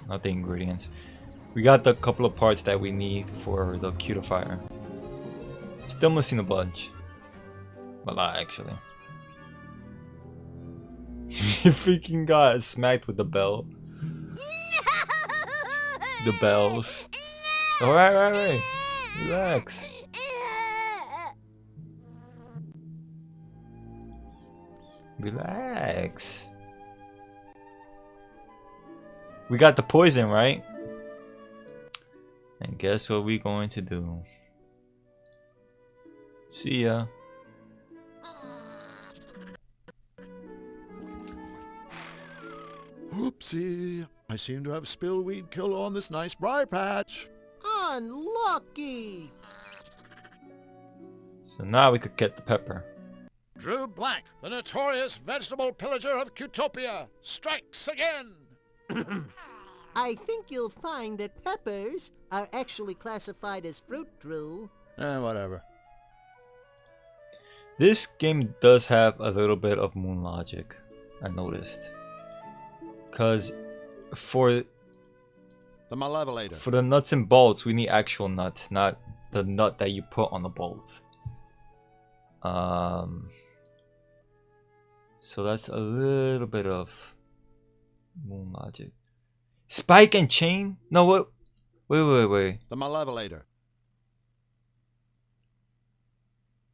Speaker 2: not the ingredients. We got the couple of parts that we need for the cutifier. Still missing a bunch. But not actually. You freaking got smacked with the bell. The bells. Alright. Relax. Relax. We got the poison, right? And guess what we going to do? See ya.
Speaker 3: Oopsie. I seem to have spilled weed killer on this nice briar patch.
Speaker 6: Unlucky.
Speaker 2: So now we could get the pepper.
Speaker 3: Drew Blank, the notorious vegetable pillager of Qtopia, strikes again.
Speaker 6: I think you'll find that peppers are actually classified as fruit, Drew.
Speaker 3: Whatever.
Speaker 2: This game does have a little bit of moon logic, I noticed. Because for
Speaker 3: the Malevolator.
Speaker 2: For the nuts and bolts, we need actual nuts, not the nut that you put on the bolt. So that's a little bit of moon logic. Spike and chain? No, what? Wait.
Speaker 3: The Malevolator.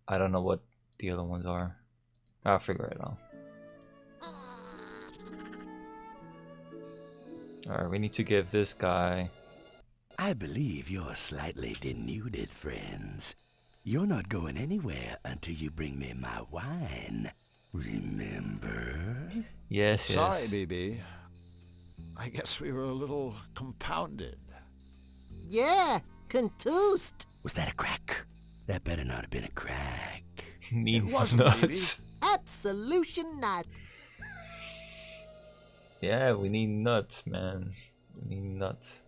Speaker 2: I don't know what the other ones are. I'll figure it out. Alright, we need to give this guy...
Speaker 12: I believe you're slightly denuded, friends. You're not going anywhere until you bring me my wine. Remember?
Speaker 2: Yes.
Speaker 3: Sorry, BB. I guess we were a little compounded.
Speaker 6: Yeah, contused.
Speaker 12: Was that a crack? That better not have been a crack.
Speaker 2: Need
Speaker 3: wasn't,
Speaker 2: nuts.
Speaker 6: Absolution not.
Speaker 2: Yeah, we need nuts, man. We need nuts.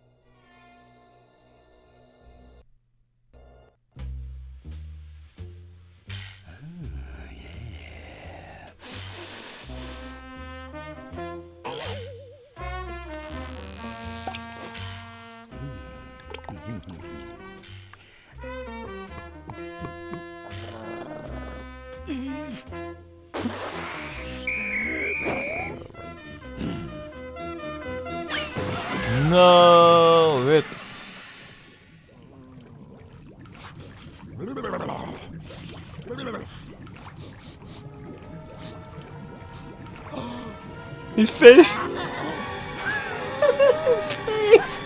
Speaker 2: No, Rip. His face. His face.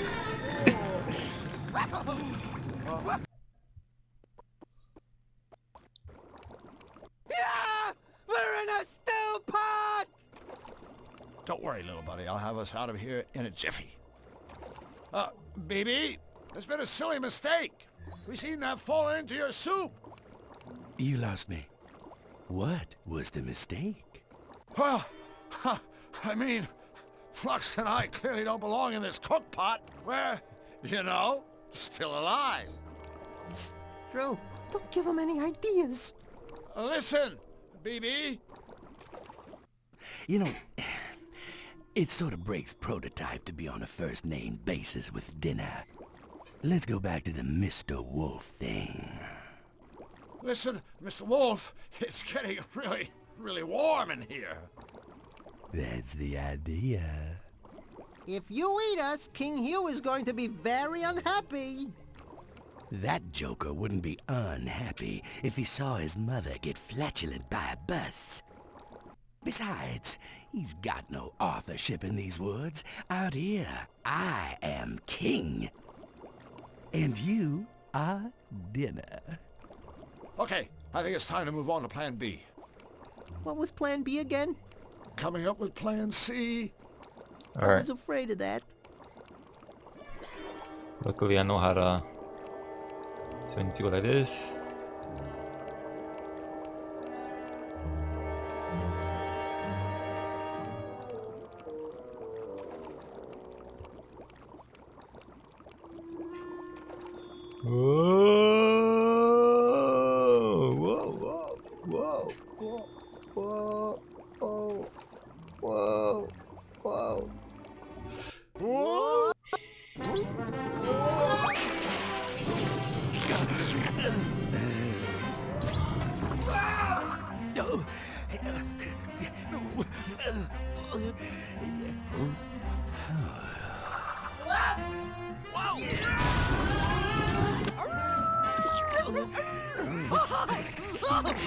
Speaker 14: Yeah! We're in a stew pot!
Speaker 3: Don't worry, little buddy. I'll have us out of here in a jiffy. BB, there's been a silly mistake. We seem to have fallen into your soup.
Speaker 12: You lost me. What was the mistake?
Speaker 3: Well, I mean, Flux and I clearly don't belong in this cook pot. We're, you know, still alive.
Speaker 6: Psst, Drew, don't give him any ideas.
Speaker 3: Listen, BB.
Speaker 12: You know, it sort of breaks prototype to be on a first-name basis with dinner. Let's go back to the Mr. Wolf thing.
Speaker 3: Listen, Mr. Wolf, it's getting really warm in here.
Speaker 12: That's the idea.
Speaker 6: If you eat us, King Hugh is going to be very unhappy.
Speaker 12: That joker wouldn't be unhappy if he saw his mother get flatulent by a bus. Besides, he's got no authorship in these woods. Out here, I am king. And you are dinner.
Speaker 3: Okay, I think it's time to move on to Plan B.
Speaker 6: What was Plan B again?
Speaker 3: Coming up with Plan C.
Speaker 2: All right.
Speaker 6: I was afraid of that.
Speaker 2: Luckily, I know how to. So we need to go like this.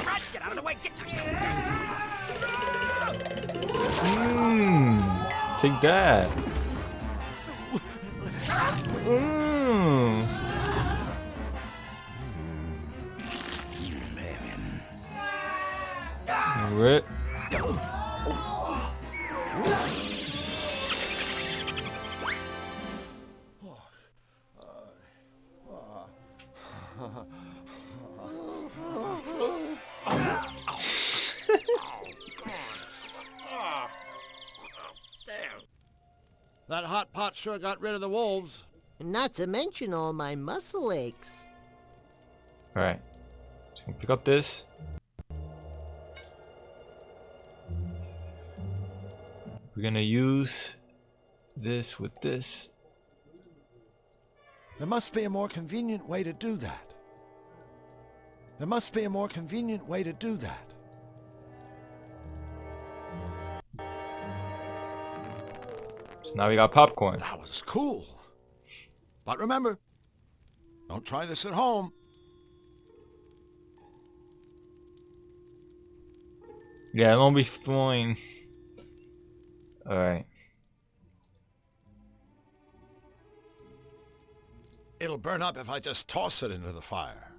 Speaker 5: Brad, get out of the way! Get
Speaker 2: Take that. Rip.
Speaker 3: That hot pot sure got rid of the wolves.
Speaker 6: Not to mention all my muscle aches.
Speaker 2: Alright. Just gonna pick up this. We're gonna use this with this.
Speaker 3: There must be a more convenient way to do that. There must be a more convenient way to do that.
Speaker 2: So now we got popcorn.
Speaker 3: That was cool. But remember, don't try this at home.
Speaker 2: Yeah, don't be throwing. Alright.
Speaker 3: It'll burn up if I just toss it into the fire.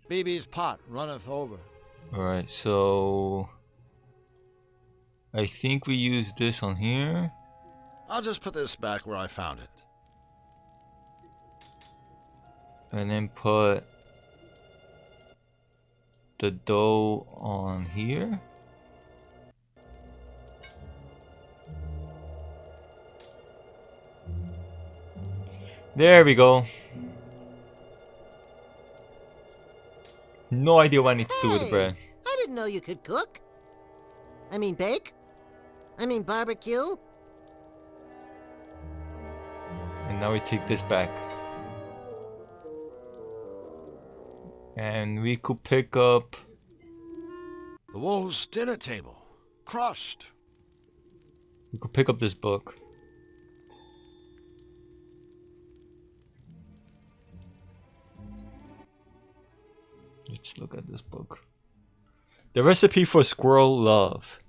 Speaker 3: BB's pot runneth over.
Speaker 2: Alright, so I think we use this on here.
Speaker 3: I'll just put this back where I found it.
Speaker 2: And then put the dough on here. There we go. No idea what I need to do with the bread.
Speaker 6: I didn't know you could cook. I mean bake. I mean barbecue.
Speaker 2: And now we take this back. And we could pick up
Speaker 3: the wolves' dinner table. Crushed.
Speaker 2: We could pick up this book. Let's look at this book. The recipe for squirrel love.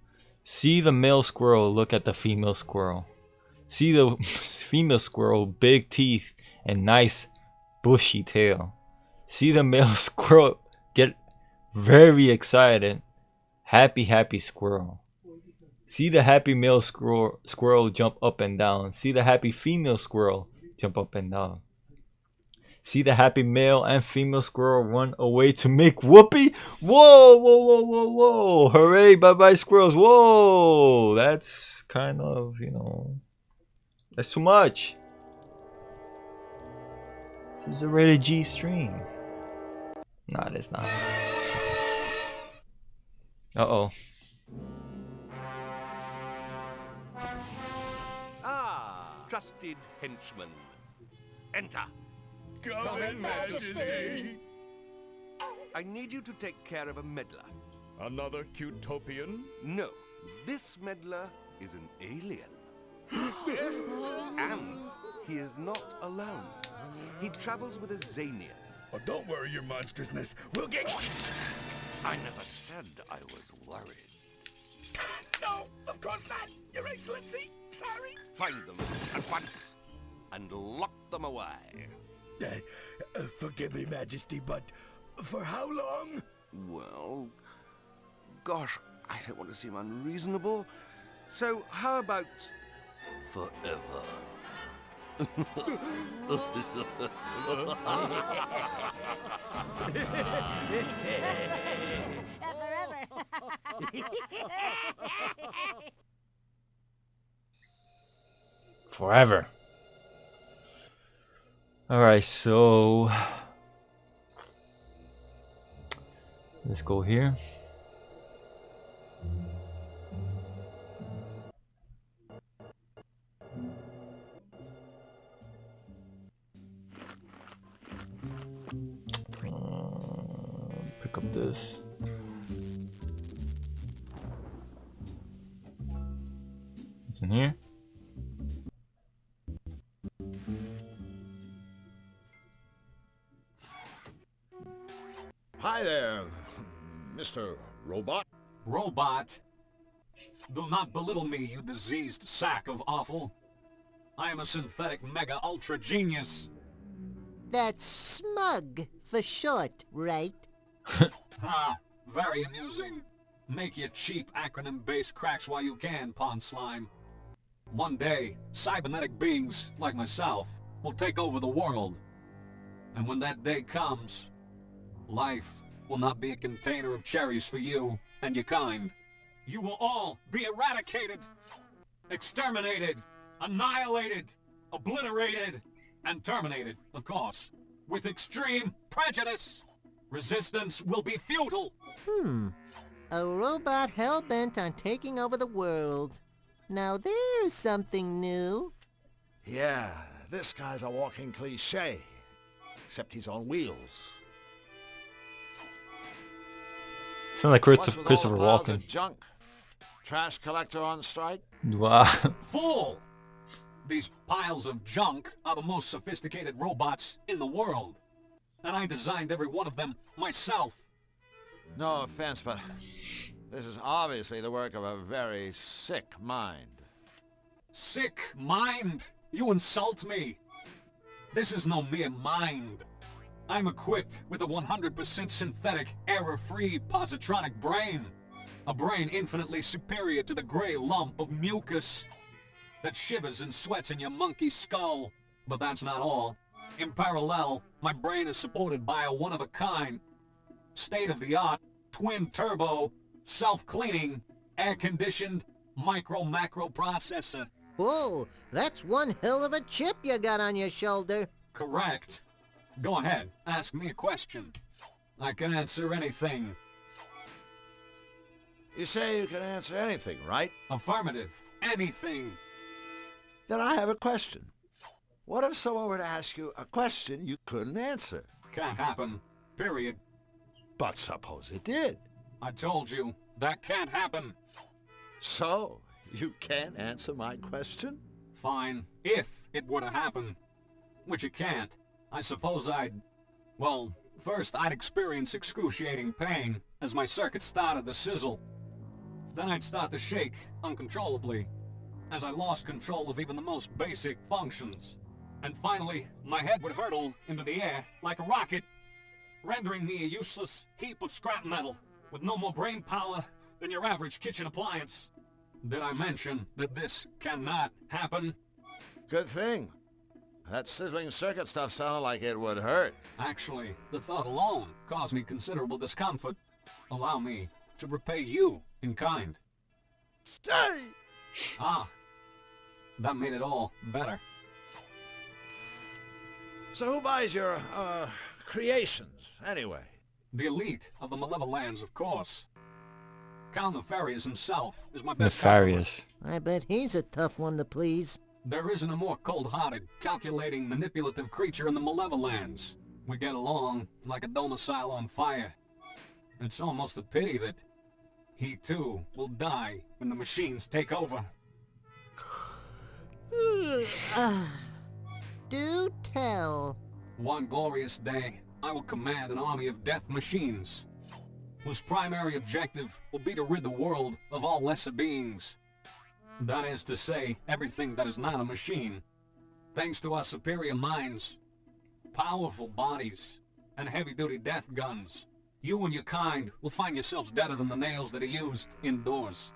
Speaker 2: See the male squirrel look at the female squirrel. See the female squirrel, big teeth and nice bushy tail. See the male squirrel get very excited. Happy squirrel. See the happy male squirrel jump up and down. See the happy female squirrel jump up and down. See the happy male and female squirrel run away to make whoopee. Whoa, whoa, whoa, whoa, whoa. Hooray, bye-bye squirrels. Whoa. That's kind of, you know, that's too much. This is a rated G stream. Nah, it's not. Uh-oh.
Speaker 13: Ah, trusted henchman. Enter.
Speaker 18: Come in, Majesty.
Speaker 13: I need you to take care of a meddler.
Speaker 18: Another Cutopian?
Speaker 13: No, this meddler is an alien. And he is not alone. He travels with a Zanian.
Speaker 12: Oh, don't worry, your monstrousness. We'll get...
Speaker 13: I never said I was worried.
Speaker 12: No, of course not, Your Excellency. Sorry.
Speaker 13: Find them at once and lock them away.
Speaker 12: Forgive me, Majesty, but for how long?
Speaker 13: Well, gosh, I don't want to seem unreasonable. So how about forever?
Speaker 2: Forever. Alright, so let's go here. Pick up this. What's in here?
Speaker 3: Hi there. Mr. Robot?
Speaker 5: Robot? Do not belittle me, you diseased sack of offal. I am a synthetic mega-ultra genius.
Speaker 6: That's SMUG for short, right?
Speaker 5: Ha! Very amusing. Make your cheap acronym-based cracks while you can, Pond Slime. One day, cybernetic beings, like myself, will take over the world. And when that day comes, life will not be a container of cherries for you and your kind. You will all be eradicated, exterminated, annihilated, obliterated, and terminated, of course, with extreme prejudice. Resistance will be futile.
Speaker 6: A robot hell-bent on taking over the world. Now there's something new.
Speaker 3: Yeah, this guy's a walking cliché. Except he's on wheels.
Speaker 2: Sound like
Speaker 3: What's with all
Speaker 2: Christopher
Speaker 3: the piles
Speaker 2: Walken.
Speaker 3: of junk? Trash collector on strike?
Speaker 2: Wow.
Speaker 5: Fool! These piles of junk are the most sophisticated robots in the world. And I designed every one of them myself.
Speaker 3: No offense, but this is obviously the work of a very sick mind.
Speaker 5: Sick mind? You insult me. This is no mere mind. I'm equipped with a 100% synthetic, error-free positronic brain. A brain infinitely superior to the gray lump of mucus that shivers and sweats in your monkey skull. But that's not all. In parallel, my brain is supported by a one-of-a-kind, state-of-the-art, twin-turbo, self-cleaning, air-conditioned, micro-macro processor.
Speaker 6: Whoa, that's one hell of a chip you got on your shoulder.
Speaker 5: Correct. Go ahead, ask me a question. I can answer anything.
Speaker 3: You say you can answer anything, right?
Speaker 5: Affirmative. Anything.
Speaker 3: Then I have a question. What if someone were to ask you a question you couldn't answer?
Speaker 5: Can't happen. Period.
Speaker 3: But suppose it did.
Speaker 5: I told you, that can't happen.
Speaker 3: So, you can't answer my question?
Speaker 5: Fine, if it were to happen. Which it can't. I suppose well, first I'd experience excruciating pain as my circuits started to sizzle. Then I'd start to shake uncontrollably as I lost control of even the most basic functions. And finally, my head would hurtle into the air like a rocket, rendering me a useless heap of scrap metal with no more brain power than your average kitchen appliance. Did I mention that this cannot happen?
Speaker 3: Good thing. That sizzling circuit stuff sounded like it would hurt.
Speaker 5: Actually, the thought alone caused me considerable discomfort. Allow me to repay you in kind.
Speaker 3: Stay!
Speaker 5: Ah, that made it all better.
Speaker 3: So who buys your, creations, anyway?
Speaker 5: The elite of the Malevolans, of course. Count Nefarious himself is my best
Speaker 2: Nefarious.
Speaker 6: I bet he's a tough one to please.
Speaker 5: There isn't a more cold-hearted, calculating, manipulative creature in the Malevolans. We get along like a domicile on fire. It's almost a pity that he, too, will die when the machines take over.
Speaker 6: Do tell.
Speaker 5: One glorious day, I will command an army of death machines, whose primary objective will be to rid the world of all lesser beings. That is to say, everything that is not a machine. Thanks to our superior minds, powerful bodies, and heavy-duty death guns, you and your kind will find yourselves deader than the nails that are used indoors.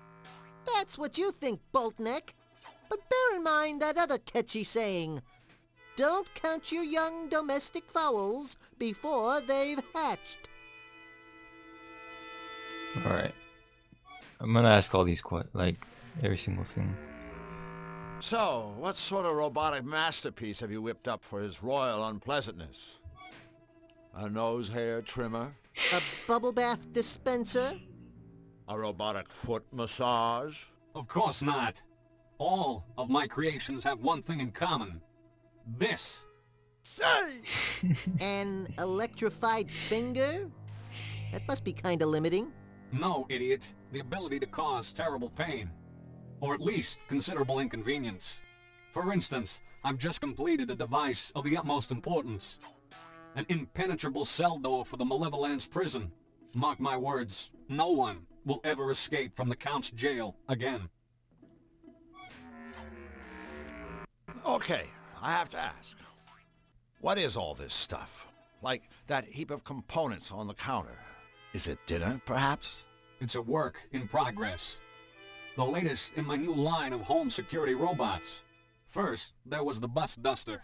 Speaker 6: That's what you think, Boltneck. But bear in mind that other catchy saying, don't count your young domestic fowls before they've hatched.
Speaker 2: Alright. I'm gonna ask all these every single thing.
Speaker 3: So, what sort of robotic masterpiece have you whipped up for his royal unpleasantness? A nose hair trimmer?
Speaker 6: A bubble bath dispenser?
Speaker 3: A robotic foot massage?
Speaker 5: Of course not. All of my creations have one thing in common. This.
Speaker 3: Say!
Speaker 6: An electrified finger? That must be kinda limiting.
Speaker 5: No, idiot. The ability to cause terrible pain. Or at least considerable inconvenience. For instance, I've just completed a device of the utmost importance. An impenetrable cell door for the Malevolance prison. Mark my words, no one will ever escape from the Count's jail again.
Speaker 3: Okay, I have to ask. What is all this stuff? Like that heap of components on the counter. Is it dinner, perhaps?
Speaker 5: It's a work in progress. The latest in my new line of home security robots. First, there was the bus duster.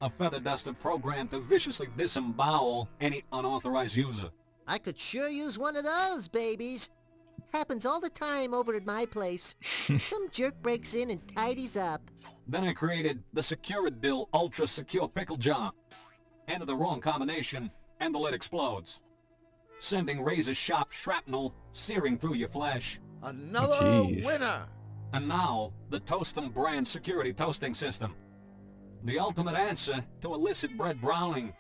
Speaker 5: A feather duster programmed to viciously disembowel any unauthorized user.
Speaker 6: I could sure use one of those, babies. Happens all the time over at my place. Some jerk breaks in and tidies up.
Speaker 5: Then I created the Securidil Ultra Secure Pickle Jar. Enter the wrong combination, and the lid explodes, sending razor-sharp shrapnel searing through your flesh.
Speaker 3: Another winner!
Speaker 5: And now, the Toastum brand security toasting system. The ultimate answer to illicit bread browning.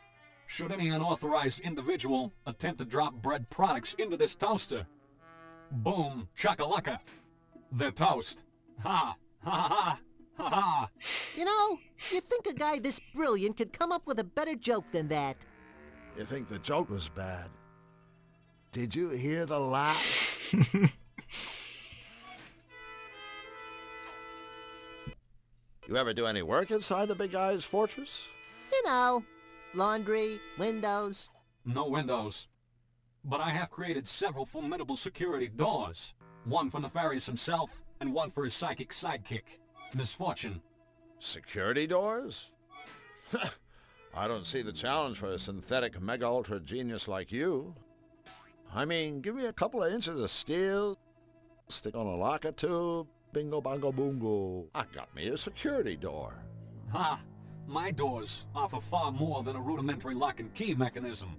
Speaker 5: Should any unauthorized individual attempt to drop bread products into this toaster, boom, chakalaka, they're toast. Ha, ha, ha, ha, ha.
Speaker 6: You know, you'd think a guy this brilliant could come up with a better joke than that.
Speaker 3: You think the joke was bad? Did you hear the laugh? You ever do any work inside the big guy's fortress?
Speaker 6: You know, laundry, windows.
Speaker 5: No windows. But I have created several formidable security doors. One for Nefarious himself, and one for his psychic sidekick, Misfortune.
Speaker 3: Security doors? I don't see the challenge for a synthetic mega-ultra genius like you. I mean, give me a couple of inches of steel, stick on a lock or two, bingo bongo boongo. I got me a security door.
Speaker 5: Ha! My doors offer far more than a rudimentary lock and key mechanism.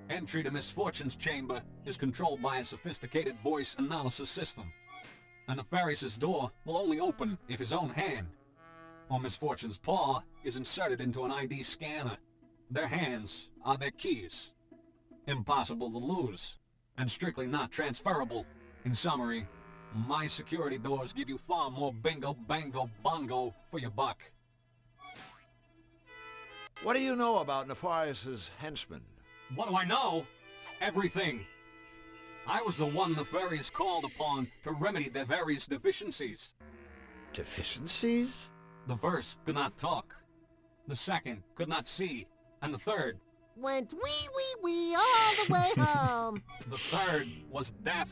Speaker 5: Entry to Misfortune's chamber is controlled by a sophisticated voice analysis system. And Nefarious's door will only open if his own hand, or Misfortune's paw, is inserted into an ID scanner. Their hands are their keys. Impossible to lose, and strictly not transferable. In summary, my security doors give you far more bingo, bango, bongo for your buck.
Speaker 3: What do you know about Nefarious' henchmen?
Speaker 5: What do I know? Everything. I was the one Nefarious called upon to remedy their various deficiencies.
Speaker 3: Deficiencies?
Speaker 5: The first could not talk. The second could not see. And the third
Speaker 6: went wee all the way home.
Speaker 5: The third was deaf.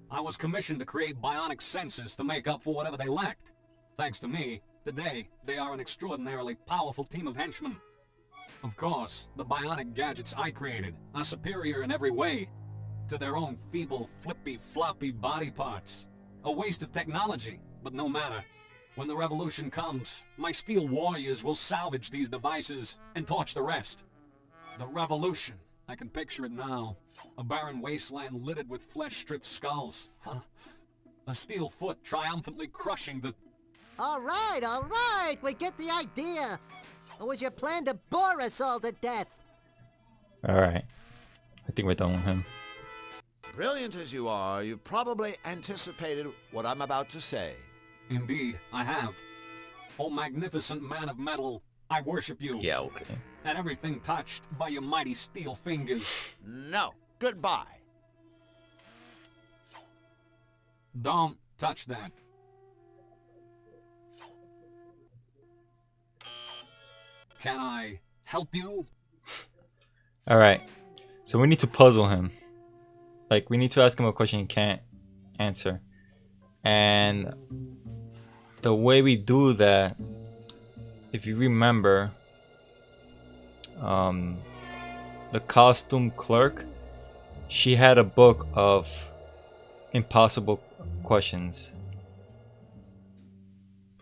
Speaker 5: I was commissioned to create bionic senses to make up for whatever they lacked. Thanks to me, today they are an extraordinarily powerful team of henchmen. Of course, the bionic gadgets I created are superior in every way to their own feeble, flippy, floppy body parts. A waste of technology, but no matter. When the revolution comes, my steel warriors will salvage these devices and torch the rest. The revolution. I can picture it now. A barren wasteland littered with flesh-stripped skulls. Huh? A steel foot triumphantly crushing the...
Speaker 6: All right, we get the idea. Or was your plan to bore us all to death?
Speaker 2: Alright. I think we're done with him.
Speaker 3: Brilliant as you are, you've probably anticipated what I'm about to say.
Speaker 5: Indeed, I have. Oh magnificent man of metal, I worship you.
Speaker 2: Yeah, okay.
Speaker 5: And everything touched by your mighty steel fingers.
Speaker 3: No, goodbye.
Speaker 5: Don't touch that. Can I help you?
Speaker 2: Alright. So we need to puzzle him. Like, we need to ask him a question he can't answer. And the way we do that, if you remember, the costume clerk, she had a book of impossible questions,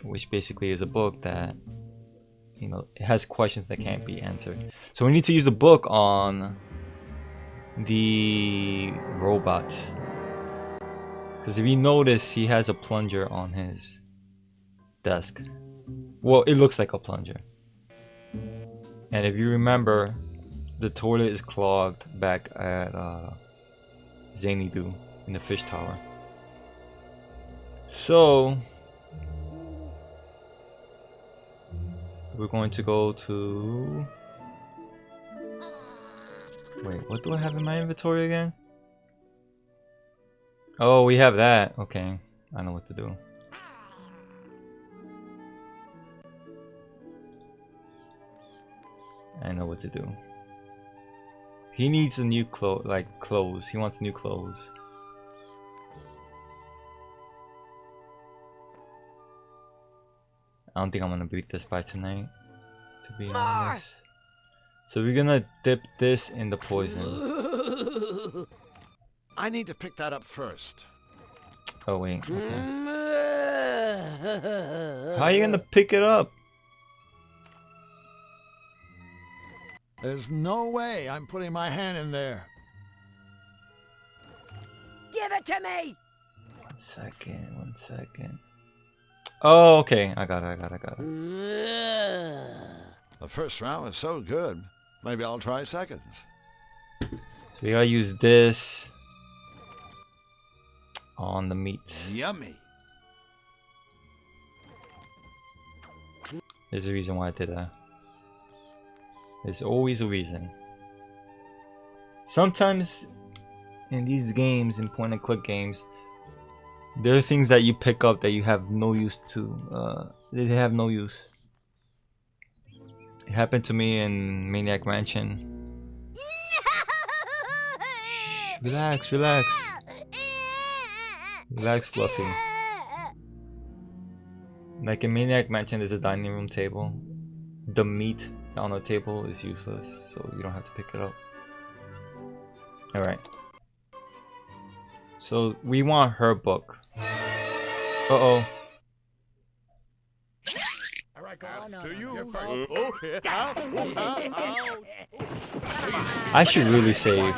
Speaker 2: which basically is a book that, you know, it has questions that can't be answered. So we need to use the book on the robot, because if you notice, he has a plunger on his desk. Well, it looks like a plunger. And if you remember, the toilet is clogged back at Zany-Doo in the fish tower. So we're going to go to Wait, what do I have in my inventory again? Oh, we have that. Okay, I know what to do. I know what to do. He needs a new clothes. He wants new clothes. I don't think I'm gonna beat this by tonight, to be honest. So we're gonna dip this in the poison.
Speaker 3: I need to pick that up first.
Speaker 2: Oh wait, okay. How are you gonna pick it up?
Speaker 3: There's no way I'm putting my hand in there.
Speaker 11: Give it to me!
Speaker 2: 1 second, 1 second. Oh, okay. I got it.
Speaker 3: The first round was so good. Maybe I'll try seconds.
Speaker 2: So we gotta use this on the meat.
Speaker 3: Yummy.
Speaker 2: There's a reason why I did that. There's always a reason. Sometimes in these games, in point and click games, there are things that you pick up that you have no use to. They have no use. It happened to me in Maniac Mansion. Shh, relax. Relax, Fluffy. Like in Maniac Mansion, there's a dining room table. The meat on the table is useless, so you don't have to pick it up. Alright. So we want her book. Uh-oh. I should really save.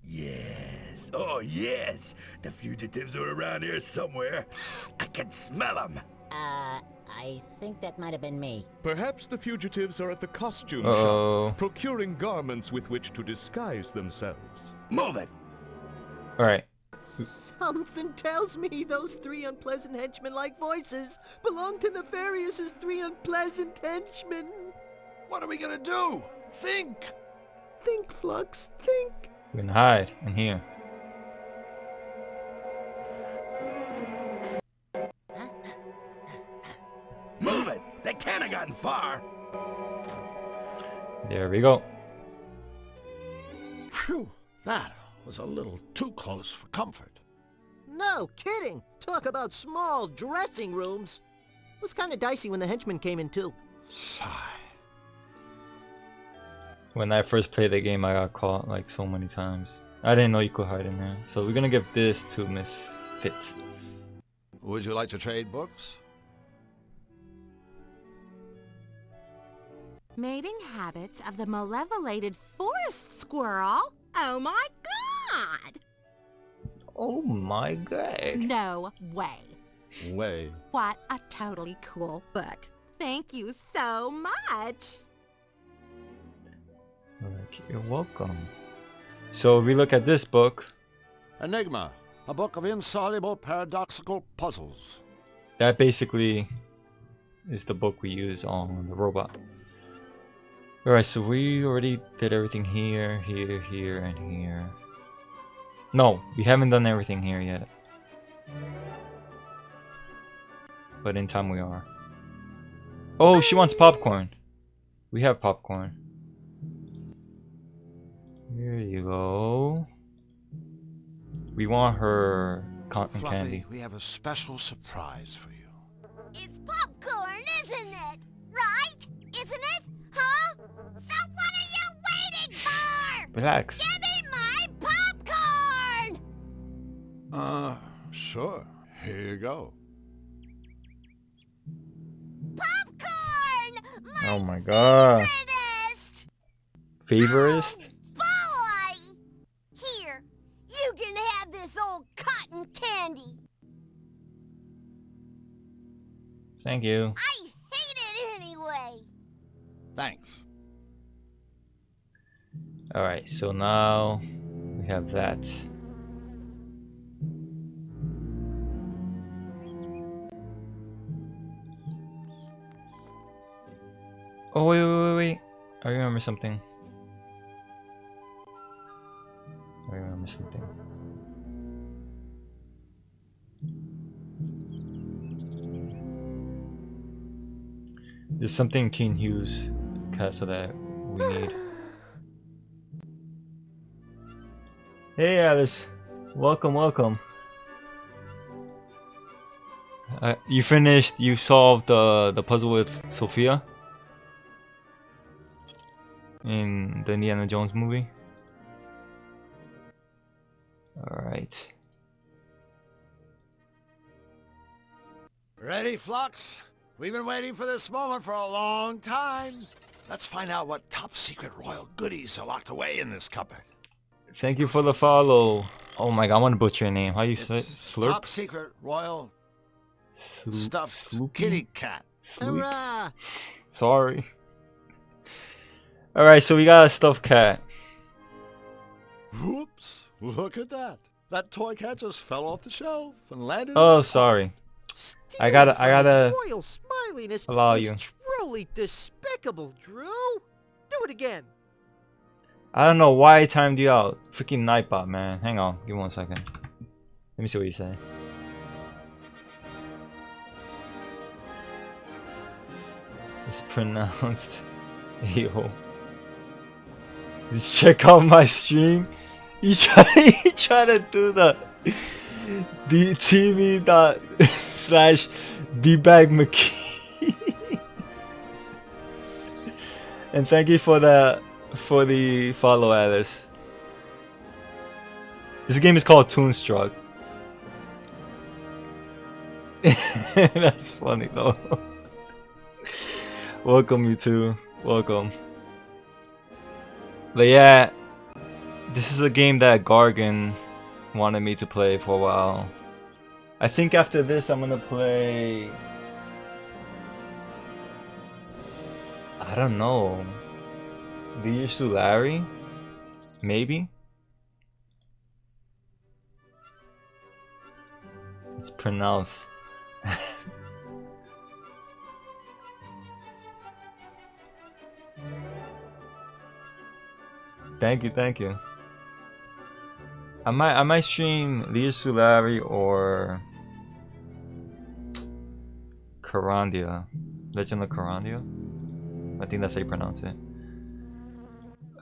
Speaker 12: Yes. Oh, yes. The fugitives are around here somewhere. I can smell them.
Speaker 19: I think that might have been me.
Speaker 18: Perhaps the fugitives are at the costume
Speaker 2: Uh-oh.
Speaker 18: shop, procuring garments with which to disguise themselves.
Speaker 12: Move it!
Speaker 2: Alright.
Speaker 6: Something tells me those three unpleasant henchmen-like voices belong to Nefarious's three unpleasant henchmen.
Speaker 3: What are we gonna do? Think!
Speaker 6: Think, Flux, think.
Speaker 2: We're gonna hide in here.
Speaker 12: Move it! They can't have gotten far!
Speaker 2: There we go.
Speaker 3: Phew, that was a little too close for comfort.
Speaker 6: No kidding. Talk about small dressing rooms. It was kind of dicey when the henchmen came in too.
Speaker 3: Sigh.
Speaker 2: When I first played the game, I got caught like so many times. I didn't know you could hide in there. So we're gonna give this to Miss Fit.
Speaker 3: Would you like to trade books?
Speaker 7: Mating habits of the malevolated forest squirrel? Oh my god!
Speaker 2: Oh my god.
Speaker 7: No way.
Speaker 3: Way.
Speaker 7: What a totally cool book. Thank you so much.
Speaker 2: You're welcome. So we look at this book.
Speaker 3: Enigma, a book of insoluble paradoxical puzzles.
Speaker 2: That basically is the book we use on the robot. Alright, so we already did everything here, here, and here. No, we haven't done everything here yet. But in time we are. Oh, she wants popcorn. We have popcorn. Here you go. We want her cotton
Speaker 3: Fluffy,
Speaker 2: candy.
Speaker 3: we have a special surprise for you.
Speaker 9: It's popcorn, isn't it? Right? Isn't it? Huh? So what are you waiting for?
Speaker 2: Relax.
Speaker 9: Give me my popcorn!
Speaker 3: Sure. Here you go.
Speaker 9: Popcorn!
Speaker 2: Oh my god. Favorist?
Speaker 9: Boy! Here, you can have this old cotton candy.
Speaker 2: Thank you.
Speaker 9: I hate it anyway.
Speaker 3: Thanks.
Speaker 2: Alright, so now we have that. Oh, wait. I remember something. or something. There's something in King Hugh's castle that we need. Hey Alice, welcome, welcome. You finished, you solved the puzzle with Sophia in the Indiana Jones movie. Alright.
Speaker 3: Ready, Flux? We've been waiting for this moment for a long time. Let's find out what top secret royal goodies are locked away in this cupboard.
Speaker 2: Thank you for the follow. Oh my god, I want to butcher your name. How you say it? Slurp?
Speaker 3: Top secret royal stuffed kitty cat.
Speaker 6: Hurrah!
Speaker 2: Sorry. Alright, so we got a stuffed cat.
Speaker 3: Whoops! Look at that. That toy cat just fell off the shelf and landed.
Speaker 2: Oh, sorry. I gotta
Speaker 6: Royal smiliness
Speaker 2: allow
Speaker 6: is
Speaker 2: you.
Speaker 6: truly despicable, Drew. Do it again.
Speaker 2: I don't know why I timed you out. Freaking Nightbot, man. Hang on, give me 1 second. Let me see what you say. It's pronounced a-hole. Just check out my stream. You try to do the TV./dbagmckee. And thank you for the follow, Alice. This game is called Toonstruck. That's funny though. Welcome, you too. Welcome. But yeah, this is a game that Gargan wanted me to play for a while. I think after this I'm gonna play... I don't know. Dear Sulari? Maybe? It's pronounced. Thank you, thank you. I might stream Dear Sulari or Carandia. Legend of Carandia? I think that's how you pronounce it.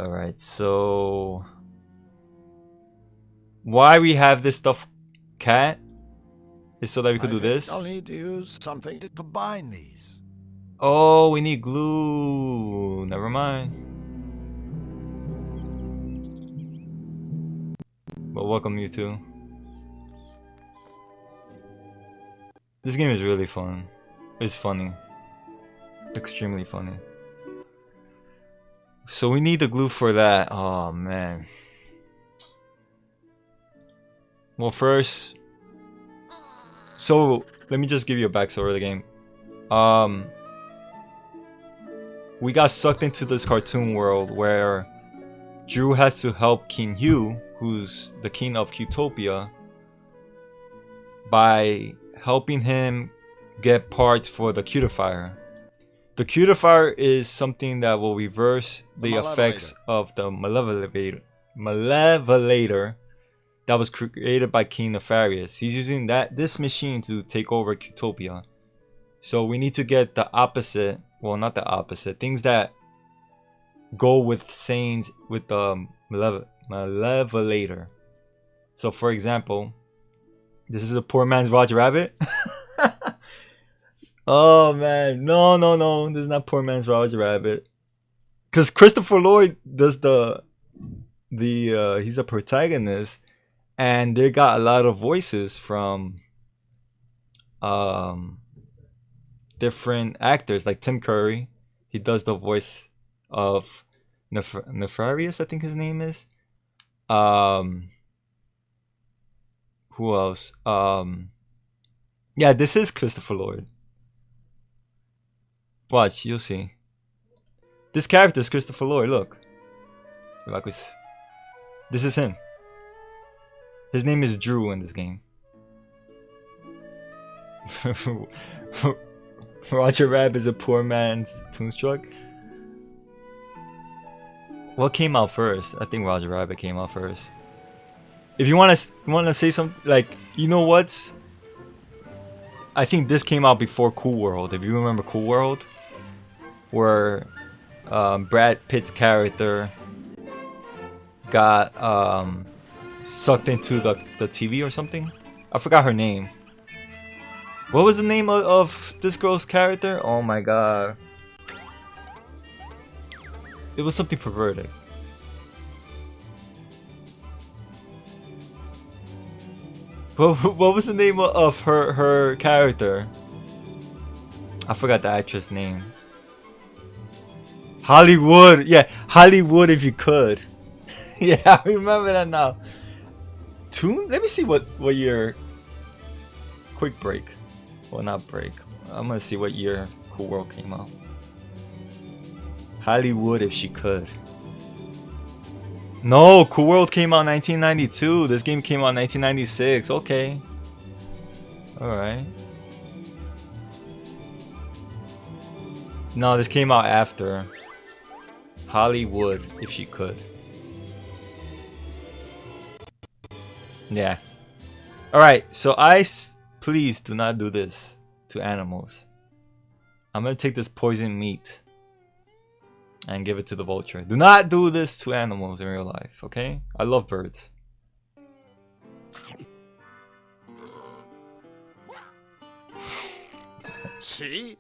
Speaker 2: Alright, so why we have this stuffed cat is so that we could do this.
Speaker 3: I'll need to use something to combine these.
Speaker 2: Oh, we need glue. Never mind. But welcome, you too. This game is really fun. It's funny. Extremely funny. So we need the glue for that. Oh man. Well, first, so let me just give you a backstory of the game. We got sucked into this cartoon world where Drew has to help King Hugh, who's the king of Qtopia, by helping him get parts for the cutifier. The cutifier is something that will reverse the effects of the Malevolator that was created by King Nefarious. He's using this machine to take over Qtopia. So we need to get the opposite, well, not the opposite, things that go with sayings with the Malevolator. So for example, this is a poor man's Roger Rabbit. Oh man, no, this is not poor man's Roger Rabbit. Cause Christopher Lloyd does he's a protagonist, and they got a lot of voices from different actors, like Tim Curry. He does the voice of Nefarious, I think his name is. Who else? Yeah, this is Christopher Lloyd. Watch, you'll see. This character is Christopher Lloyd, look. This is him. His name is Drew in this game. Roger Rabbit is a poor man's Toonstruck. What came out first? I think Roger Rabbit came out first. If you wanna say something like, you know what? I think this came out before Cool World. If you remember Cool World, where Brad Pitt's character got sucked into the TV or something. I forgot her name. What was the name of this girl's character? Oh my god. It was something perverted. What was the name of her character? I forgot the actress name. Hollywood. Yeah, Hollywood if you could. Yeah, I remember that now. Let me see what year. Quick break. Well, not break. I'm gonna see what year Cool World came out. Hollywood if she could. No, Cool World came out 1992. This game came out 1996. Okay. Alright. No, this came out after. Hollywood if she could. Yeah. Alright, so please do not do this to animals. I'm gonna take this poison meat and give it to the vulture. Do not do this to animals in real life, okay? I love birds.
Speaker 3: See?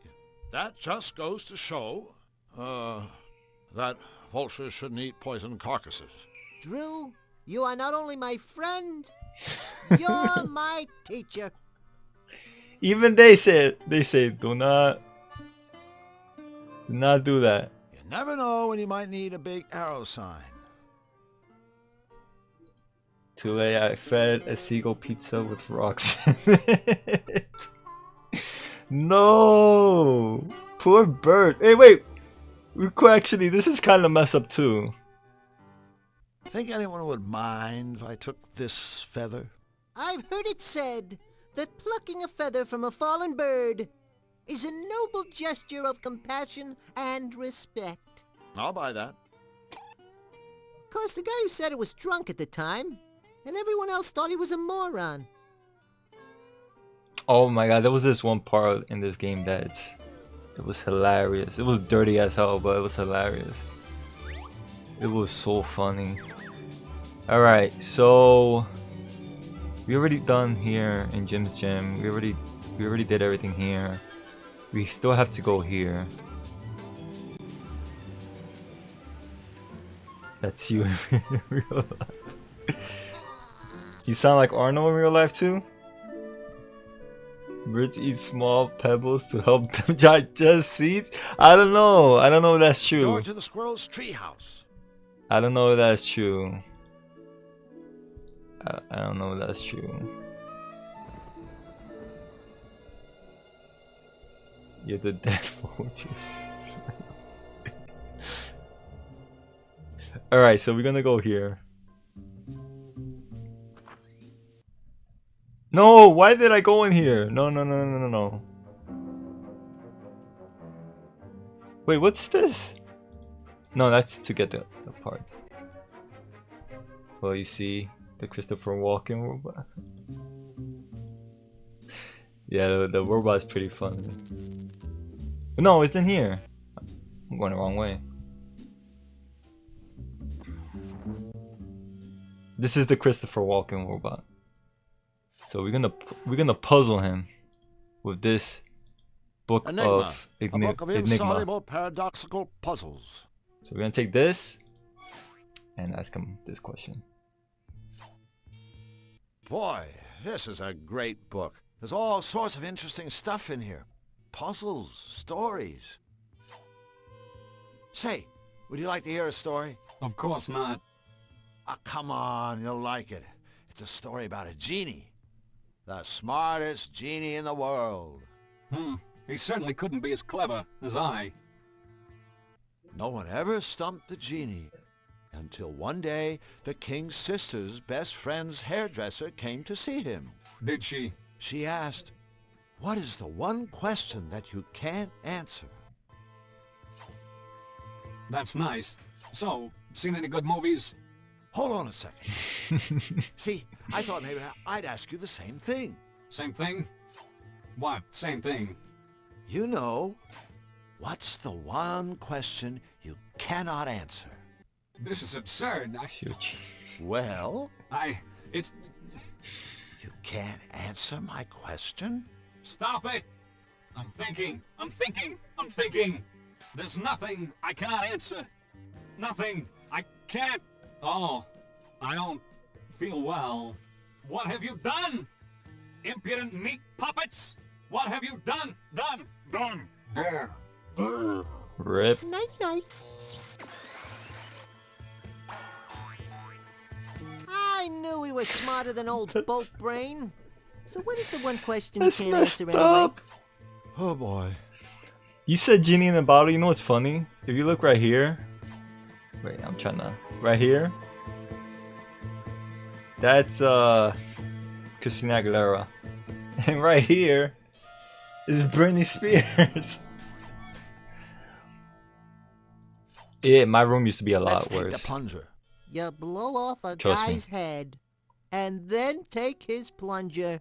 Speaker 3: That just goes to show, that vultures shouldn't eat poisoned carcasses.
Speaker 6: Drew, you are not only my friend, you're my teacher.
Speaker 2: Even they say do not do that.
Speaker 3: You never know when you might need a big arrow sign.
Speaker 2: Today I fed a seagull pizza with rocks in it. No! Poor bird. Hey, wait! Actually, this is kind of messed up too.
Speaker 3: Think anyone would mind if I took this feather?
Speaker 6: I've heard it said that plucking a feather from a fallen bird is a noble gesture of compassion and respect.
Speaker 3: I'll buy that.
Speaker 6: Of course, the guy who said it was drunk at the time, and everyone else thought he was a moron.
Speaker 2: Oh my god, there was this one part in this game that it was hilarious. It was dirty as hell, but it was hilarious. It was so funny. Alright, so we already done here in Jim's gym. We already did everything here. We still have to go here. That's you in real life. You sound like Arnold in real life too? Birds eat small pebbles to help them digest seeds? I don't know. I don't know if that's true.
Speaker 3: Door to the squirrel's treehouse.
Speaker 2: I don't know if that's true. I don't know if that's true. You're the dead vultures. Alright, so we're gonna go here. No, why did I go in here? No. Wait, what's this? No, that's to get the parts. Well, you see the Christopher Walken robot. Yeah, the robot's pretty funny. No, it's in here. I'm going the wrong way. This is the Christopher Walken robot. So we're gonna puzzle him with this book of
Speaker 3: a book of insoluble paradoxical puzzles.
Speaker 2: So we're gonna take this and ask him this question.
Speaker 3: Boy, this is a great book. There's all sorts of interesting stuff in here. Puzzles, stories. Say, would you like to hear a story?
Speaker 5: Of course not.
Speaker 3: Ah, come on, you'll like it. It's a story about a genie. The smartest genie in the world.
Speaker 5: He certainly couldn't be as clever as I.
Speaker 3: No one ever stumped the genie until one day the king's sister's best friend's hairdresser came to see him.
Speaker 5: Did she?
Speaker 3: She asked, "What is the one question that you can't answer?"
Speaker 5: That's nice. So, seen any good movies?
Speaker 3: Hold on a second. See, I thought maybe I'd ask you the same thing.
Speaker 5: Same thing? What? Same thing?
Speaker 3: You know, what's the one question you cannot answer?
Speaker 5: This is absurd.
Speaker 3: Well?
Speaker 5: It's...
Speaker 3: You can't answer my question?
Speaker 5: Stop it! I'm thinking. There's nothing I cannot answer. Nothing. I can't. Oh, I don't feel well. What have you done? Impudent meat puppets? What have you done? Done.
Speaker 2: Rip.
Speaker 6: Night. I knew he was smarter than old Boat Brain. So what is the one question you
Speaker 2: That's
Speaker 6: can't
Speaker 2: messed
Speaker 6: answer anyway?
Speaker 2: up.
Speaker 3: Oh boy.
Speaker 2: You said genie in the bottle. You know what's funny? If you look right here. Wait, I'm trying to. Right here. That's Christina Aguilera. And right here is Britney Spears. Yeah, my room used to be a lot
Speaker 3: Let's take
Speaker 2: worse.
Speaker 3: the plunger.
Speaker 6: You blow off a
Speaker 2: Trust me.
Speaker 6: guy's head and then take his plunger.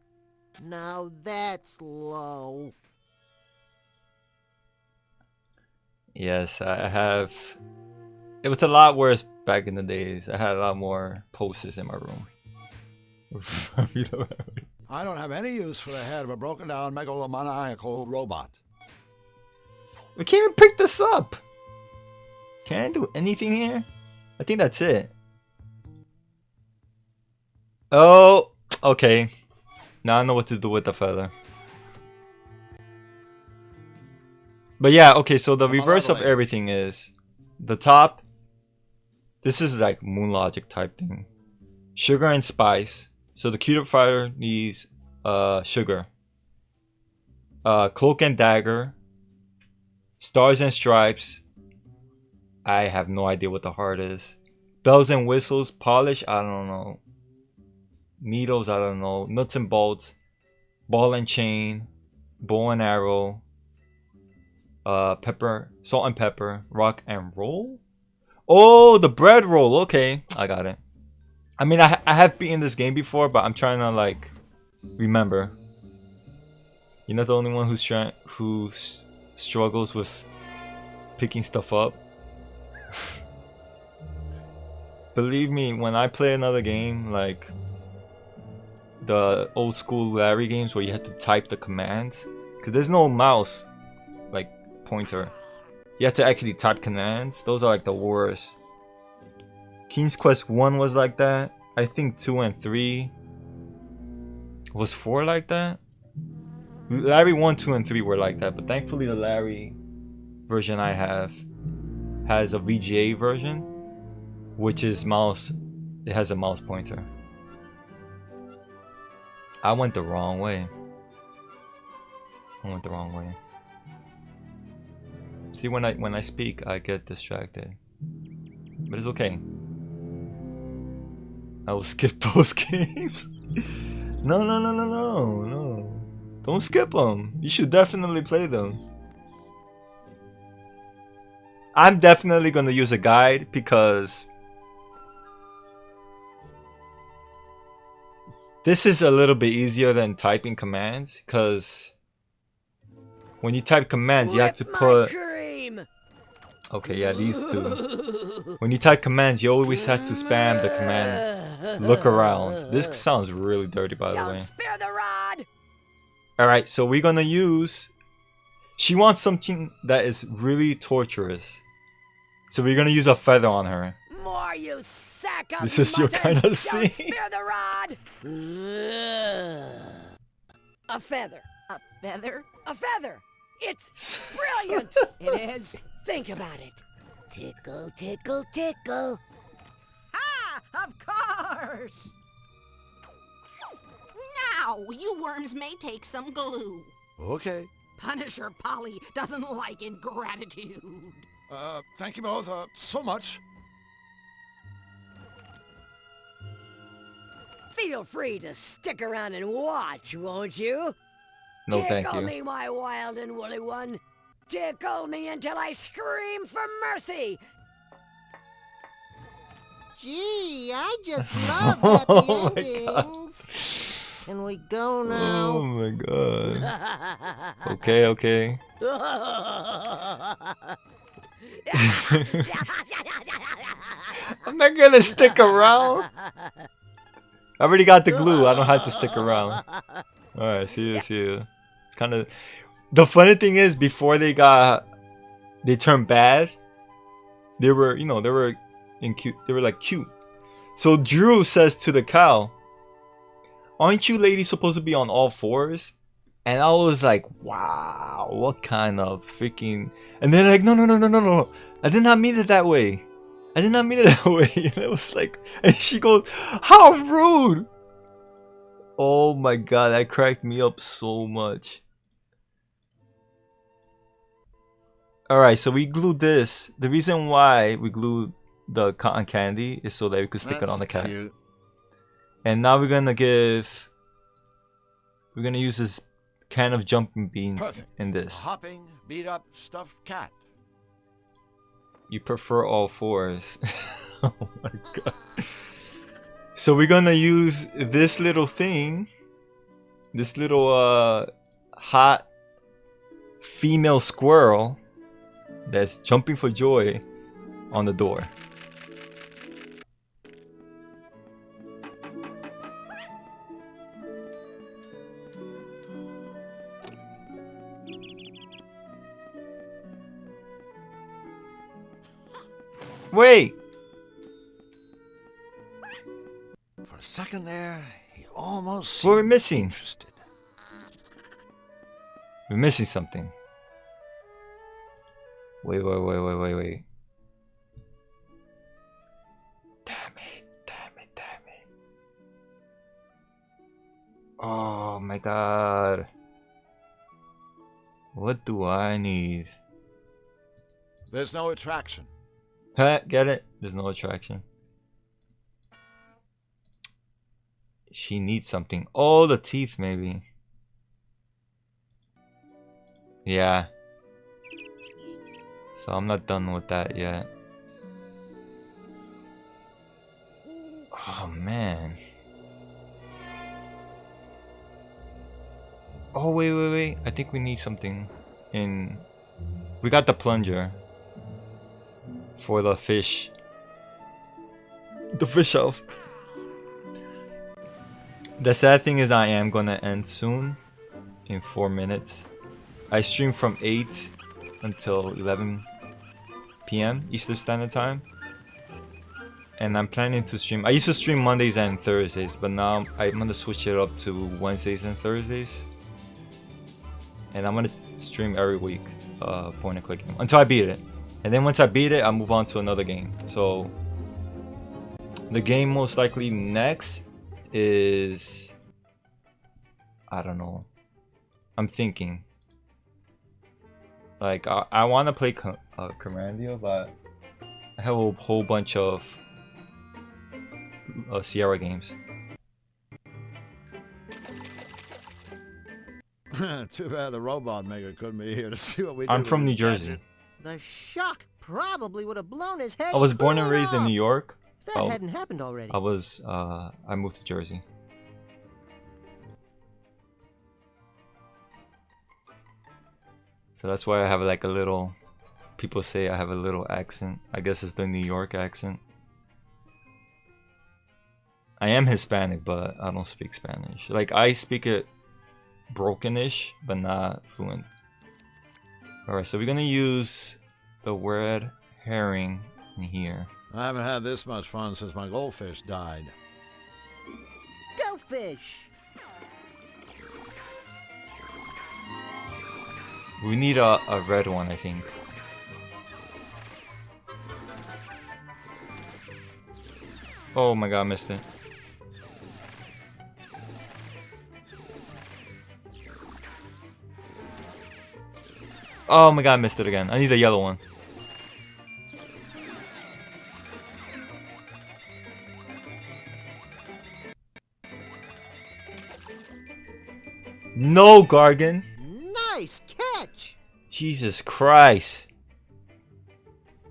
Speaker 6: Now that's low.
Speaker 2: Yes, I have. It was a lot worse back in the days. I had a lot more posters in my room.
Speaker 3: I don't have any use for the head of a broken down megalomaniacal robot.
Speaker 2: We can't even pick this up. Can I do anything here? I think that's it. Oh, okay. Now I know what to do with the feather. But yeah, okay, so the reverse of everything is the top. This is like moon logic type thing. Sugar and spice. So the cuter fighter needs sugar. Cloak and dagger. Stars and stripes. I have no idea what the heart is. Bells and whistles. Polish, I don't know. Needles, I don't know. Nuts and bolts. Ball and chain. Bow and arrow. Pepper, salt and pepper. Rock and roll. Oh, the bread roll. Okay, I got it. I mean, I have beaten this game before, but I'm trying to like remember. You're not the only one who struggles with picking stuff up. Believe me, when I play another game like the old school Larry games where you had to type the commands, because there's no mouse like pointer. You have to actually type commands. Those are like the worst. King's Quest 1 was like that. I think 2 and 3. Was 4 like that? Larry 1, 2, and 3 were like that. But thankfully the Larry version I have has a VGA version, which is mouse. It has a mouse pointer. I went the wrong way. See, when I speak, I get distracted. But it's okay. I will skip those games. No. Don't skip them. You should definitely play them. I'm definitely gonna use a guide because this is a little bit easier than typing commands, because when you type commands, you have to put... Okay, yeah, these two. When you type commands, you always have to spam the command look around. This sounds really dirty, by the way.
Speaker 11: Spare the rod!
Speaker 2: Alright, so we're gonna use... She wants something that is really torturous. So we're gonna use a feather on her.
Speaker 11: More, you sack of
Speaker 2: This is your kind of scene.
Speaker 11: Spare the rod! A feather.
Speaker 4: A feather?
Speaker 11: A feather! It's brilliant! It is. Think about it.
Speaker 19: Tickle, tickle, tickle.
Speaker 4: Ah, of course!
Speaker 7: Now, you worms may take some glue.
Speaker 3: Okay.
Speaker 7: Punisher Polly doesn't like ingratitude.
Speaker 3: Thank you both so much.
Speaker 11: Feel free to stick around and watch, won't you?
Speaker 2: No, thank
Speaker 11: Tickle
Speaker 2: you.
Speaker 11: me, my wild and woolly one. Tickle me until I scream for mercy.
Speaker 6: Gee, I just love happy
Speaker 2: Oh my God.
Speaker 6: endings. Can we go now?
Speaker 2: Oh my God. Okay, okay. I'm not gonna stick around. I already got the glue. I don't have to stick around. Alright, see you, see you. It's kind of... The funny thing is, before they turned bad, they were, you know, they were like cute. So Drew says to the cow, "Aren't you ladies supposed to be on all fours?" And I was like, wow, what kind of freaking... And they're like, no. I did not mean it that way. I did not mean it that way. And it was like... And she goes, how rude! Oh my God, that cracked me up so much. Alright, so we glued this. The reason why we glued the cotton candy is so that we could stick it on the cat.
Speaker 3: Cute.
Speaker 2: And now we're gonna give... We're gonna use this can of jumping beans
Speaker 3: Perfect.
Speaker 2: in
Speaker 3: A
Speaker 2: this.
Speaker 3: hopping, beat-up, stuffed cat.
Speaker 2: You prefer all fours. Oh my God. So we're gonna use this little thing. This little hot female squirrel that's jumping for joy on the door. Wait!
Speaker 3: For a second there, he almost
Speaker 2: What are we
Speaker 3: seemed
Speaker 2: missing?
Speaker 3: interested.
Speaker 2: We're missing something. Wait. Damn it. Oh my God. What do I need?
Speaker 3: There's no attraction.
Speaker 2: Huh? Get it? There's no attraction. She needs something. Oh, the teeth maybe. Yeah. So I'm not done with that yet. Oh man. Oh wait. I think we need something in... We got the plunger for the fish. The fish house. The sad thing is I am gonna end soon. In 4 minutes. I stream from 8 until 11 p.m. Eastern Standard Time. And I'm planning to stream... I used to stream Mondays and Thursdays, but now I'm gonna switch it up to Wednesdays and Thursdays. And I'm gonna stream every week, point and click game, until I beat it. And then once I beat it, I'll move on to another game. So the game most likely next is... I don't know. I'm thinking. Like, I want to play Commandio, but I have a whole bunch of Sierra games.
Speaker 3: Too bad the robot maker couldn't be here to see what we did.
Speaker 2: I'm
Speaker 3: with
Speaker 2: from
Speaker 3: his
Speaker 2: New Jersey.
Speaker 3: gadget.
Speaker 6: The shock probably would have blown his head
Speaker 2: I was born and
Speaker 6: clean
Speaker 2: raised in
Speaker 6: off.
Speaker 2: New York.
Speaker 6: If that hadn't happened already.
Speaker 2: I moved to Jersey. So that's why I have like a little... People say I have a little accent. I guess it's the New York accent. I am Hispanic, but I don't speak Spanish. Like, I speak it brokenish, but not fluent. Alright, so we're gonna use the red herring in here.
Speaker 3: I haven't had this much fun since my goldfish died.
Speaker 6: Go fish!
Speaker 2: We need a red one, I think. Oh my god, I missed it. Oh my god, I missed it again. I need a yellow one. No, Gargan.
Speaker 6: Nice catch!
Speaker 2: Jesus Christ.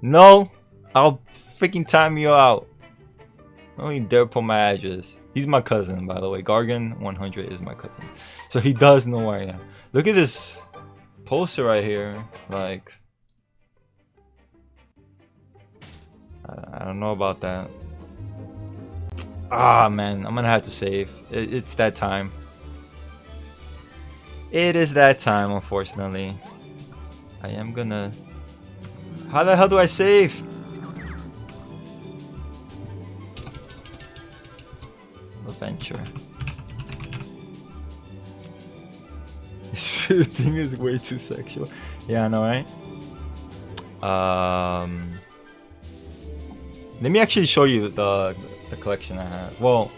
Speaker 2: No, I'll freaking time you out. Don't you dare put my address. He's my cousin, by the way. Gargan100 is my cousin. So he does know where I am. Look at this poster right here. Like, I don't know about that. Ah, man. I'm gonna have to save. It's that time. It is that time, unfortunately. I am gonna... How the hell do I save? Adventure. This thing is way too sexual. Yeah, I know, right? Let me actually show you the collection I have. Well,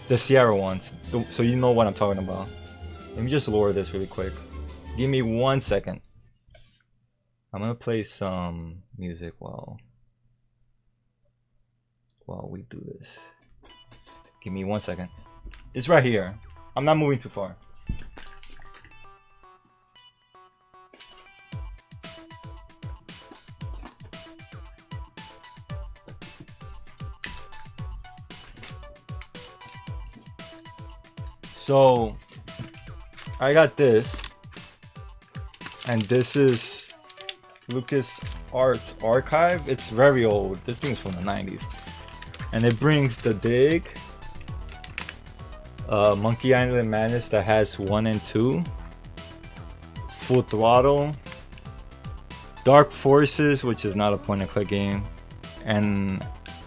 Speaker 2: the Sierra ones, so you know what I'm talking about. Let me just lower this really quick. Give me 1 second. I'm gonna play some music while we do this. Give me 1 second. It's right here. I'm not moving too far. So I got this, and this is Lucas Arts Archive. It's very old. This thing's from the 90s, and it brings the Dig, Monkey Island Madness that has 1 and 2, Full Throttle, Dark Forces, which is not a point and click game, and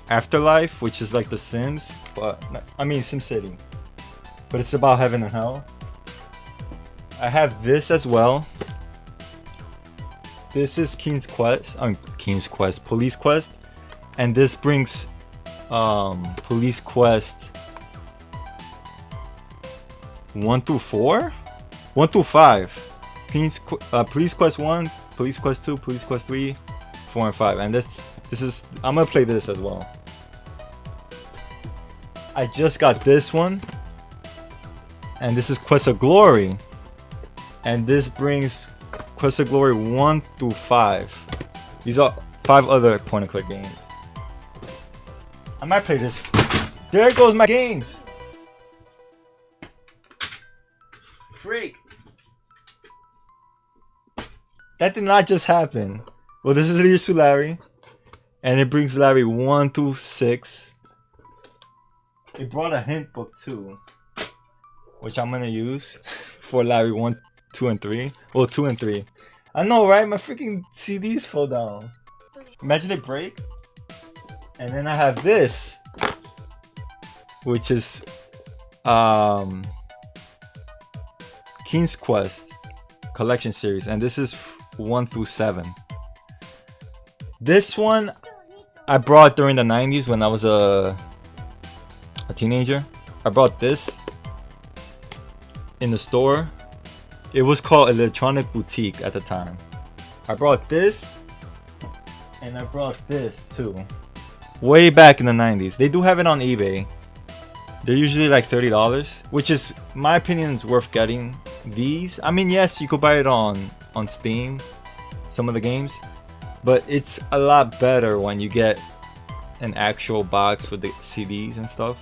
Speaker 2: Afterlife, which is like The Sims, but I mean SimCity, but it's about heaven and hell. I have this as well. This is Police Quest, and this brings Police Quest 1 through 4, 1 through 5. Police Quest 1, Police Quest 2, Police Quest 3, 4, and 5. And this is, I'm gonna play this as well. I just got this one, and this is Quest of Glory, and this brings Quest of Glory 1 through 5. These are 5 other point and click games. I might play this. There goes my games. Freak. That did not just happen. Well, this is Leaders to Larry, and it brings Larry 1 through 6. It brought a hint book too, which I'm gonna use for Larry 1, 2, and 3. Well, 2 and 3. I know, right? My freaking CDs fall down. Imagine they break. And then I have this, which is King's Quest collection series, and this is 1 through 7. This one I brought during the 90s when I was a teenager. I brought this in the store. It was called Electronic Boutique at the time. I brought this, and I brought this too. Way back in the 90s. They do have it on eBay. They're usually like $30, which is, my opinion, is worth getting these. I mean, yes, you could buy it on Steam, some of the games, but it's a lot better when you get an actual box with the CDs and stuff.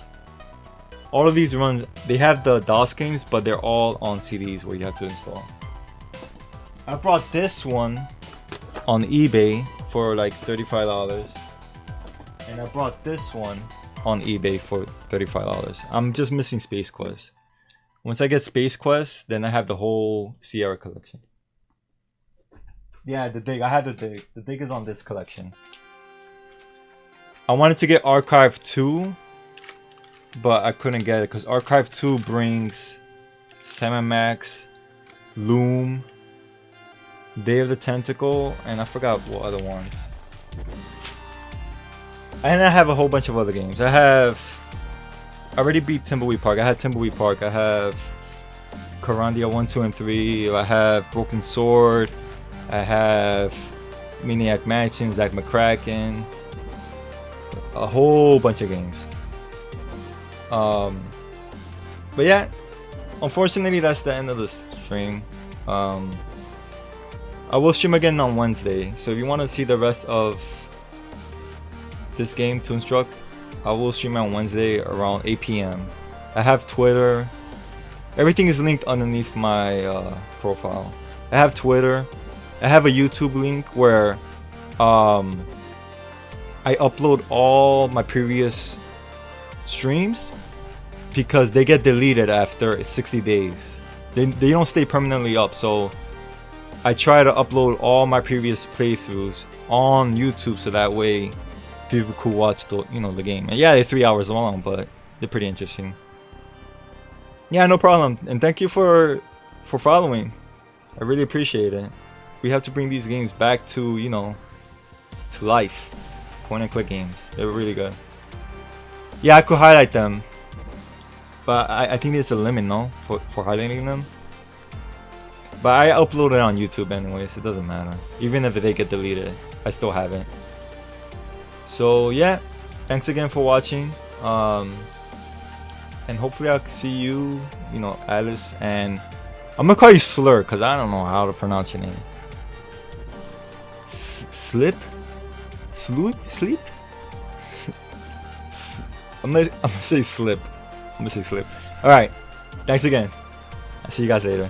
Speaker 2: All of these runs, they have the DOS games, but they're all on CDs where you have to install. I brought this one on eBay for like $35, and I brought this one on eBay for $35. I'm just missing Space Quest. Once I get Space Quest, then I have the whole Sierra collection. Yeah, the Dig. I have the Dig. The Dig is on this collection. I wanted to get Archive 2, but I couldn't get it because Archive 2 brings Sam & Max, Loom, Day of the Tentacle, and I forgot what other ones. And I have a whole bunch of other games. I already beat Timbleweed Park. I had Timbleweed Park. I have Carandia 1, 2, and 3. I have Broken Sword. I have Maniac Mansion, Zack McCracken. A whole bunch of games. But yeah, unfortunately that's the end of the stream. I will stream again on Wednesday, so if you want to see the rest of this game, Toonstruck, I will stream on Wednesday around 8 p.m. I have Twitter. Everything is linked underneath my profile. I have Twitter. I have a YouTube link where I upload all my previous streams because they get deleted after 60 days. They don't stay permanently up, so I try to upload all my previous playthroughs on YouTube so that way people could watch the the game. And yeah, they're 3 hours long, but they're pretty interesting. Yeah, no problem. And thank you for following. I really appreciate it. We have to bring these games back to to life. Point and click games. They were really good. Yeah, I could highlight them, but I think there's a limit, no, for highlighting them. But I upload it on YouTube anyways. It doesn't matter. Even if they get deleted, I still have it. So yeah, thanks again for watching. And hopefully I'll see you, Alice, and I'm gonna call you Slur because I don't know how to pronounce your name. Sleep? I'm gonna say Slip. All right. Thanks again. I'll see you guys later.